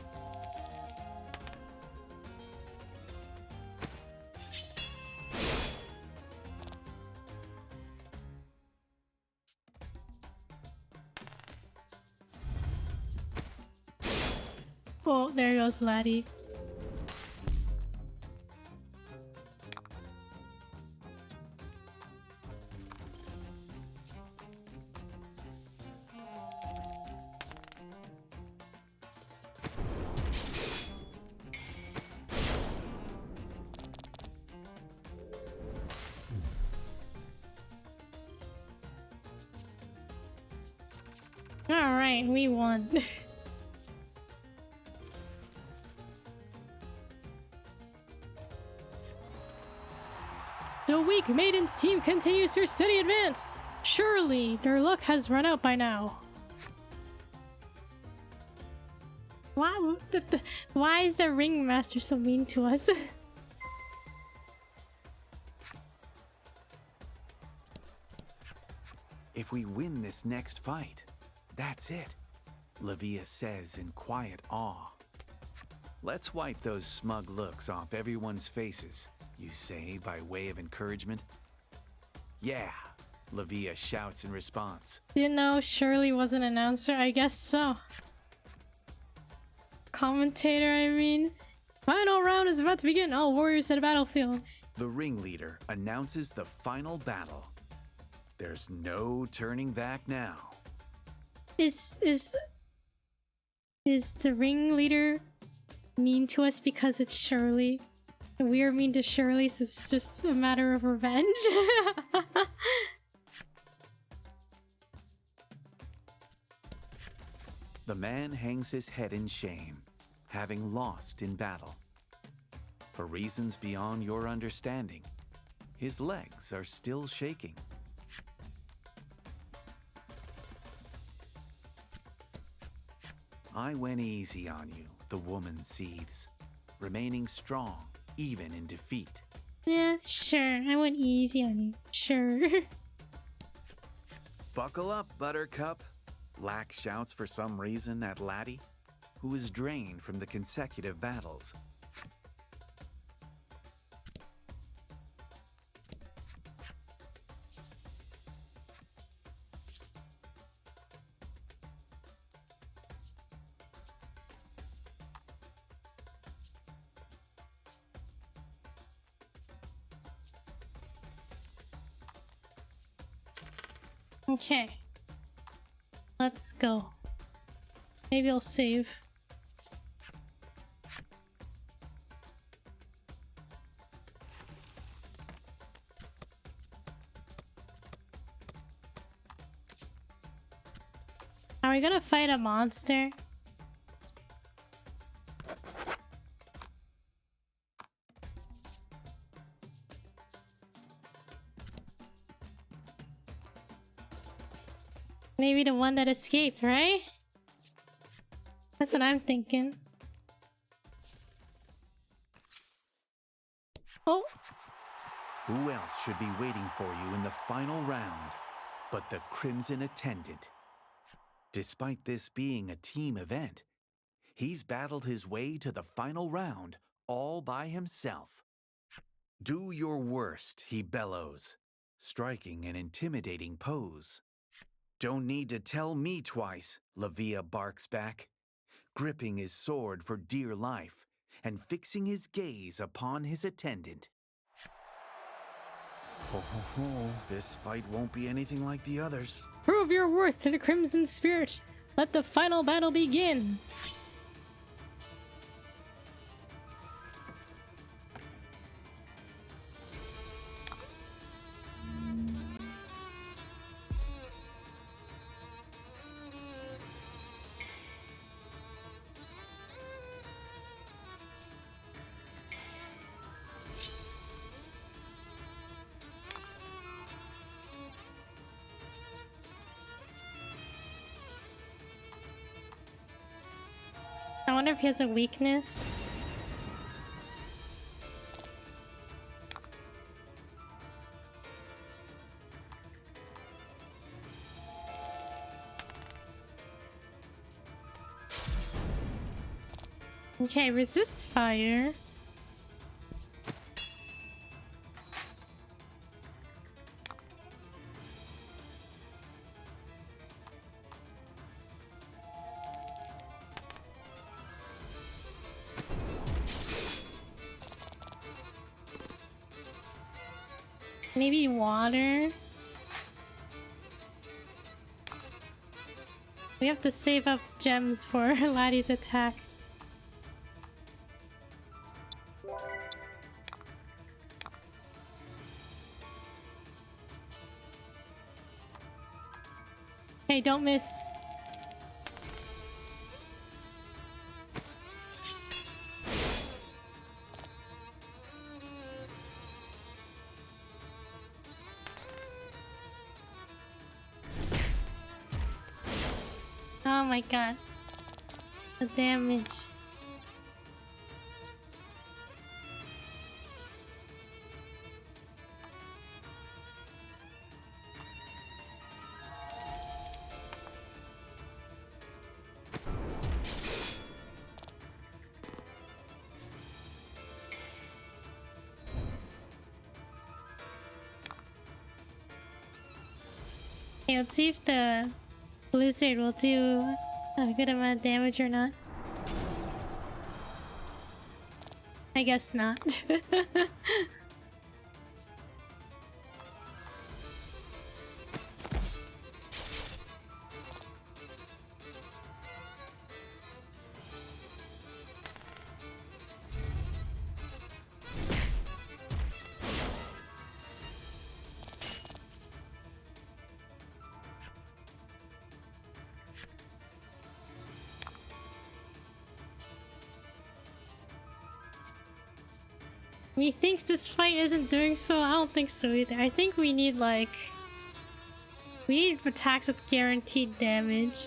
Oh, there goes Laddie. Alright, we won. The weak Maiden's team continues their steady advance. Surely, their luck has run out by now. Why is the ringmaster so mean to us?
If we win this next fight, that's it, Lavia says in quiet awe. Let's wipe those smug looks off everyone's faces, you say by way of encouragement. Yeah, Lavia shouts in response.
Didn't know Shirley was an announcer? I guess so. Commentator, I mean. Final round is about to begin. All warriors at a battlefield.
The ringleader announces the final battle. There's no turning back now.
Is the ringleader mean to us because it's Shirley? And we are mean to Shirley, so it's just a matter of revenge?
The man hangs his head in shame, having lost in battle. For reasons beyond your understanding, his legs are still shaking. I went easy on you, the woman seethes, remaining strong even in defeat.
Yeah, sure. I went easy on you. Sure.
Buckle up, Buttercup. Lack shouts for some reason at Laddie, who is drained from the consecutive battles.
Okay. Let's go. Maybe I'll save. Are we gonna fight a monster? Maybe the one that escaped, right? That's what I'm thinking. Oh!
Who else should be waiting for you in the final round but the Crimson Attendant? Despite this being a team event, he's battled his way to the final round all by himself. Do your worst, he bellows, striking an intimidating pose. Don't need to tell me twice, Lavia barks back, gripping his sword for dear life and fixing his gaze upon his attendant. Ho ho ho, this fight won't be anything like the others.
Prove your worth to the Crimson Spirit! Let the final battle begin! I wonder if he has a weakness. Okay, resist fire. Maybe water. We have to save up gems for Laddie's attack. Hey, don't miss. Oh my god. The damage. Okay, let's see if the blizzard will do a good amount of damage or not. I guess not. He thinks this fight isn't doing so. I don't think so either. I think we need we need attacks with guaranteed damage.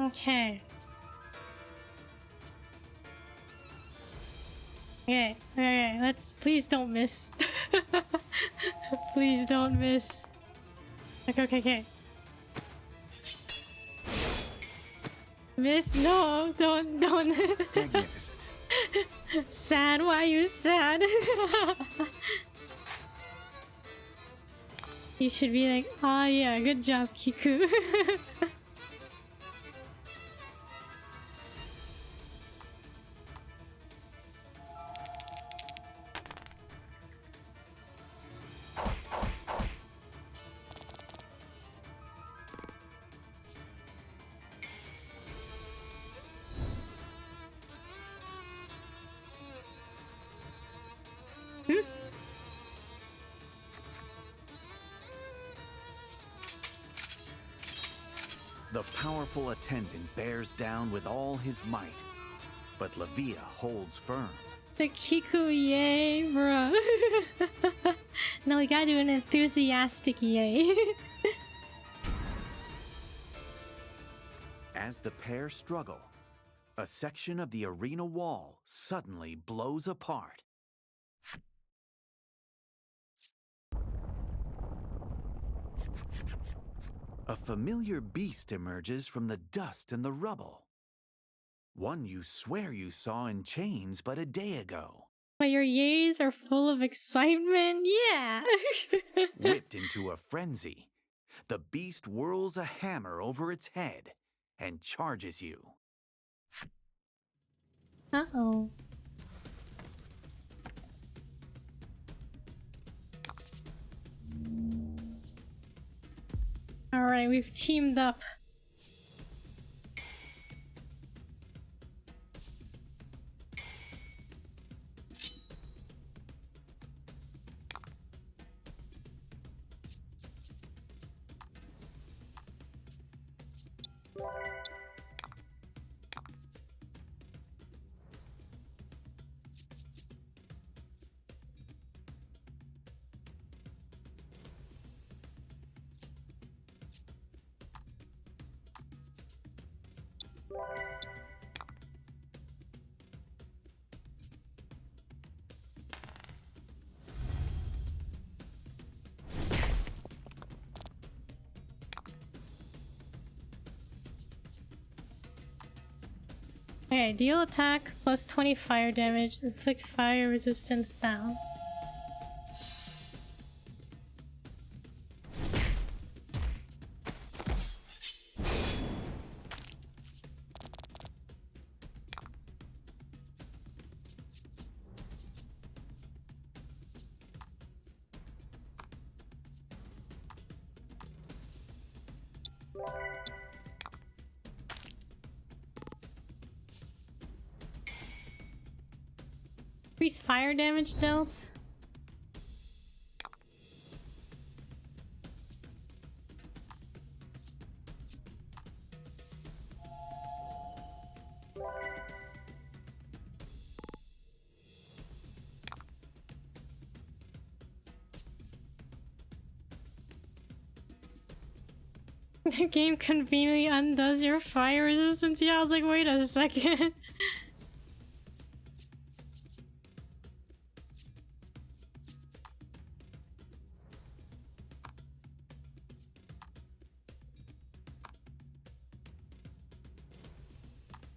Okay. Okay, let's please don't miss. Please don't miss. Okay. Miss, no, don't.
Magnificent.
Sad, why you sad? You should be like, oh yeah, good job, Kiku.
The powerful attendant bears down with all his might, but Lavia holds firm.
The Kiku yay, bro. No, we gotta do an enthusiastic yay.
As the pair struggle, a section of the arena wall suddenly blows apart. A familiar beast emerges from the dust and the rubble. One you swear you saw in chains but a day ago.
But your yays are full of excitement, yeah.
Whipped into a frenzy, the beast whirls a hammer over its head and charges you.
Uh-oh. Alright, we've teamed up. Okay, deal attack plus 20 fire damage, inflict fire resistance down. Increase fire damage dealt. The game conveniently undoes your fire resistance. Yeah, I was like, wait a second.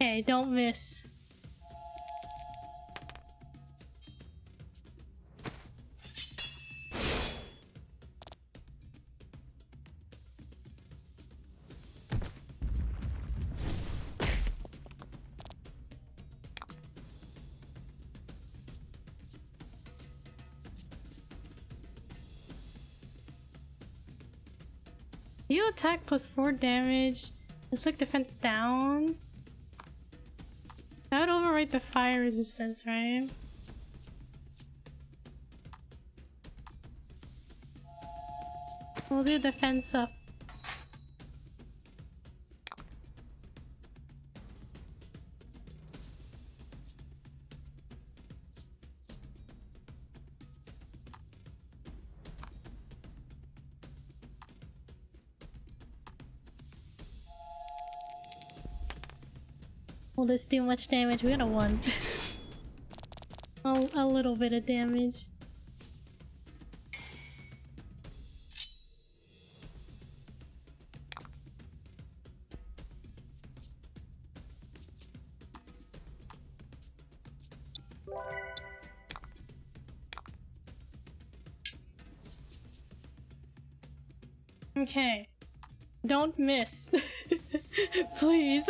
Okay, don't miss. You attack plus 4 damage, inflict defense down. That would overwrite the fire resistance, right? We'll do defense up. Will this do much damage? We got a 1. A little bit of damage. Okay. Don't miss. Please.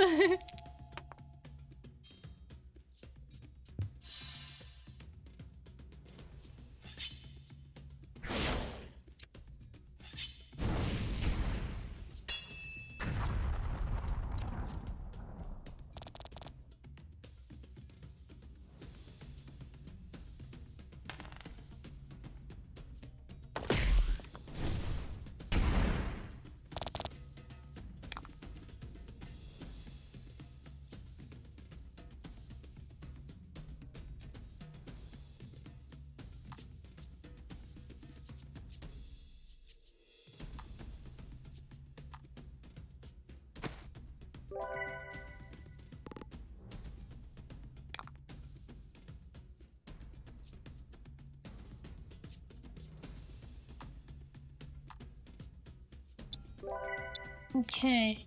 Okay.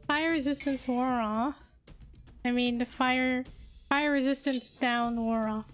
Fire resistance wore off. I mean, the fire resistance down wore off.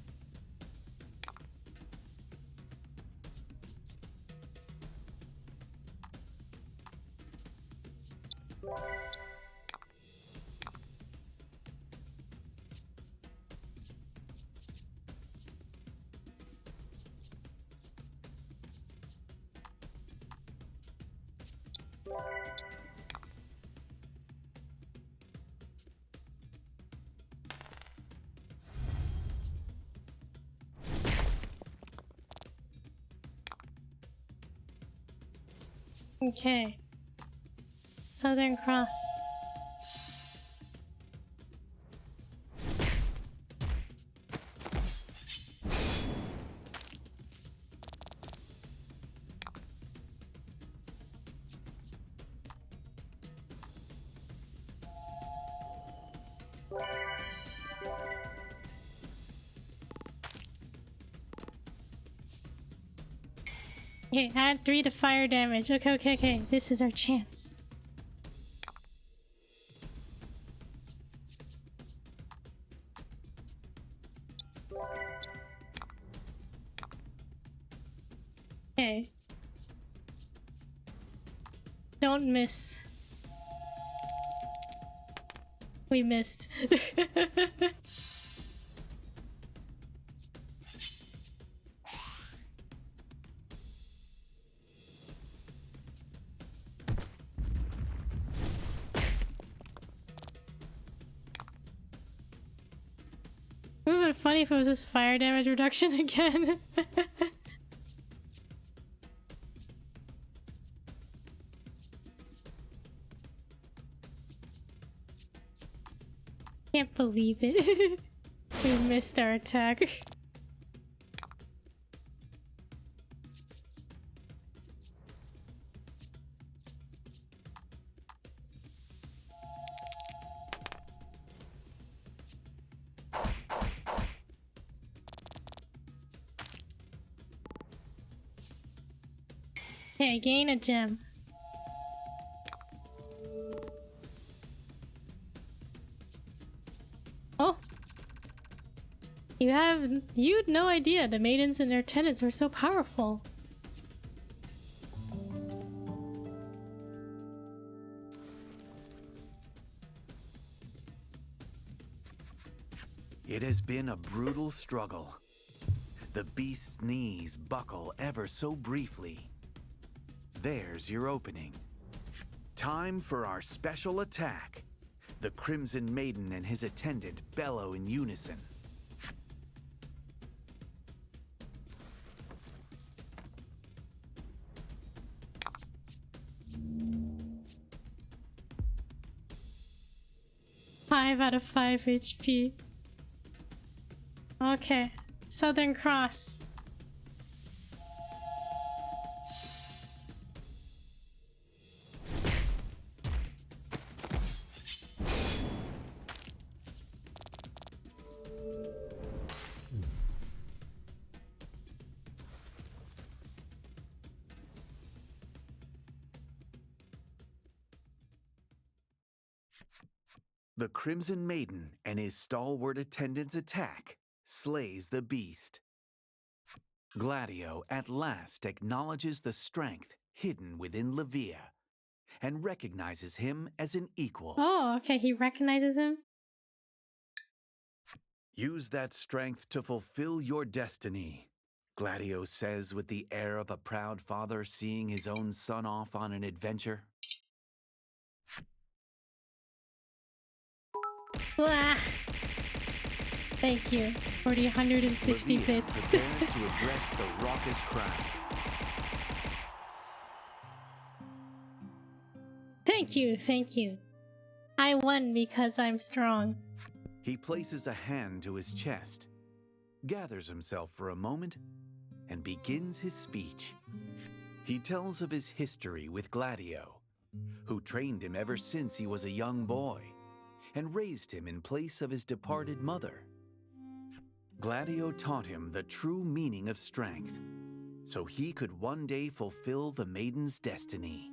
Okay. Southern Cross. Okay, add 3 to fire damage. Okay. This is our chance. Okay. Don't miss. We missed. It would have been funny if it was this fire damage reduction again. Can't believe it. We missed our attack. Okay, gain a gem. Oh! You'd no idea the maidens and their attendants were so powerful.
It has been a brutal struggle. The beast's knees buckle ever so briefly. There's your opening. Time for our special attack. The Crimson Maiden and his attendant bellow in unison.
Five out of 5 HP. Okay, Southern Cross.
The Crimson Maiden and his stalwart attendant's attack slays the beast. Gladio at last acknowledges the strength hidden within Levia and recognizes him as an equal.
Oh, okay, he recognizes him?
Use that strength to fulfill your destiny, Gladio says with the air of a proud father seeing his own son off on an adventure.
Blah. Thank you for the 160
Levia
bits.
prepares to address the raucous crowd.
Thank you, thank you. I won because I'm strong.
He places a hand to his chest, gathers himself for a moment, and begins his speech. He tells of his history with Gladio, who trained him ever since he was a young boy and raised him in place of his departed mother. Gladio taught him the true meaning of strength, so he could one day fulfill the maiden's destiny.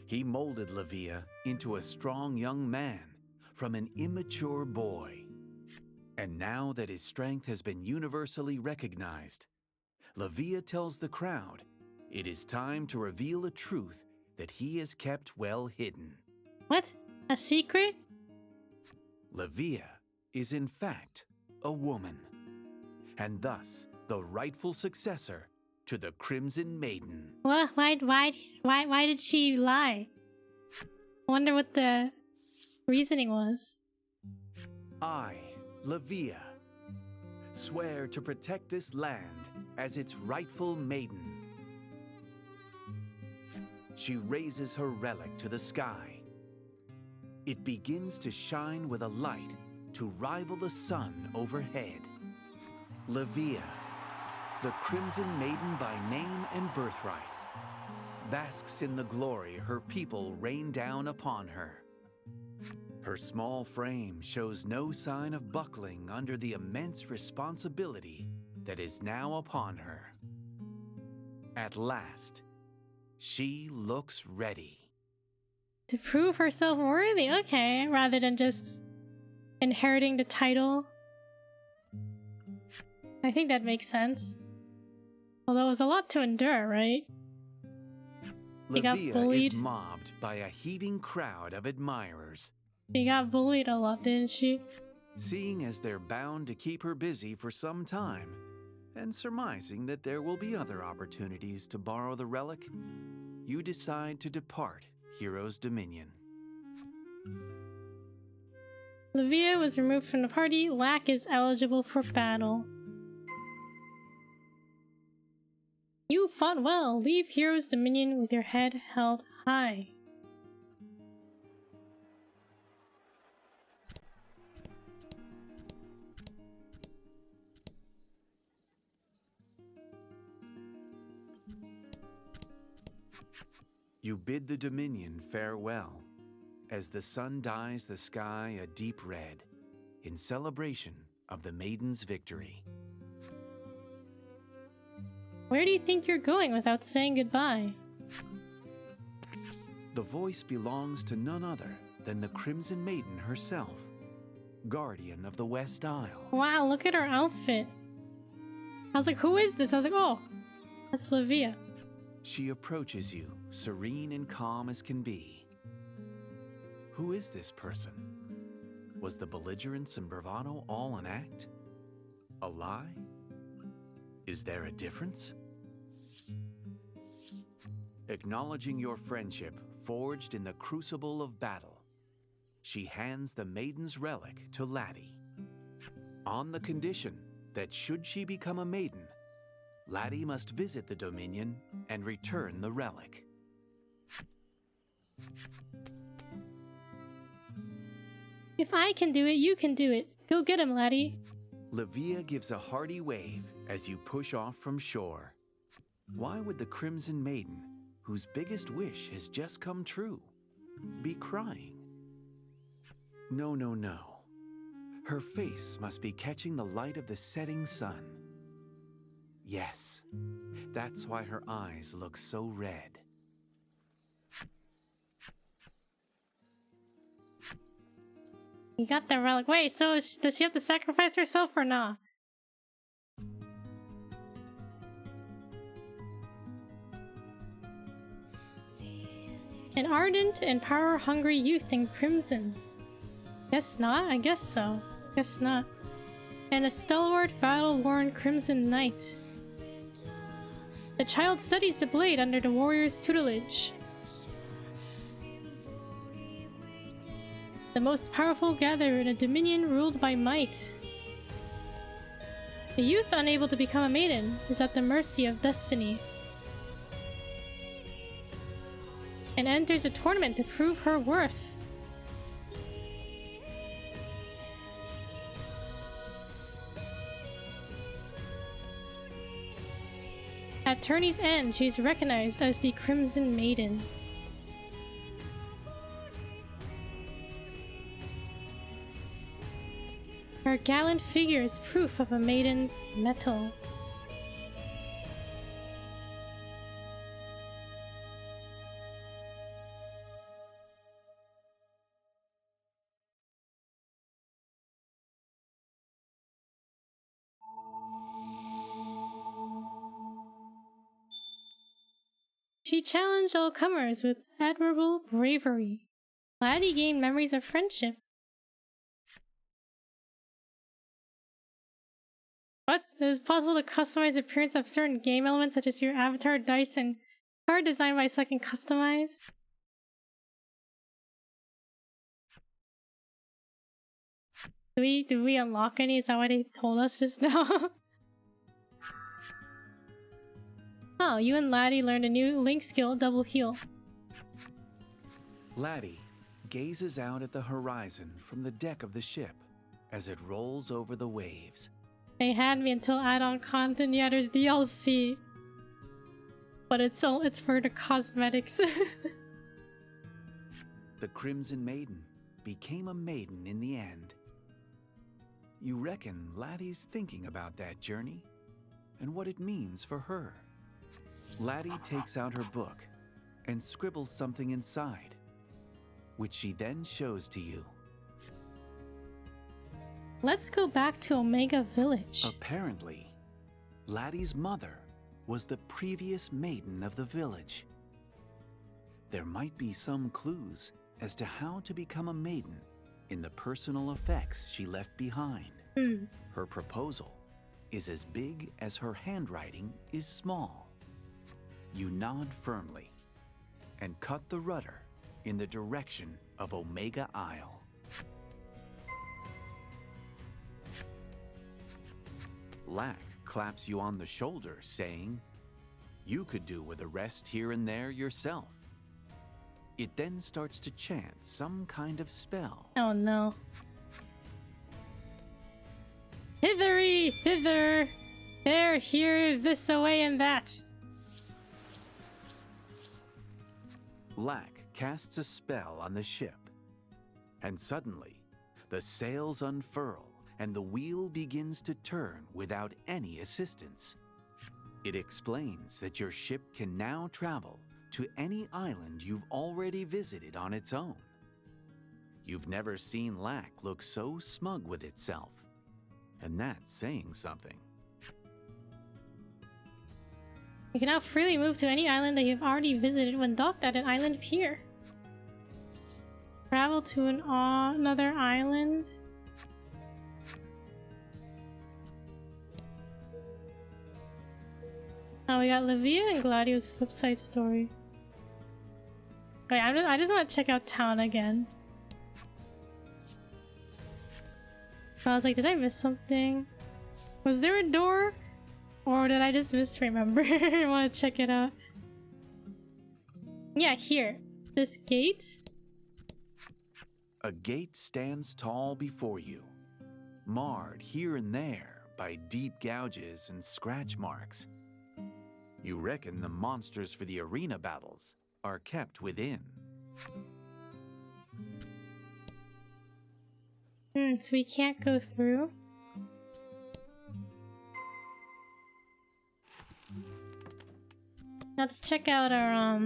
He molded Levia into a strong young man from an immature boy. And now that his strength has been universally recognized, Levia tells the crowd it is time to reveal a truth that he has kept well hidden.
What? A secret?
Levia is in fact a woman, and thus the rightful successor to the Crimson Maiden.
What? Why did she lie? Wonder what the reasoning was.
I, Levia, swear to protect this land as its rightful maiden. She raises her relic to the sky. It begins to shine with a light to rival the sun overhead. Levia, the Crimson Maiden by name and birthright, basks in the glory her people rain down upon her. Her small frame shows no sign of buckling under the immense responsibility that is now upon her. At last, she looks ready.
To prove herself worthy, okay, rather than just inheriting the title. I think that makes sense. Although it was a lot to endure, right? She got
Levia
bullied.
is mobbed by a heaving crowd of admirers.
She got bullied a lot, didn't she?
Seeing as they're bound to keep her busy for some time, and surmising that there will be other opportunities to borrow the relic, you decide to depart Hero's Dominion.
Levia was removed from the party. Lack is eligible for battle. You fought well. Leave Hero's Dominion with your head held high.
You bid the Dominion farewell, as the sun dyes the sky a deep red, in celebration of the Maiden's victory.
Where do you think you're going without saying goodbye?
The voice belongs to none other than the Crimson Maiden herself, guardian of the West Isle.
Wow, look at her outfit. I was like, who is this? I was like, oh, that's Levia.
She approaches you, serene and calm as can be. Who is this person? Was the belligerence and bravado all an act? A lie? Is there a difference? Acknowledging your friendship forged in the crucible of battle, she hands the Maiden's relic to Laddie, on the condition that should she become a maiden, Laddie must visit the Dominion and return the relic.
If I can do it, you can do it. Go get him, Laddie.
Levia gives a hearty wave as you push off from shore. Why would the Crimson Maiden, whose biggest wish has just come true, be crying? No, no, no. Her face must be catching the light of the setting sun. Yes, that's why her eyes look so red.
You got the relic. Wait, so does she have to sacrifice herself or not? An ardent and power-hungry youth in crimson. Guess not? I guess so. Guess not. And a stalwart, battle-worn crimson knight. The child studies the blade under the warrior's tutelage. The most powerful gatherer in a dominion ruled by might. The youth unable to become a maiden is at the mercy of destiny. And enters a tournament to prove her worth. At tourney's end, she is recognized as the Crimson Maiden. Her gallant figure is proof of a maiden's mettle. She challenged all comers with admirable bravery. Laddie gained memories of friendship. What? It is possible to customize the appearance of certain game elements such as your avatar, dice, and card design by selecting customize. Did we unlock any? Is that what they told us just now? Oh, you and Laddie learned a new Link skill, Double Heal.
Laddie gazes out at the horizon from the deck of the ship as it rolls over the waves.
They had me until add-on content. Yeah, there's DLC. But it's for the cosmetics.
The Crimson Maiden became a maiden in the end. You reckon Laddie's thinking about that journey and what it means for her. Laddie takes out her book and scribbles something inside, which she then shows to you.
Let's go back to Omega Village.
Apparently, Laddie's mother was the previous maiden of the village. There might be some clues as to how to become a maiden in the personal effects she left behind. Her proposal is as big as her handwriting is small. You nod firmly and cut the rudder in the direction of Omega Isle. Lack claps you on the shoulder, saying, "You could do with a rest here and there yourself." It then starts to chant some kind of spell.
Oh no. Hithery, thither, there, here, this, away, and that.
Lack casts a spell on the ship, and suddenly the sails unfurl and the wheel begins to turn without any assistance. It explains that your ship can now travel to any island you've already visited on its own. You've never seen Lack look so smug with itself, and that's saying something.
You can now freely move to any island that you've already visited when docked at an island pier. Travel to another island. Oh, we got Livia and Gladio's flipside story. Wait, I just want to check out town again. I was like, did I miss something? Was there a door? Or did I just misremember? I want to check it out. Yeah, here. This gate?
A gate stands tall before you, marred here and there by deep gouges and scratch marks. You reckon the monsters for the arena battles are kept within.
So we can't go through? Let's check out our,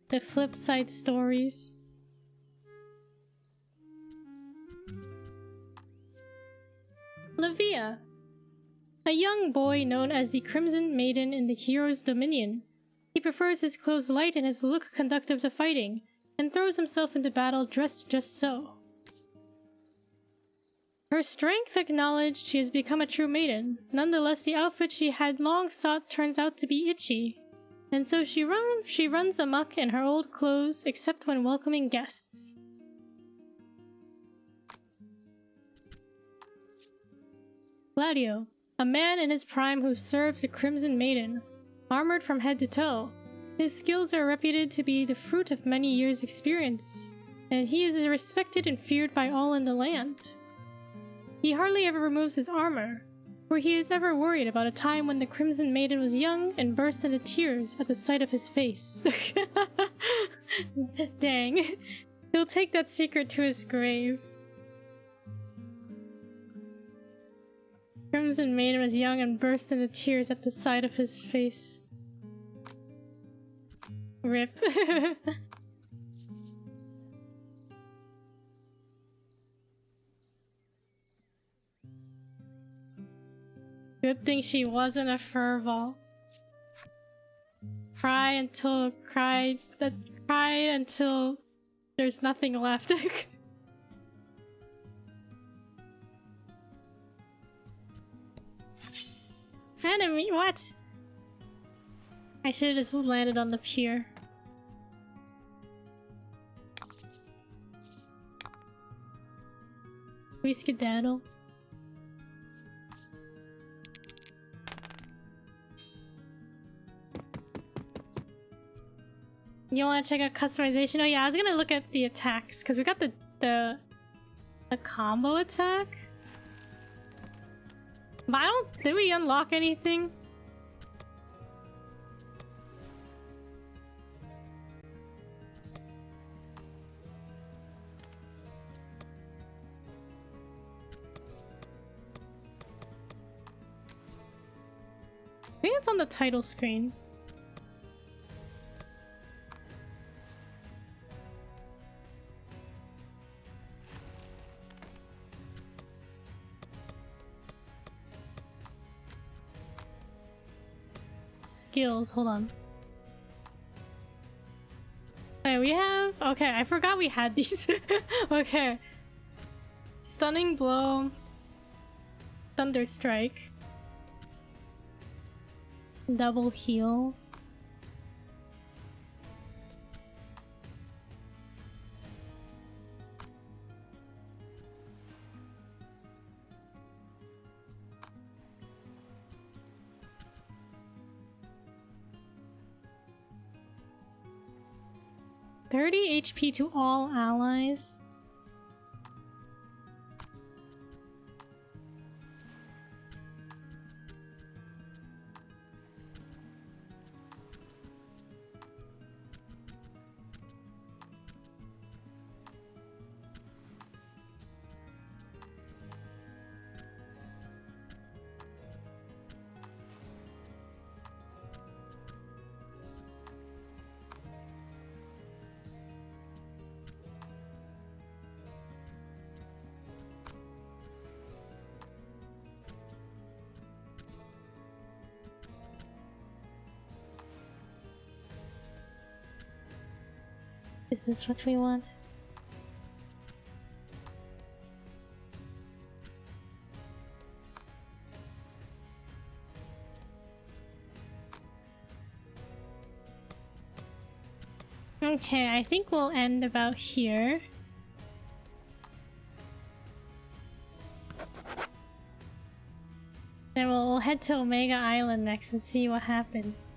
the flip side stories. Livia, a young boy known as the Crimson Maiden in the Hero's Dominion, He prefers his clothes light and his look conducive to fighting, and throws himself into battle dressed just so. Her strength acknowledged, she has become a true maiden. Nonetheless, the outfit she had long sought turns out to be itchy. And so she runs amok in her old clothes, except when welcoming guests. Gladio, a man in his prime who serves the Crimson Maiden, armored from head to toe. His skills are reputed to be the fruit of many years' experience, and he is respected and feared by all in the land. He hardly ever removes his armor, for he is ever worried about a time when the Crimson Maiden was young and burst into tears at the sight of his face. Dang. He'll take that secret to his grave. Crimson Maiden was young and burst into tears at the sight of his face. Rip. Good thing she wasn't a furball. Cry until there's nothing left. Enemy, what? I should have just landed on the pier. We skedaddle. You want to check out customization? Oh yeah, I was gonna look at the attacks because we got the combo attack. But did we unlock anything? I think it's on the title screen. Skills, hold on. Wait, we have... Okay, I forgot we had these. Okay. Stunning Blow. Thunder Strike. Double Heal. $30 HP to all allies. Is this what we want? Okay, I think we'll end about here. Then we'll head to Omega Island next and see what happens.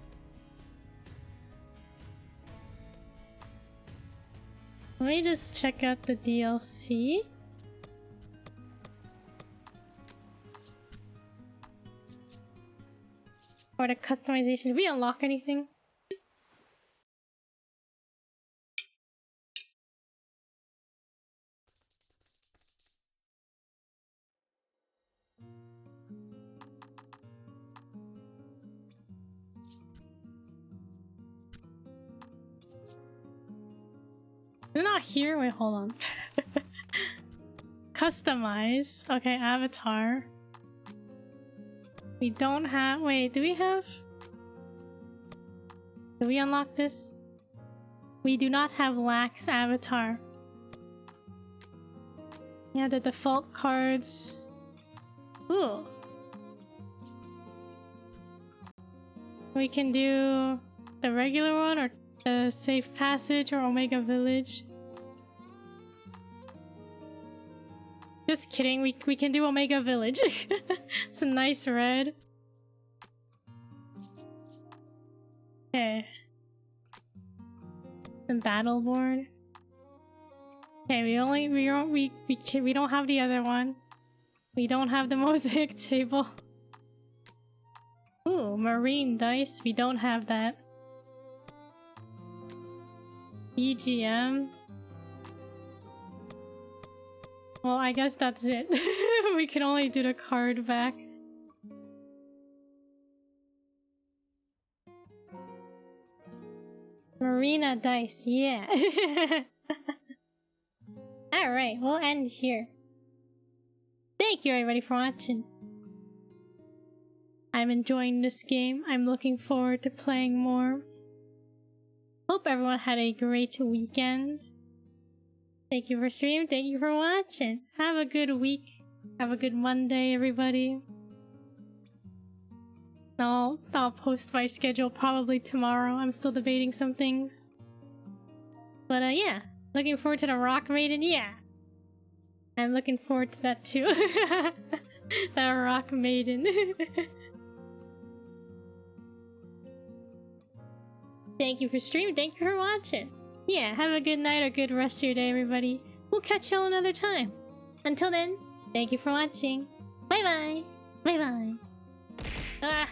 Let me just check out the DLC. Or the customization. Did we unlock anything? Is it not here? Wait, hold on. Customize. Okay, avatar. We don't have... Wait, do we have... Did we unlock this? We do not have Lax avatar. Yeah, the default cards. Ooh. We can do the regular one or the Safe Passage or Omega Village. Just kidding, we can do Omega Village. It's a nice red. Okay. The battle board. Okay, we don't have the other one. We don't have the mosaic table. Ooh, marine dice. We don't have that. EGM. Well, I guess that's it. We can only do the card back. Marina dice, yeah. Alright, we'll end here. Thank you everybody for watching. I'm enjoying this game. I'm looking forward to playing more. Hope everyone had a great weekend. Thank you for streaming. Thank you for watching. Have a good week. Have a good Monday, everybody. I'll post my schedule probably tomorrow. I'm still debating some things. But yeah. Looking forward to the Rock Maiden, yeah. I'm looking forward to that too. The Rock Maiden. Thank you for streaming. Thank you for watching. Yeah, have a good night or good rest of your day, everybody. We'll catch y'all another time. Until then, thank you for watching. Bye bye. Bye bye. Ah.